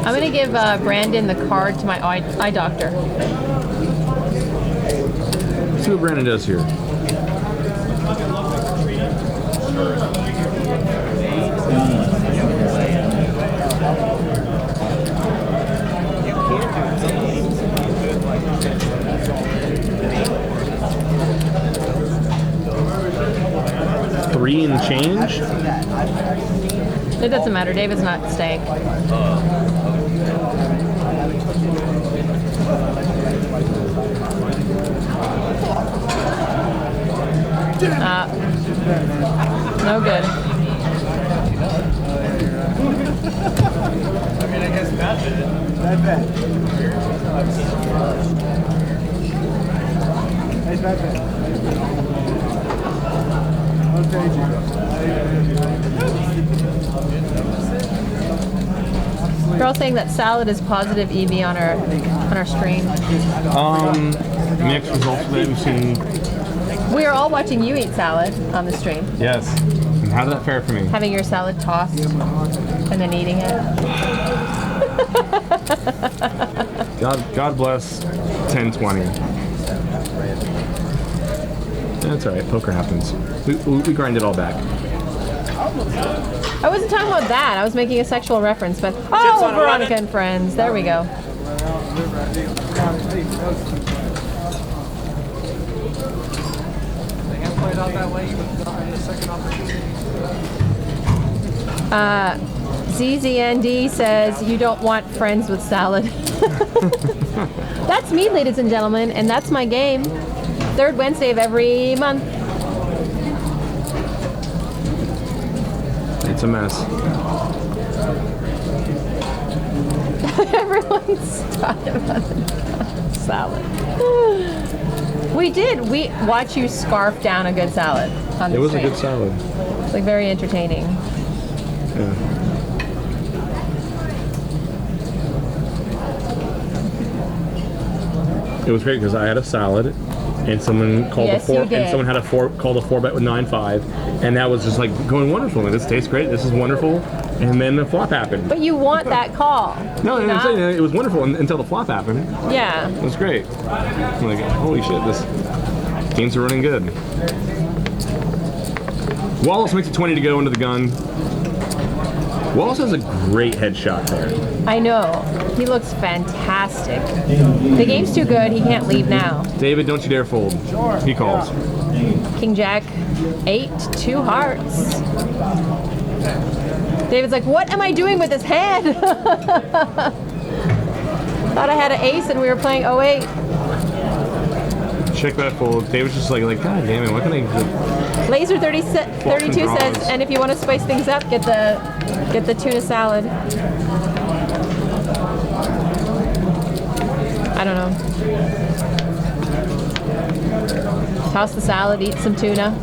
I'm gonna give Brandon the card to my eye doctor. Let's see what Brandon does here. Three and change? It doesn't matter. David's not staying. No good. I mean, I guess not bad. Nice bet. Girl saying that salad is positive EV on our stream. Mixed results that we've seen. We are all watching you eat salad on the stream. Yes. And how did that fare for me? Having your salad tossed and then eating it. God bless 1020. That's all right. Poker happens. We grind it all back. I wasn't talking about that. I was making a sexual reference, but Veronica and Friends. There we go. ZZND says you don't want friends with salad. That's me, ladies and gentlemen, and that's my game. Third Wednesday of every month. It's a mess. Everyone's talking about salad. We watch you scarf down a good salad on the It was stream. a good salad. It's like very entertaining. Yeah. It was great because I had a salad, and someone called Yes, a four, you did. and someone had called a 4-bet with 9-5, and that was just like going wonderful. And this tastes great. This is wonderful. And then the flop happened. But you want that call. No, Do you I'm not? saying it was wonderful until the flop happened. Yeah. It was great. I'm like, holy shit, this games are running good. Wallace makes it 20 to go into the gun. Wallace has a great headshot there. I know. He looks fantastic. The game's too good. He can't leave now. David, don't you dare fold. He calls. King Jack 8, 2 hearts. David's like, what am I doing with this hand? Thought I had an ace and we were playing 08. Check that fold. David's just like God damn it, what can I do? Laser 32 says, and if you want to spice things up, get the tuna salad. I don't know. Toss the salad, eat some tuna.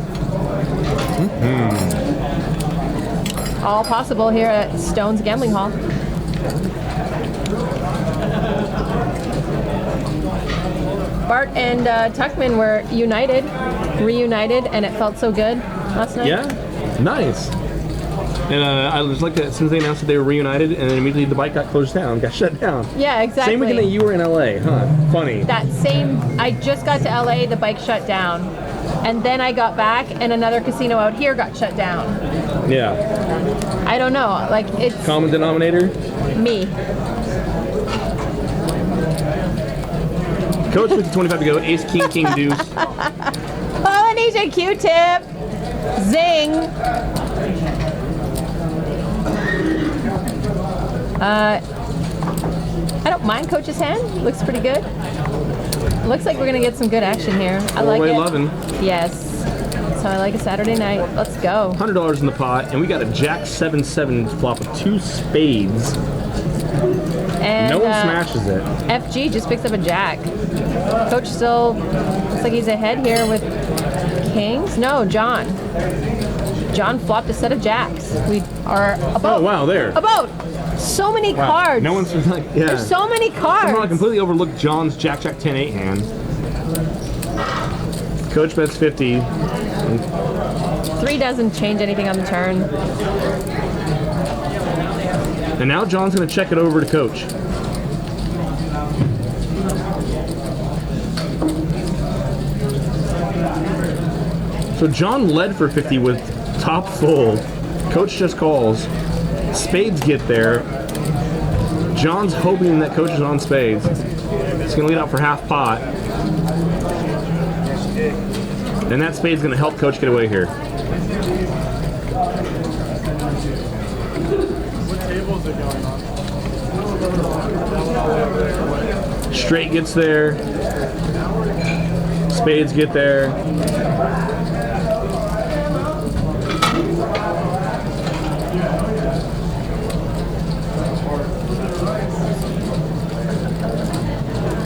All possible here at Stone's Gambling Hall. Bart and Tuckman were reunited, and it felt so good last night. Yeah? Nice. And I just like that as soon as they announced that they were reunited, and then immediately the bike got closed down, got shut down. Yeah, exactly. Same weekend that you were in LA, huh? Funny. I just got to LA, the bike shut down. And then I got back, and another casino out here got shut down. Yeah. I don't know, like it's Common denominator? me. Coach with the 25 to go. Ace, king, deuce. Polynesian Q-tip. Zing. I don't mind Coach's hand. Looks pretty good. Looks like we're gonna get some good action here. I like it. 11. Yes. So I like a Saturday night. Let's go. $100 in the pot, and we got a Jack 7-7 flop with 2 spades. And No one smashes it. FG just picks up a jack. Coach still looks like he's ahead here with kings. No, John. John flopped a set of jacks. We are a boat. Oh wow, there. A boat. So many Wow. cards. No one's like, yeah. There's so many cards. Somehow I completely overlooked John's Jack 10-8 hand. Coach bets 50. 3 doesn't change anything on the turn. And now John's going to check it over to Coach. So John led for 50 with top full. Coach just calls. Spades get there. John's hoping that Coach is on spades. He's going to lead out for half pot. And that spade's going to help Coach get away here. What tables are going on? Straight gets there. Spades get there.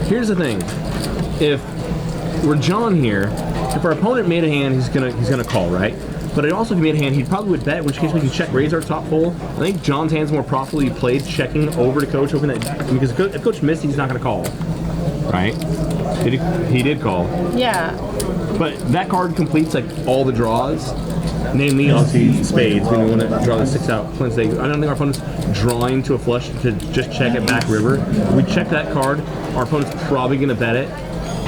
Here's the thing. If we're John here, if our opponent made a hand, he's gonna call, right? But also if he made a hand, he probably would bet, in which case we can check raise our top full. I think John's hand's more properly played, checking over to Coach, hoping that, because if Coach missed, he's not gonna call, right? He did call. Yeah. But that card completes like all the draws, namely obviously spades. We want to draw the 6 out. I don't think our opponent's drawing to a flush to just check it back river. If we check that card, our opponent's probably going to bet it,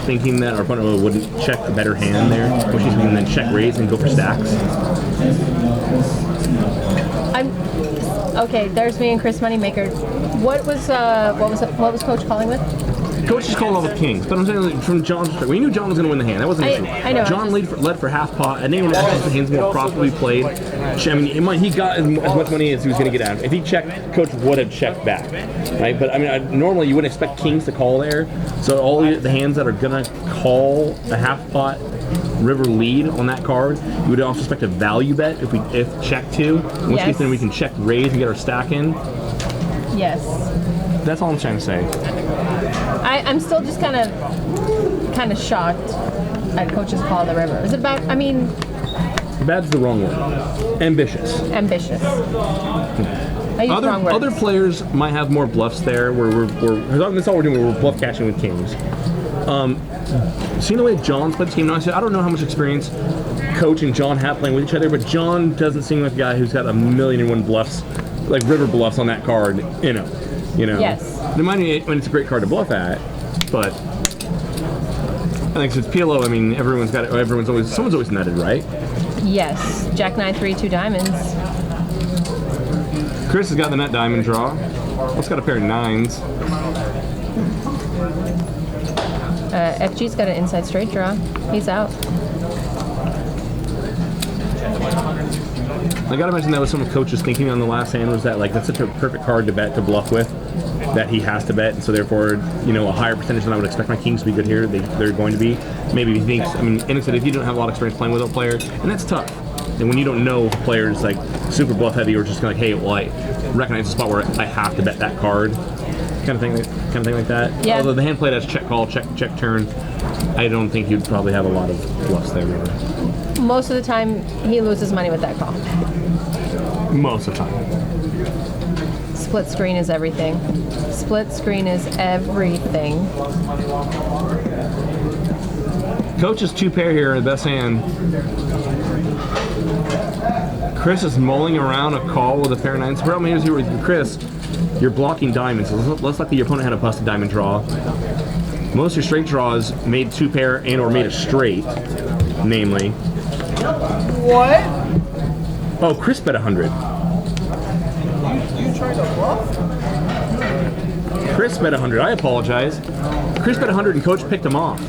thinking that our opponent wouldn't check the better hand there, which means we can then check raise and go for stacks. Okay. There's me and Chris Moneymaker. What was Coach calling with? Coach just called all the kings, but I'm saying like, from John's perspective, we knew John was going to win the hand. That wasn't an issue. I know. John led for half pot. I think the hand's more properly played. I mean, he got as much money as he was going to get out. If he checked, Coach would have checked back, right? But I mean, normally you wouldn't expect kings to call there. So all the hands that are going to call a half pot river lead on that card, you would also expect a value bet if check to. In which case then we can check raise and get our stack in. Yes. That's all I'm trying to say. I'm still just kind of shocked at Coach's call of the river. Is it bad? I mean, Bad's the wrong word. Ambitious. Ambitious. I use wrong words. Other players might have more bluffs there where that's all we're doing. We're bluff catching with kings. Seeing the way John's played this game, now I don't know how much experience Coach and John have playing with each other, but John doesn't seem like a guy who's got 1,000,001 bluffs, like river bluffs on that card. You know. Yes. It might be when it's a great card to bluff at, but I think since PLO, I mean, someone's always netted, right? Yes. Jack 9-3, 2 diamonds. Chris has got the net diamond draw. Let's got a pair of 9s. FG's got an inside straight draw. He's out. I gotta mention that was some of Coach's thinking on the last hand was that like that's such a perfect card to bet, to bluff with, that he has to bet, and so therefore, a higher percentage than I would expect my kings to be good here. They're going to be. Maybe he thinks, innocent, if you don't have a lot of experience playing with a player, and that's tough. And when you don't know if a player is like super bluff heavy or just kind of like, hey, well, I recognize the spot where I have to bet that card, kind of thing like that. Yeah. Although the hand played as check call, check turn, I don't think you'd probably have a lot of bluffs there. Really. Most of the time, he loses money with that call. Most of the time. Split screen is everything. Split screen is everything. Coach is 2 pair here in the best hand. Chris is mulling around a call with a pair of 9s. The problem is here with Chris, you're blocking diamonds. So less likely your opponent had a busted diamond draw. Most of your straight draws made 2 pair and or made a straight, namely. What? Oh, Chris bet 100. You trying to bluff? Chris bet 100. I apologize. Chris bet 100 and Coach picked him off.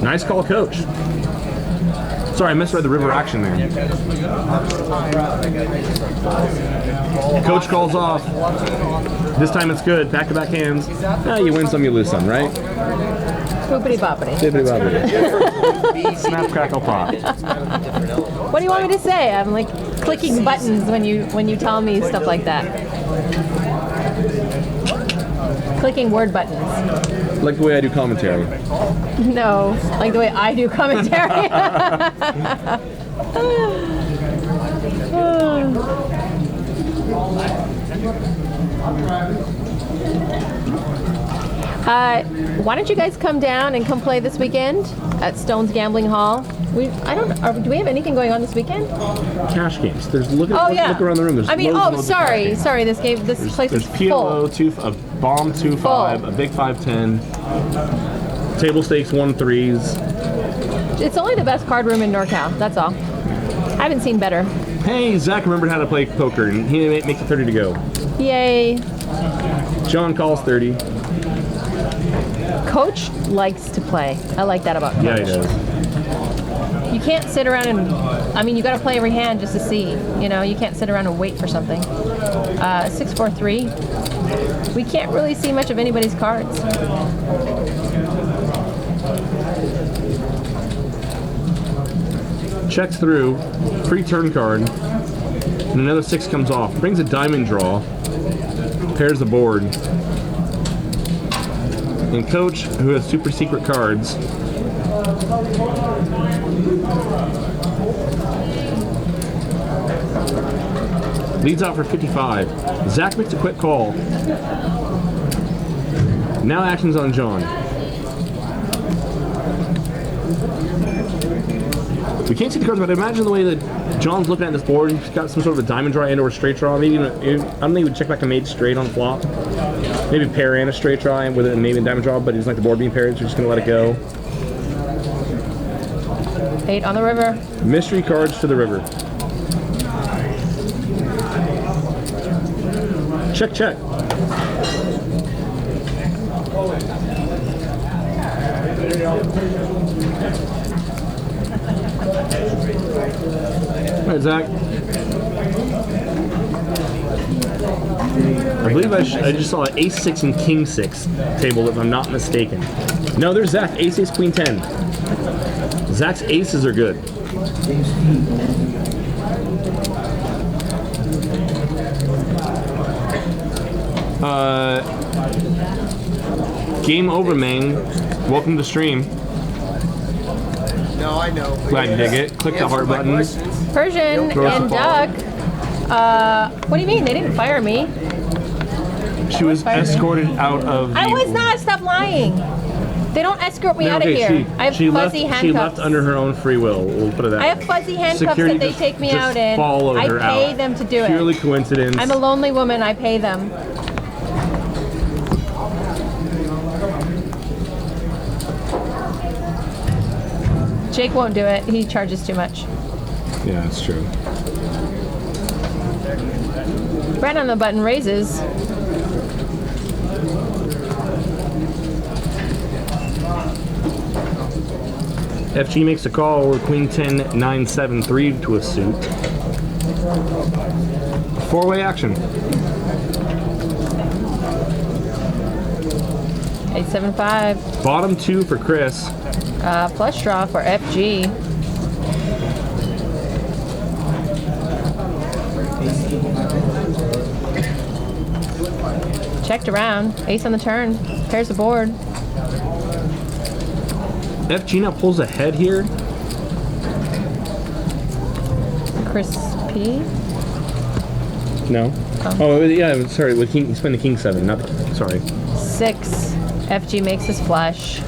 Nice call, Coach. Sorry, I misread the river action there. Coach calls off. This time it's good. Back-to-back hands. You win some, you lose some, right? Boopity boppity. Bibbidi-bobbidi. Snap, crackle, pop. What do you want me to say? I'm like clicking buttons when you tell me stuff like that. Clicking word buttons. Like the way I do commentary. No, like the way I do commentary. Why don't you guys come down and come play this weekend at Stone's Gambling Hall? Do we have anything going on this weekend? Cash games. There's look Oh yeah. look around the room. There's loads and loads of cash games. Sorry. This place is There's PLO, full. a bomb 2-5, a big 5-10, table stakes 1-3s. It's only the best card room in NorCal. That's all. I haven't seen better. Hey, Zach remembered how to play poker, and he makes it 30 to go. Yay. John calls 30. Coach likes to play. I like that about Coach. Yeah, he does. You can't sit around and, you got to play every hand just to see. You can't sit around and wait for something. 6-4-3. We can't really see much of anybody's cards. Checks through, free turn card, and another 6 comes off. Brings a diamond draw, pairs the board. And Coach, who has super secret cards, leads out for 55. Zach makes a quick call. Now action's on John. We can't see the cards, but imagine the way that John's looking at this board. He's got some sort of a diamond draw and or a straight draw. Maybe I don't think he would check back a made straight on flop. Maybe pair and a straight draw and with it maybe a diamond draw, but he doesn't like the board being paired, so he's just gonna let it go. 8 on the river. Mystery cards to the river. Check, check. All right, Zach. I believe I just saw an ace-6 and king-6 table, if I'm not mistaken. No, there's Zach. Ace-6, queen-10. Zach's aces are good. Game over, man. Welcome to stream. No, I know. Glad you dig it. Click the heart button. Persian Throw us and the ball. Duck. What do you mean? They didn't fire me. She was escorted out of the... I was not. Stop lying. They don't escort me out of here. I have fuzzy handcuffs. She left under her own free will. We'll put it that I have fuzzy handcuffs Security that they just- take me just out in. followed I her pay out. them to do Purely it. coincidence. I'm a lonely woman. I pay them. Jake won't do it. He charges too much. Yeah, that's true. Right on the button raises. FG makes a call. We're queen 10, 9, 7, 3 to a suit. 4-way action. 8-7-5. Bottom 2 for Chris. Flush draw for FG. Checked around. Ace on the turn. Pairs the board. FG now pulls ahead here. Chris P. No. Oh, yeah, sorry. With king, he's playing the king 7, not the, sorry. 6. FG makes his flush.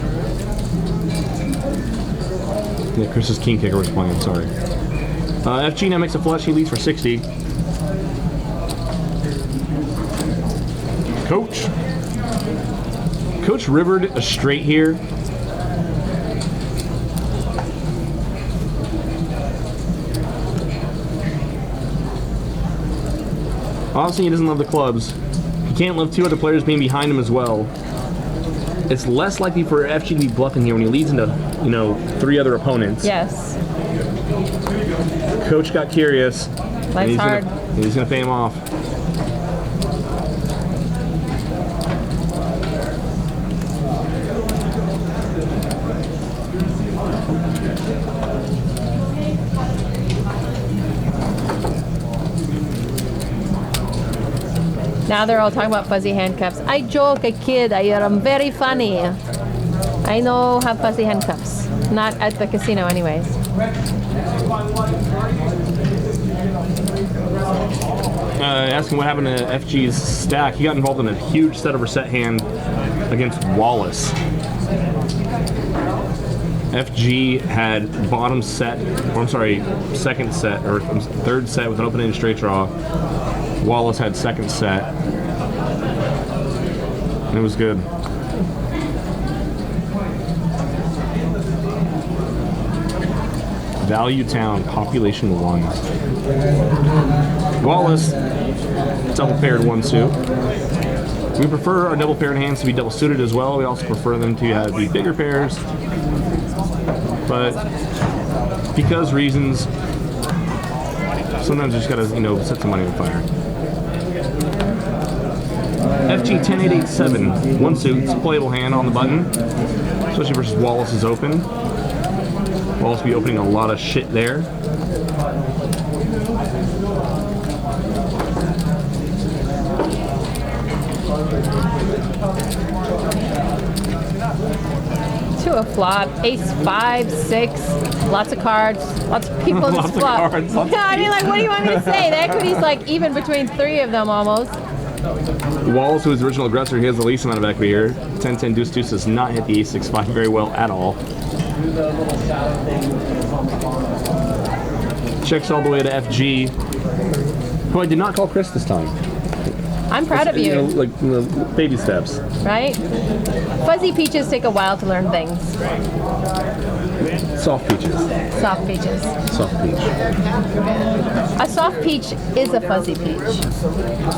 Yeah, Chris's king kicker was playing, sorry. FG now makes a flush. He leads for 60. Coach. Coach rivered a straight here. Obviously, he doesn't love the clubs. He can't love 2 other players being behind him as well. It's less likely for FG to be bluffing here when he leads into, 3 other opponents. Yes. Coach got curious. Life's hard. He's gonna pay him off. Now they're all talking about fuzzy handcuffs. I joke, I kid, I am very funny. I know have fuzzy handcuffs. Not at the casino anyways. Asking what happened to FG's stack. He got involved in a huge set over set hand against Wallace. FG had bottom set, or I'm sorry, second set, or third set with an open-ended straight draw. Wallace had second set. And it was good. Value Town, population 1. Wallace, double paired 1 suit. We prefer our double paired hands to be double suited as well. We also prefer them to be bigger pairs. But because reasons, sometimes you just gotta, set some money on fire. FG 10887, 1 suit, it's a playable hand on the button, especially versus Wallace's open. Wallace will be opening a lot of shit there. To a flop, ace 5, 6, lots of cards, lots of people in this Lots of flop. cards, lots of Yeah, I mean, like, what do you want me to say? The equity's like even between 3 of them almost. Wallace, who is the original aggressor, he has the least amount of equity here. 10-10 deuce deuce does not hit the ace 6-5 very well at all. Checks all the way to FG, who I did not call Chris this time. I'm proud of you. Like baby steps. Right? Fuzzy peaches take a while to learn things. Soft peaches. Soft peaches. Soft peach. A soft peach is a fuzzy peach.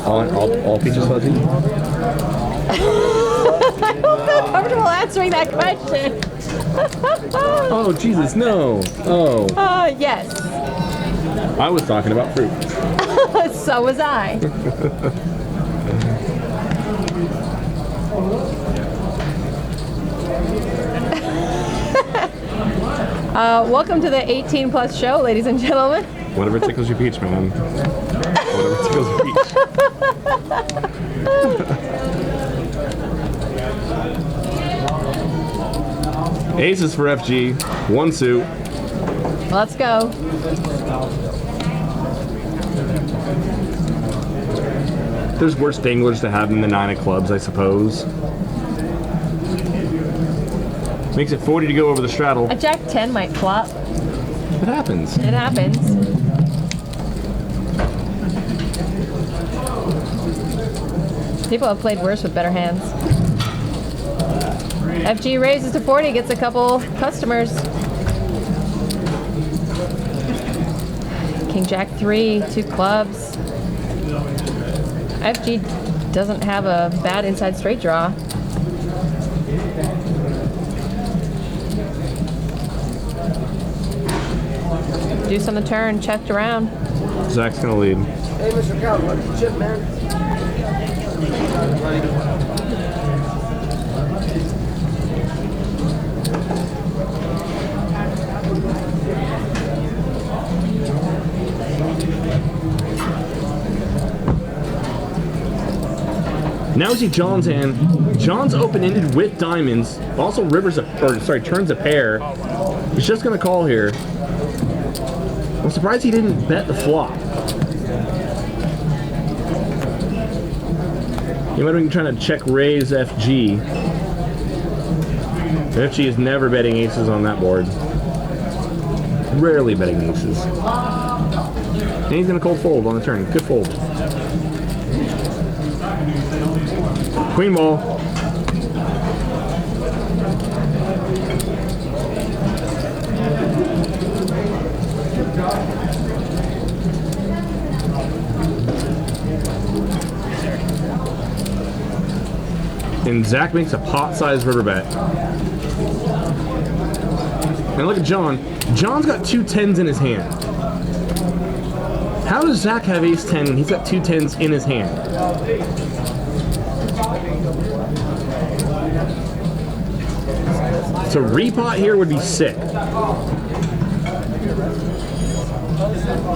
All peaches fuzzy? I don't feel comfortable answering that question. Oh, Jesus, no. Oh. Yes. I was talking about fruit. So was I. Welcome to the 18 plus show, ladies and gentlemen. Whatever tickles your peach, man. Whatever tickles your peach. Aces for FG. 1 suit. Let's go. There's worse danglers to have than the 9 of clubs, I suppose. Makes it 40 to go over the straddle. A jack 10 might flop. It happens. It happens. People have played worse with better hands. FG raises to 40, gets a couple customers. King Jack 3, 2 clubs. FG doesn't have a bad inside straight draw. Deuce on the turn, checked around. Zach's gonna lead. Hey, Mr. Cow, what's the chip, man? Now we see John's hand. John's open-ended with diamonds. Also turns a pair. He's just gonna call here. I'm surprised he didn't bet the flop. He might have been trying to check raise FG. FG is never betting aces on that board. Rarely betting aces. And he's gonna cold fold on the turn. Good fold. Queen ball. And Zach makes a pot-sized river bet. And look at John. John's got 2 10s in his hand. How does Zach have ace 10 when he's got 2 10s in his hand? So repot here would be sick.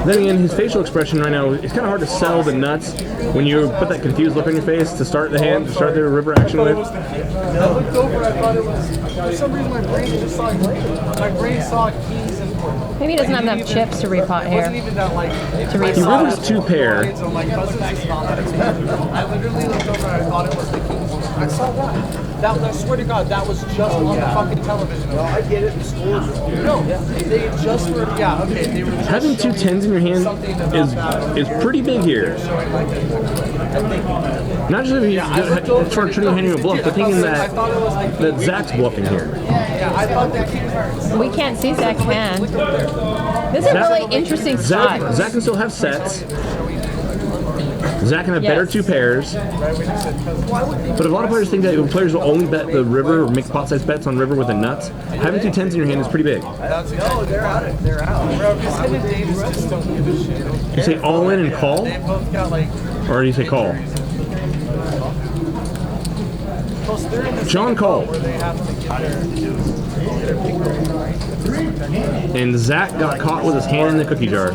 Then again, his facial expression right now, it's kind of hard to sell the nuts when you put that confused look on your face to start the hand, to start the river action with. I looked over, I thought it was, for some reason my brain just saw it later. My brain saw keys and Maybe he doesn't have enough chips to repot It wasn't here. even that like. To read He sauce. rivers 2 pair. So my cousin just found that. I literally looked over and I thought it was the King's. I saw that. I swear to God, that was just on the fucking television. No, I get it. The stores. No, they just were. Yeah, okay. They were just Having 2 10s in your hand is pretty big here. Not just if he's trying to hand you a bluff, but thinking that Zach's bluffing here. Yeah, I thought the King's. We can't see Zach's hand. This is a really interesting spot. Zach can still have sets. Zach can have better Yes. 2 pairs. But a lot of players think that players will only bet the river or make pot-sized bets on river with the nuts. Having 2 10s in your hand is pretty big. No, they're out. They're out. Bro, because him and Davis just don't give a shit. You say all in and call, They both got like. or do you say call? Plus, they're in the John called, where they have to get their. and Zach got caught with his hand in the cookie jar.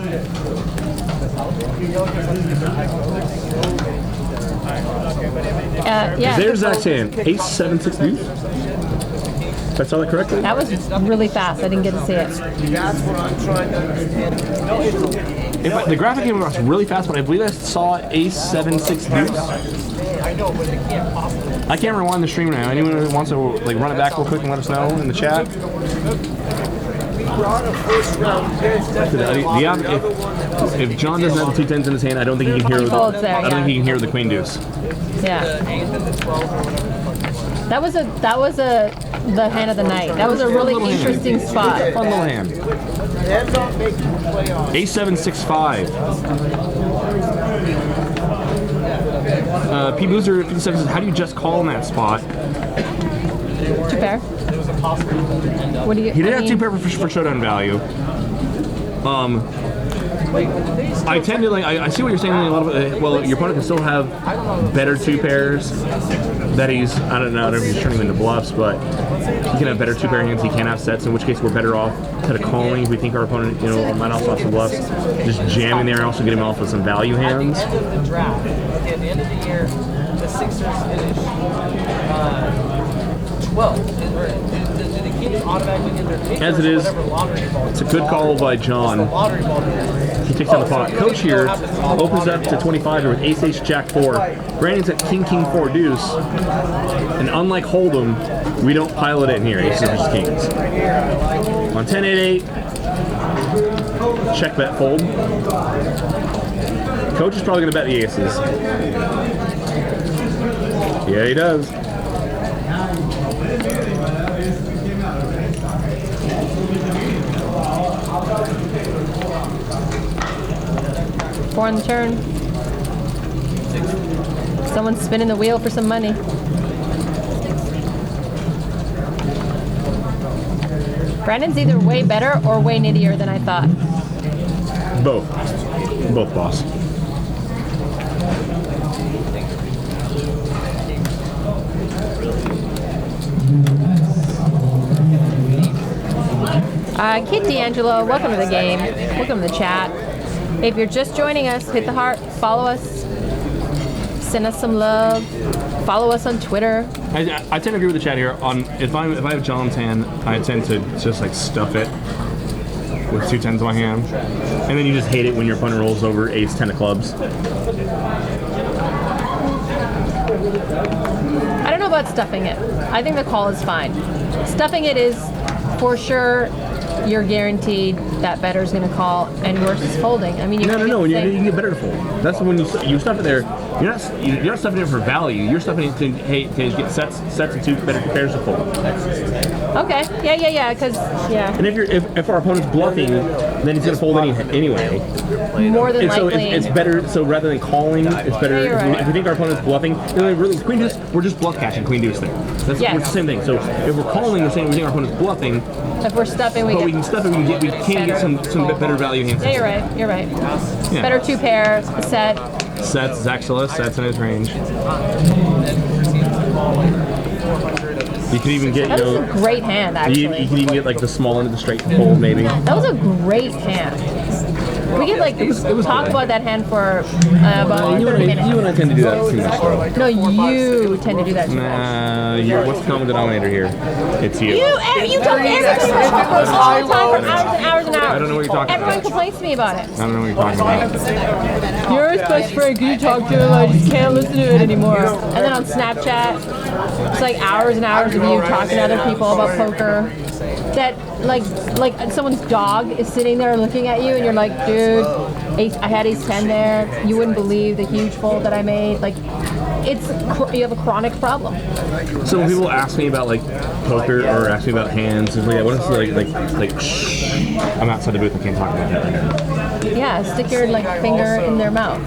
Yeah. There's Zach's hand. Ace 7 6 deuce. If I saw that correctly. That was really fast. I didn't get to see it. That's what I'm trying to understand. No, it's The graphic came across really fast, but I believe I saw Ace 7 6 deuce. I know, but they can't possibly. I can't rewind the stream now. Anyone who wants to like run it back real quick and let us know in the chat. If John doesn't have the 2 10s in his hand, I don't think he can hear. He folds there, I don't think yeah. he can hear the Queen Deuce. Yeah. That was the hand of the night. That was a really interesting spot. Fun little hand. Ace 7 6 5. P Boozer 57 says, how do you just call in that spot? 2 pair. What do you? He did I have 2 mean, pair for showdown value. I tend to like. I see what you're saying. A lot of well, your opponent can still have better 2 pairs. That he's I don't know if he's turning them into bluffs, but he can have better 2 pair hands. He can't have sets. In which case, we're better off instead of calling if we think our opponent might also have some bluffs. Just jamming there and also get him off with some value hands. At the end of the draft, at the end of the year, the Sixers finish 12. Do the Kings automatically get their pick? As it is, it's a good call by John. Lottery ball. He takes down the pot. Coach here opens up to 25 with Ace Ace Jack 4. Brandon's at King King 4 deuce. And unlike Hold'em, we don't pile it in here. Aces versus Kings. On 10 8 8. Check bet fold. Coach is probably going to bet the aces. Yeah, he does. Four on the turn. Someone's spinning the wheel for some money. Brandon's either way better or way nittier than I thought. Both. Both, boss. Kid D'Angelo, welcome to the game. Welcome to the chat. If you're just joining us, hit the heart, follow us, send us some love, follow us on Twitter. I tend to agree with the chat here. If I have John's hand, I tend to just like stuff it with 2 10s in my hand, and then you just hate it when your opponent rolls over Ace 10 of clubs. I don't know about stuffing it. I think the call is fine. Stuffing it is for sure. You're guaranteed that better's going to call, and worse is folding. I mean, No. You can get better to fold. That's when you stuff it there. You're not stuffing it for value. You're stuffing it to get sets and 2 better pairs to fold. Okay. Yeah. Because And if our opponent's bluffing, then he's gonna fold anyway. more than And so likely. it's better. So rather than calling, it's better Yeah, you're right. if we think our opponent's bluffing. Then really, Queen Deuce, we're just bluff catching Queen Deuce there. That's Yes. we're the same thing. So if we're calling, we're saying we think our opponent's bluffing, If we're stuffing, we but we get. can stuff it. We can get some better value hands. Yeah, you're right. Yeah. Better 2 pairs, a set. Sets. Zach still has sets in his range. You could even get That was a great hand, you actually. can even get like the small end of the straight to fold maybe. That was a great hand. We could like talk about that hand for about You 30 minutes. and I tend to do that too much. No, you tend to do that too much. What's the common denominator here? It's you. You talk every time all the time for hours and hours and hours. I don't know what you're talking Everyone about. complains to me about it. I don't know what you're talking about. You're his best friend. Can you talk to him? I just can't listen to it anymore. And then on Snapchat, it's like hours and hours of you talking to other people about poker. That like someone's dog is sitting there looking at you, and you're like, dude, I had ace 10 there. You wouldn't believe the huge fold that I made. Like, you have a chronic problem. So when people ask me about like poker or ask me about hands, it's like, I want to say like shh. I'm outside the booth. I can't talk about that right now. Yeah, stick your like finger in their mouth.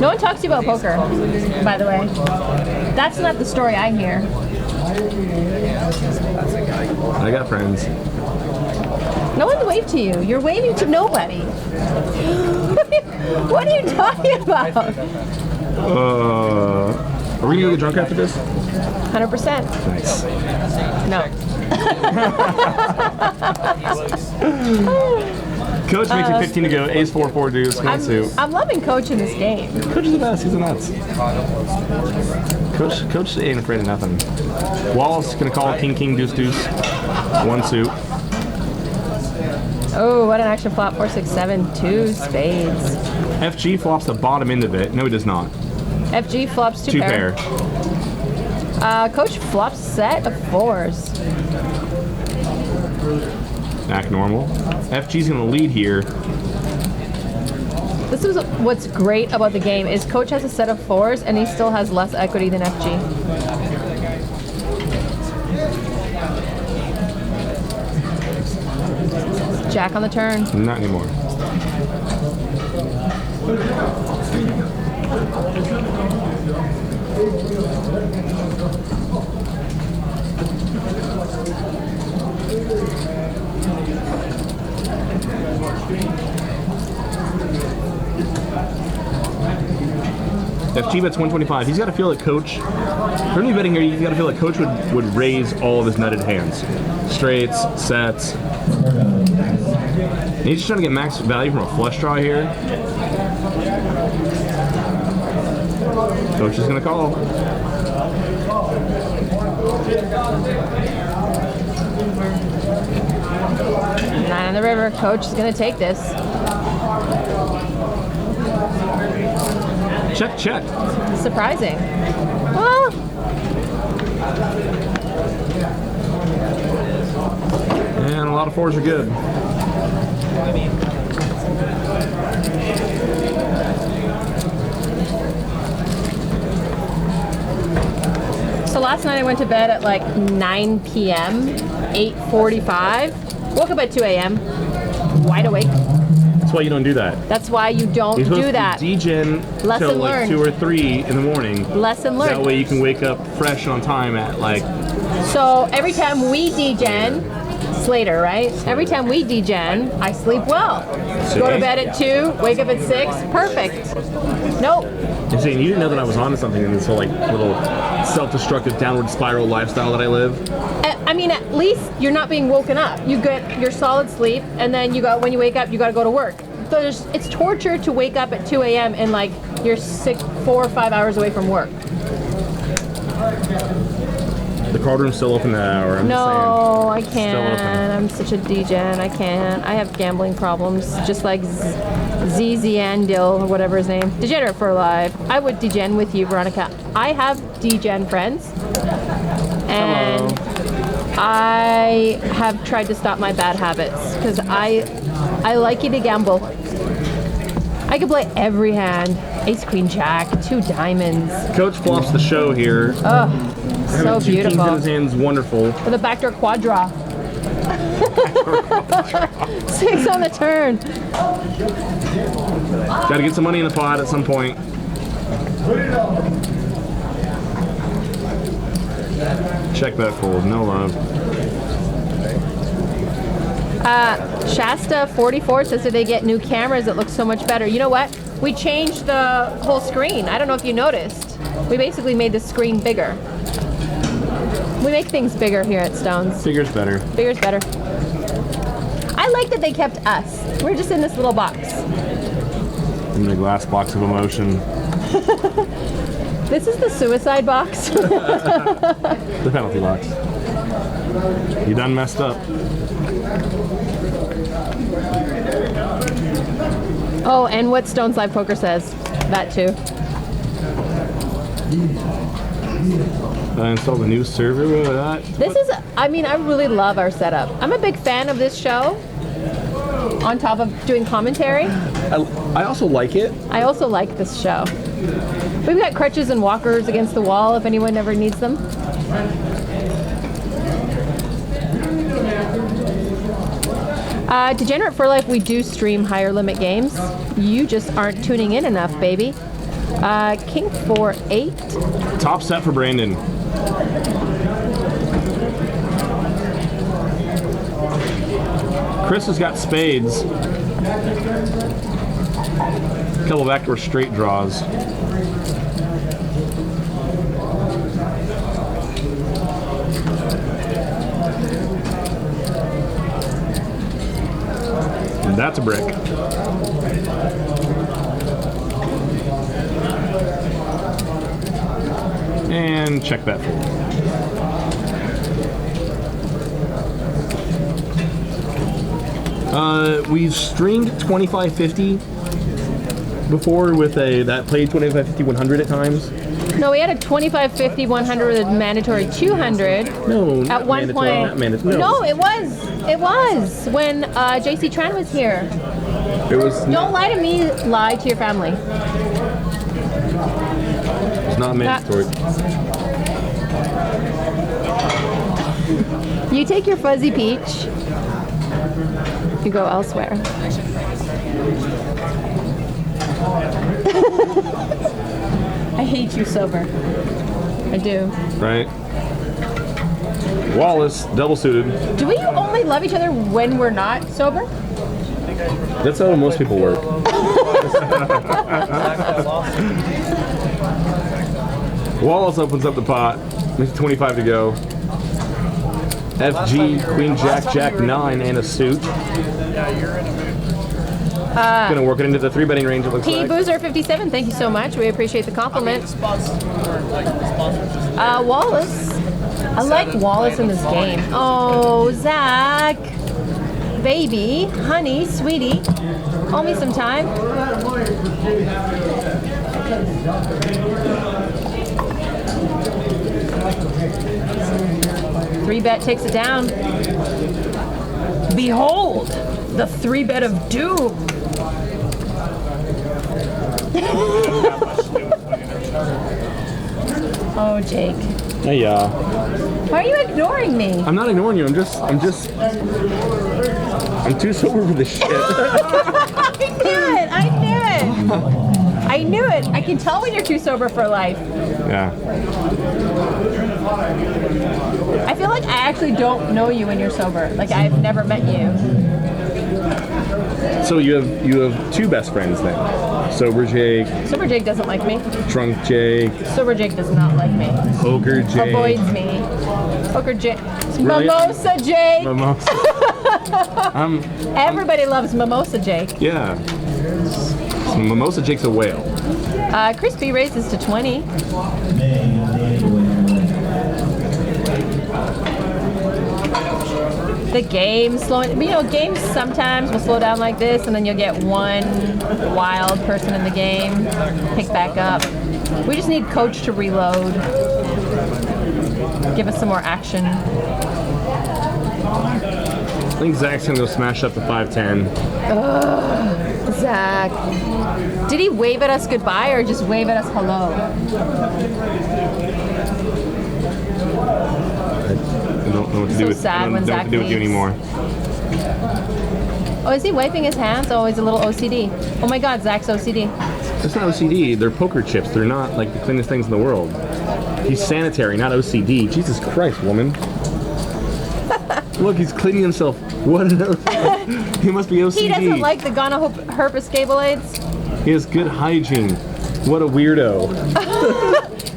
No one talks to you about poker, by the way. That's not the story I hear. I got friends. No one waved to you. You're waving to nobody. What are you talking about? Are we gonna get drunk after this? 100%. Nice. No. Coach makes it 15 to go. Ace 4 deuce. One suit. I'm loving Coach in this game. Coach is the best. He's the nuts. Coach ain't afraid of nothing. Wallace gonna call king deuce deuce. One suit. Oh, what an action flop. 4, 6, 7, 2 spades. FG flops the bottom end of it. No, he does not. FG flops two pair. Coach flops set of 4s. Act normal. FG's gonna lead here. This is what's great about the game is Coach has a set of 4s and he still has less equity than FG. Jack on the turn. Not anymore. FG bets 125. He's got to feel that Coach. For me betting here, he's got to feel like Coach would raise all of his nutted hands, straights, sets. And he's just trying to get max value from a flush draw here. Coach is gonna call. Nine on the river. Coach is gonna take this. Check, check. Surprising. Well, And a lot of 4s are good. so last night I went to bed at like 9 p.m., 8:45. Woke up at 2 a.m., wide awake. That's why you don't do that. That's why you don't You're supposed do that. to degen Lesson till like learned. 2 or 3 in the morning. Lesson That learned. way you can wake up fresh on time at like. So every time we degen, Slater, right? Every time we degen, I sleep well. Go to bed at 2, wake up at 6, perfect. Nope. And saying you didn't know that I was onto something in this whole like little self-destructive downward spiral lifestyle that I live. I mean, at least you're not being woken up. You get your solid sleep, and then when you wake up, you got to go to work. So it's torture to wake up at 2 a.m. and like you're 4 or 5 hours away from work. The card room's still open that hour. I'm No, I just saying. can't. Still open. I'm such a degen. I can't. I have gambling problems, just like ZZ Andil or whatever his name. Degenerate for life. I would degen with you, Veronica. I have degen friends, and I have tried to stop my bad habits because I like you to gamble. I could play every hand. Ace, queen, jack, 2 diamonds. Coach flops the show here. Oh, Having so 2 kings in beautiful. his hands, wonderful. With a backdoor quad draw. 6 on the turn. Got to get some money in the pot at some point. Check that fold. No love. Shasta 44 says that they get new cameras that look so much better. You know what? We changed the whole screen. I don't know if you noticed. We basically made the screen bigger. We make things bigger here at Stone's. Bigger's better. Bigger's better. I like that they kept us. We're just in this little box. In the glass box of emotion. This is the suicide box. The penalty box. You done messed up. Oh, and what Stone's Live Poker says. That too. I installed a new server with that. This is, I mean, I really love our setup. I'm a big fan of this show. On top of doing commentary, I also like it. I also like this show. We've got crutches and walkers against the wall if anyone ever needs them. Degenerate for Life, we do stream higher limit games. You just aren't tuning in enough, baby. King 4-8. Top set for Brandon. Chris has got spades. A couple backdoor straight draws. And that's a brick. And check that fold. We've streamed 2550 before with that played 2550 100 at times. No, we had a 25, 50, 100 with a mandatory 200. No, At one point. Not mandatory. No, it was. It was when JC Tran was here. It was. Don't lie to me. Lie to your family. It's not mandatory. You take your fuzzy peach. You go elsewhere. I hate you sober. I do. Right. Wallace, double suited. Do we only love each other when we're not sober? That's how most people work. Wallace opens up the pot. There's 25 to go. FG, Queen Jack, Jack 9, and a suit. Gonna work it into the 3-betting range, it looks P like. Boozer 57, thank you so much. We appreciate the compliment. Wallace. I like Wallace in this game. Oh, Zach. Baby, honey, sweetie. Call me sometime. Three bet takes it down. Behold, the 3-bet of doom. Oh, Jake. Hey, Why are you ignoring me? I'm not ignoring you. I'm too sober for this shit. I knew it. I knew it. I can tell when you're too sober for life. Yeah. I feel like I actually don't know you when you're sober. Like I've never met you. So you have two best friends then. Sober Jake, Sober Jake doesn't like me. Drunk Jake, Sober Jake does not like me. Poker Jake. Avoids me. Poker Jake. Really? Mimosa Jake. Mimosa. Everybody loves Mimosa Jake. Yeah. So Mimosa Jake's a whale. Crispy raises to 20. The game slowing, games sometimes will slow down like this and then you'll get one wild person in the game pick back up. We just need coach to reload. Give us some more action. I think Zach's gonna go smash up the 5-10. Zach. Did he wave at us goodbye or just wave at us hello? I don't know what to do with. Sad I don't when know what Zach to do with you leaves. anymore. Oh, is he wiping his hands? Oh, he's a little OCD. Oh my God, Zach's OCD. It's not OCD. They're poker chips. They're not like the cleanest things in the world. He's sanitary, not OCD. Jesus Christ, woman. Look, he's cleaning himself. What? He must be OCD. He doesn't like the gonorrhea gable aids. He has good hygiene. What a weirdo.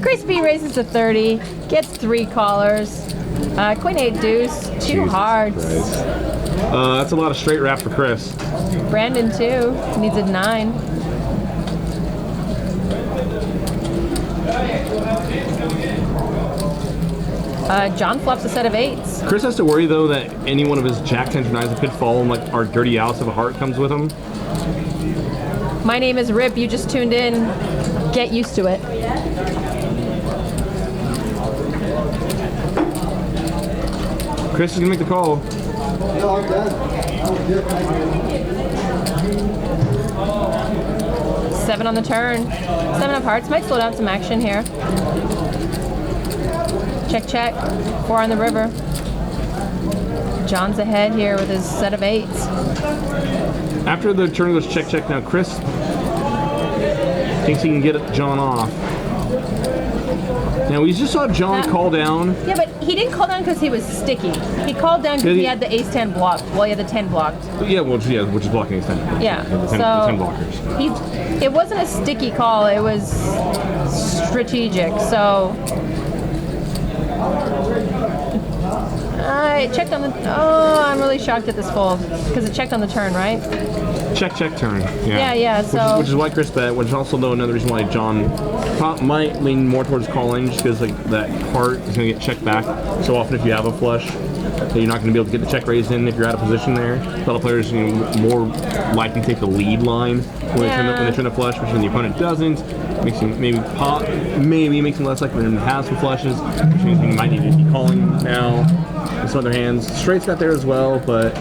Chris B raises to 30, gets 3 callers. Queen 8 deuce, 2 Jesus hearts. Christ. That's a lot of straight wrap for Chris. Brandon too needs a 9. John flops a set of 8s. Chris has to worry though that any one of his jack 10s or 9s that could fall and like our dirty outs of a heart comes with him. My name is Rip. You just tuned in. Get used to it. Chris is gonna make the call. No, I'm done. 7 on the turn. 7 of hearts. Might slow down some action here. Check, check. 4 on the river. John's ahead here with his set of 8s. After the turn goes check, check. Now Chris thinks he can get John off. Now we just saw John call down. Yeah, but he didn't call down because he was sticky. He called down because he had the ace-10 blocked. Well, he had the 10 blocked. Yeah, well, yeah, which is blocking his 10. Yeah, the 10 blockers. It wasn't a sticky call. It was strategic. So I checked on the. Oh, I'm really shocked at this fold because it checked on the turn, right? Check, check, turn. Yeah. So which is why Chris bet, which is also though another reason why John might lean more towards calling, just because like that heart is going to get checked back so often if you have a flush. So you're not going to be able to get the check raised in if you're out of position there. A lot of players more likely to take the lead line when they turn the flush, which when the opponent doesn't. Makes him maybe makes him less likely to have some flushes, which means he might need to be calling now. In some other hands, straight's got there as well, but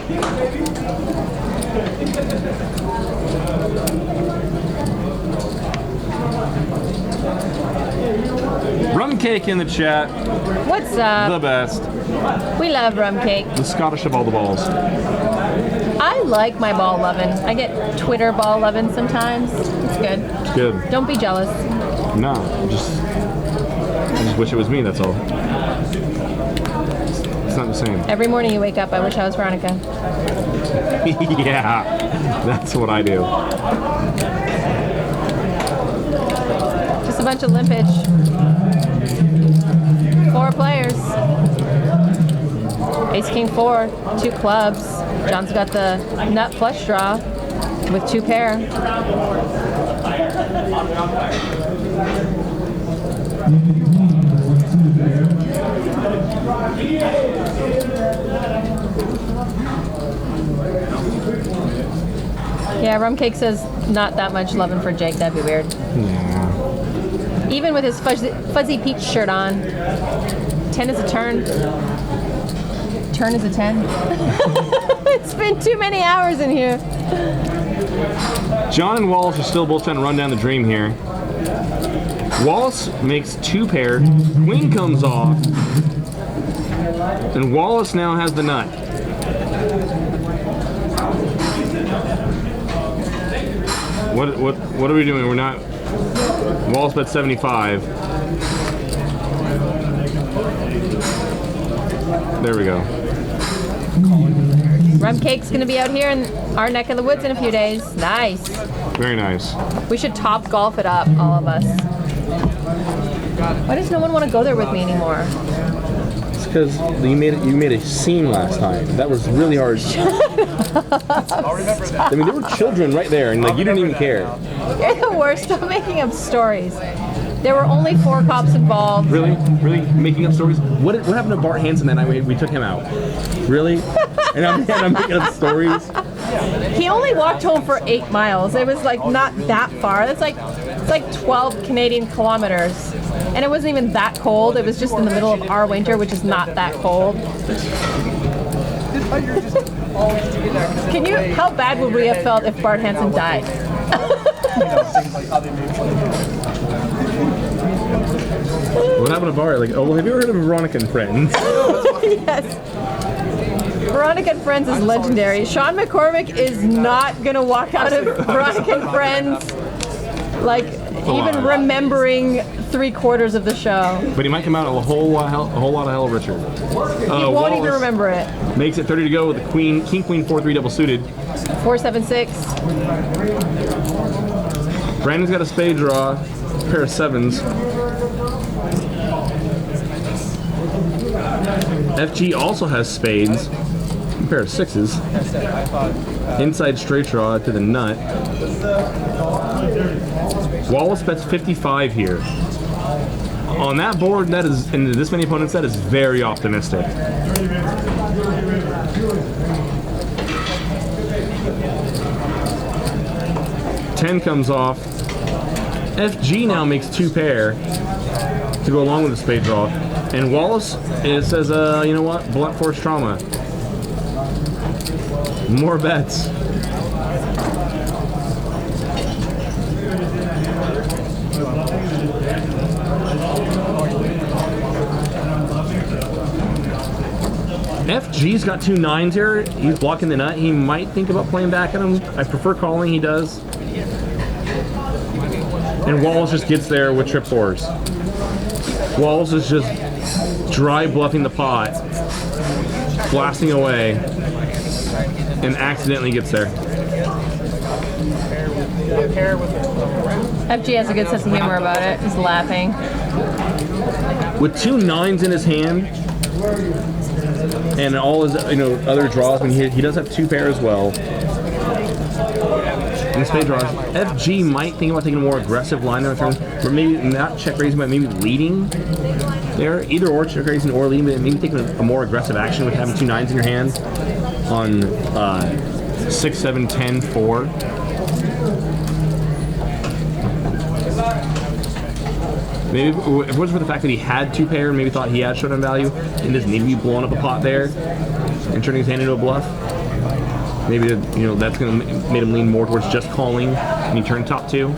rum cake in the chat. what's up? The best. We love rum cake. The Scottish of all the balls. I like my ball lovin'. I get Twitter ball lovin' sometimes. It's good. It's good. Don't be jealous. No, I just wish it was me, that's all. It's not the same. Every morning you wake up, I wish I was Veronica. Yeah, that's what I do. Just a bunch of limpage. 4 players. Ace, king, 4, 2 clubs. John's got the nut flush draw with 2 pair. Yeah, Rum Cake says not that much loving for Jake. That'd be weird. Yeah. Even with his fuzzy peach shirt on. 10 is a turn. Turn is a 10. It's been too many hours in here. John and Wallace are still both trying to run down the dream here. Wallace makes 2 pair. Queen comes off. And Wallace now has the nut. What are we doing? We're not. Wallace bet 75. There we go. Rum Cake's gonna be out here in our neck of the woods in a few days. Nice. Very nice. We should top golf it up, all of us. Why does no one want to go there with me anymore? It's because you made a scene last time. That was really hard. I'll remember that. I mean, there were children right there, and like you didn't even care. You're the worst. Stop making up stories. There were only 4 cops involved. Really making up stories. What happened to Bart Hansen that night? We took him out. Really? And I'm making up stories. He only walked home for 8 miles. It was like not that far. It's like 12 Canadian kilometers. And it wasn't even that cold. It was just in the middle of our winter, which is not that cold. Can you? How bad would we have felt if Bart Hansen died? What happened to Bart? Like, oh, well, have you ever heard of Veronica and Friends? Yes. Veronica and Friends is legendary. Sean McCormick is not gonna walk out of Veronica and Friends like even remembering 3/4 of the show. But he might come out a whole lot of hell richer. He won't even remember it. Makes it 30 to go with the Queen, King, Queen, 4-3 double suited. 4-7-6. Brandon's got a spade draw, pair of 7s. FG also has spades. A pair of sixes. Inside straight draw to the nut. Wallace bets 55 here. On that board, that is, in this many opponents, that is very optimistic. Ten comes off. FG now makes 2 pair to go along with the spade draw. And Wallace says, you know what? Blunt force trauma. More bets. FG's got 2 9s here. He's blocking the nut. He might think about playing back at him. I prefer calling. He does. And Wallace just gets there with trip 4s. Wallace is just dry bluffing the pot, blasting away, and accidentally gets there. FG has a good sense of humor about it. He's laughing. With 2 9s in his hand, and all his other draws, I mean, he does have 2 pair as well. And spade draws. FG might think about taking a more aggressive line on turn, or maybe not check raising, but maybe leading there. Either or check raising or leading, but maybe taking a more aggressive action with having 2 9s in your hand on 6, 7, 10, 4. Maybe if it wasn't for the fact that he had 2 pair, maybe thought he had showdown value, and doesn't need to be blowing up a pot there and turning his hand into a bluff. Maybe that's going to make him lean more towards just calling when he turned top 2.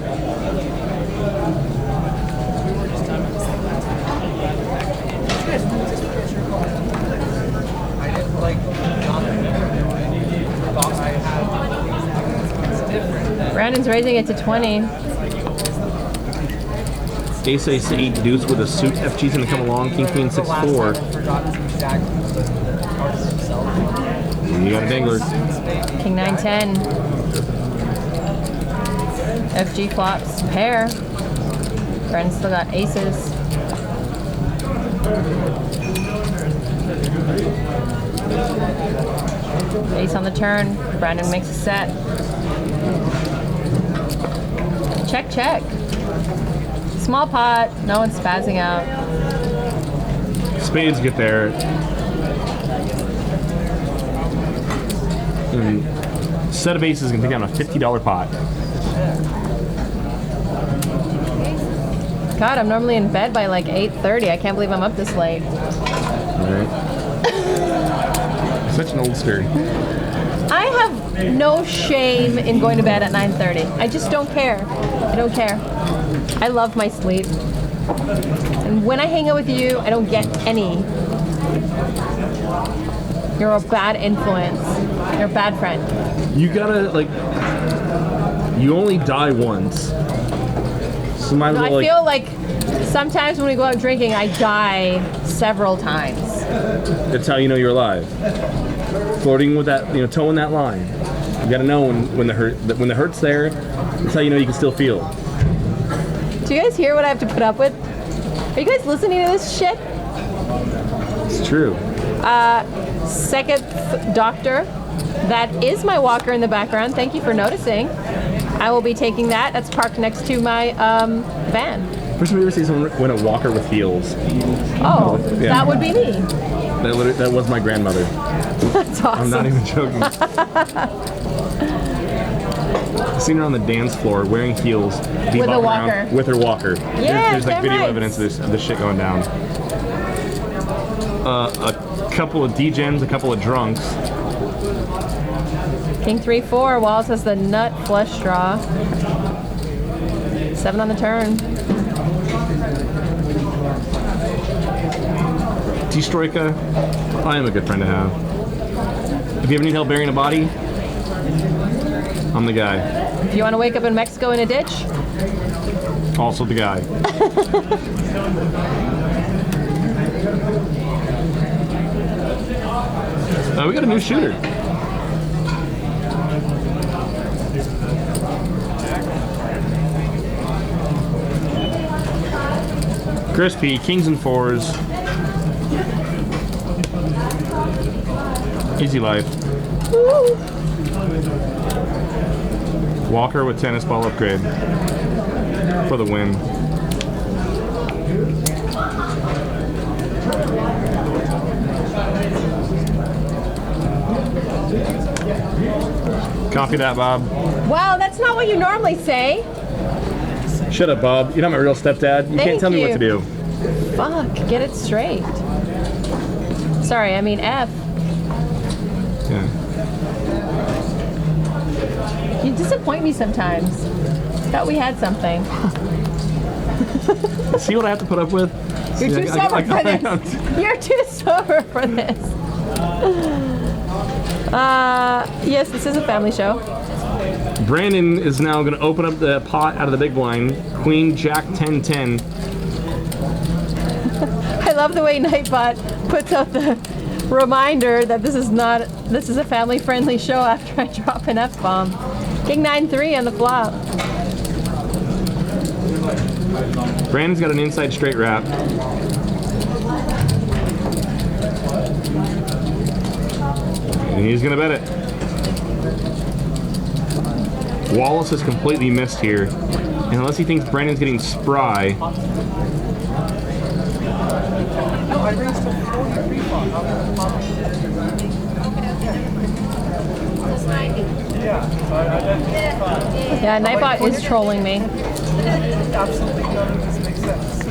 Brandon's raising it to 20. Ace, ace, 8 deuce with a suit. FG's going to come along. King, queen, 6, 4. You got a dangler. King 9 10. FG flops pair. Brandon still got aces. Ace on the turn. Brandon makes a set. Check, check. Small pot. No one's spazzing out. Spades get there. And set of aces is going to take down a $50 pot. God, I'm normally in bed by like 8:30. I can't believe I'm up this late. All right. Such an oldster. I have no shame in going to bed at 9:30. I just don't care. I don't care. I love my sleep. And when I hang out with you, I don't get any. You're a bad influence. You're a bad friend. You gotta, you only die once. So might as well, I feel like sometimes when we go out drinking, I die several times. That's how you know you're alive. Floating with that, towing that line. You gotta know when the hurt's there. That's how you know you can still feel. Do you guys hear what I have to put up with? Are you guys listening to this shit? It's true. Second doctor. That is my walker in the background. Thank you for noticing. I will be taking that. That's parked next to my van. First time you ever see someone win a walker with heels. Oh, Yeah. that would be me. That was my grandmother. That's awesome. I'm not even joking. I've seen her on the dance floor wearing heels. With a walker. With her walker. Yeah, there's damn video right. evidence of this shit going down. A couple of degens, a couple of drunks. King 3-4. Wallace has the nut flush draw. 7 on the turn. T-Stroika, I am a good friend to have. If you ever need help burying a body, I'm the guy. If you want to wake up in Mexico in a ditch, Also the guy. We got a new shooter. Crispy, kings and fours. Easy life. Walker with tennis ball upgrade for the win. Copy that, Bob. Wow, that's not what you normally say. Shut up, Bob. You're not my real stepdad. You can't Thank tell me what you. to do. Fuck, get it straight. Sorry, I mean F. Yeah. You disappoint me sometimes. Thought we had something. See what I have to put up with? You're See, too sober for this. You're too sober for this. Yes, this is a family show. Brandon is now going to open up the pot out of the big blind. Queen, Jack, 10-10. I love the way Nightbot puts out the reminder that this is a family-friendly show after I drop an F-bomb. King 9-3 on the flop. Brandon's got an inside straight wrap. And he's going to bet it. Wallace is completely missed here. And unless he thinks Brandon's getting spry. Yeah, Nightbot is trolling me. Absolutely none of this makes sense.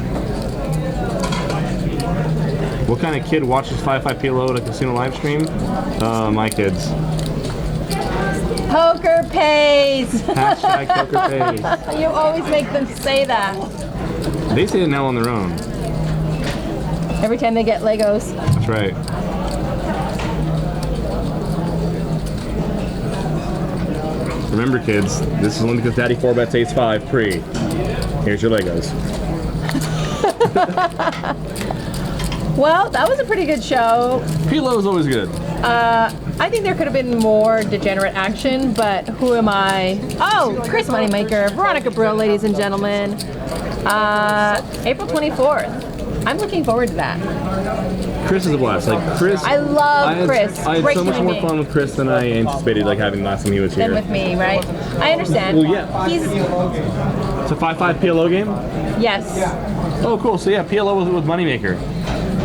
What kind of kid watches 5-5 PLO at a casino live stream? My kids. Poker pays! Hashtag poker pays. You always make them say that. They say it now on their own. Every time they get Legos. That's right. Remember, kids, this is only because Daddy 4 bets ace 5 pre. Here's your Legos. Well, that was a pretty good show. PLO is always good. I think there could have been more degenerate action, but who am I? Oh, Chris Moneymaker, Veronica Brill, ladies and gentlemen. April 24th. I'm looking forward to that. Chris is a blast. Like Chris, I love Chris. I had Great so much human more being. fun with Chris than I anticipated. Like having last time he was Then here. with me, right? I understand. Well, yeah. He's It's a 5-5 PLO game. yes, Oh, cool. So yeah, PLO with Moneymaker,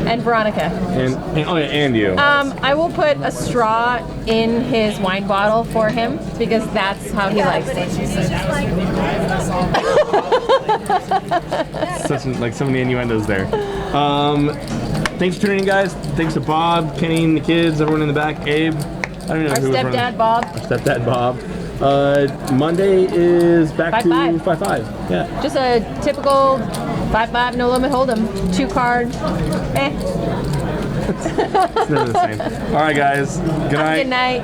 and Veronica. and oh yeah, and you. I will put a straw in his wine bottle for him because that's how he likes it. Such like so many innuendos there. Thanks for tuning in, guys. Thanks to Bob, Kenny, and the kids, everyone in the back, Abe. I don't know Our who was running. stepdad Bob. Our stepdad Bob. Monday is back to 5-5. 5-5. Yeah. Just a typical 5-5 no limit hold'em, 2 card. It's never the same. All right, guys. Good night. Good night.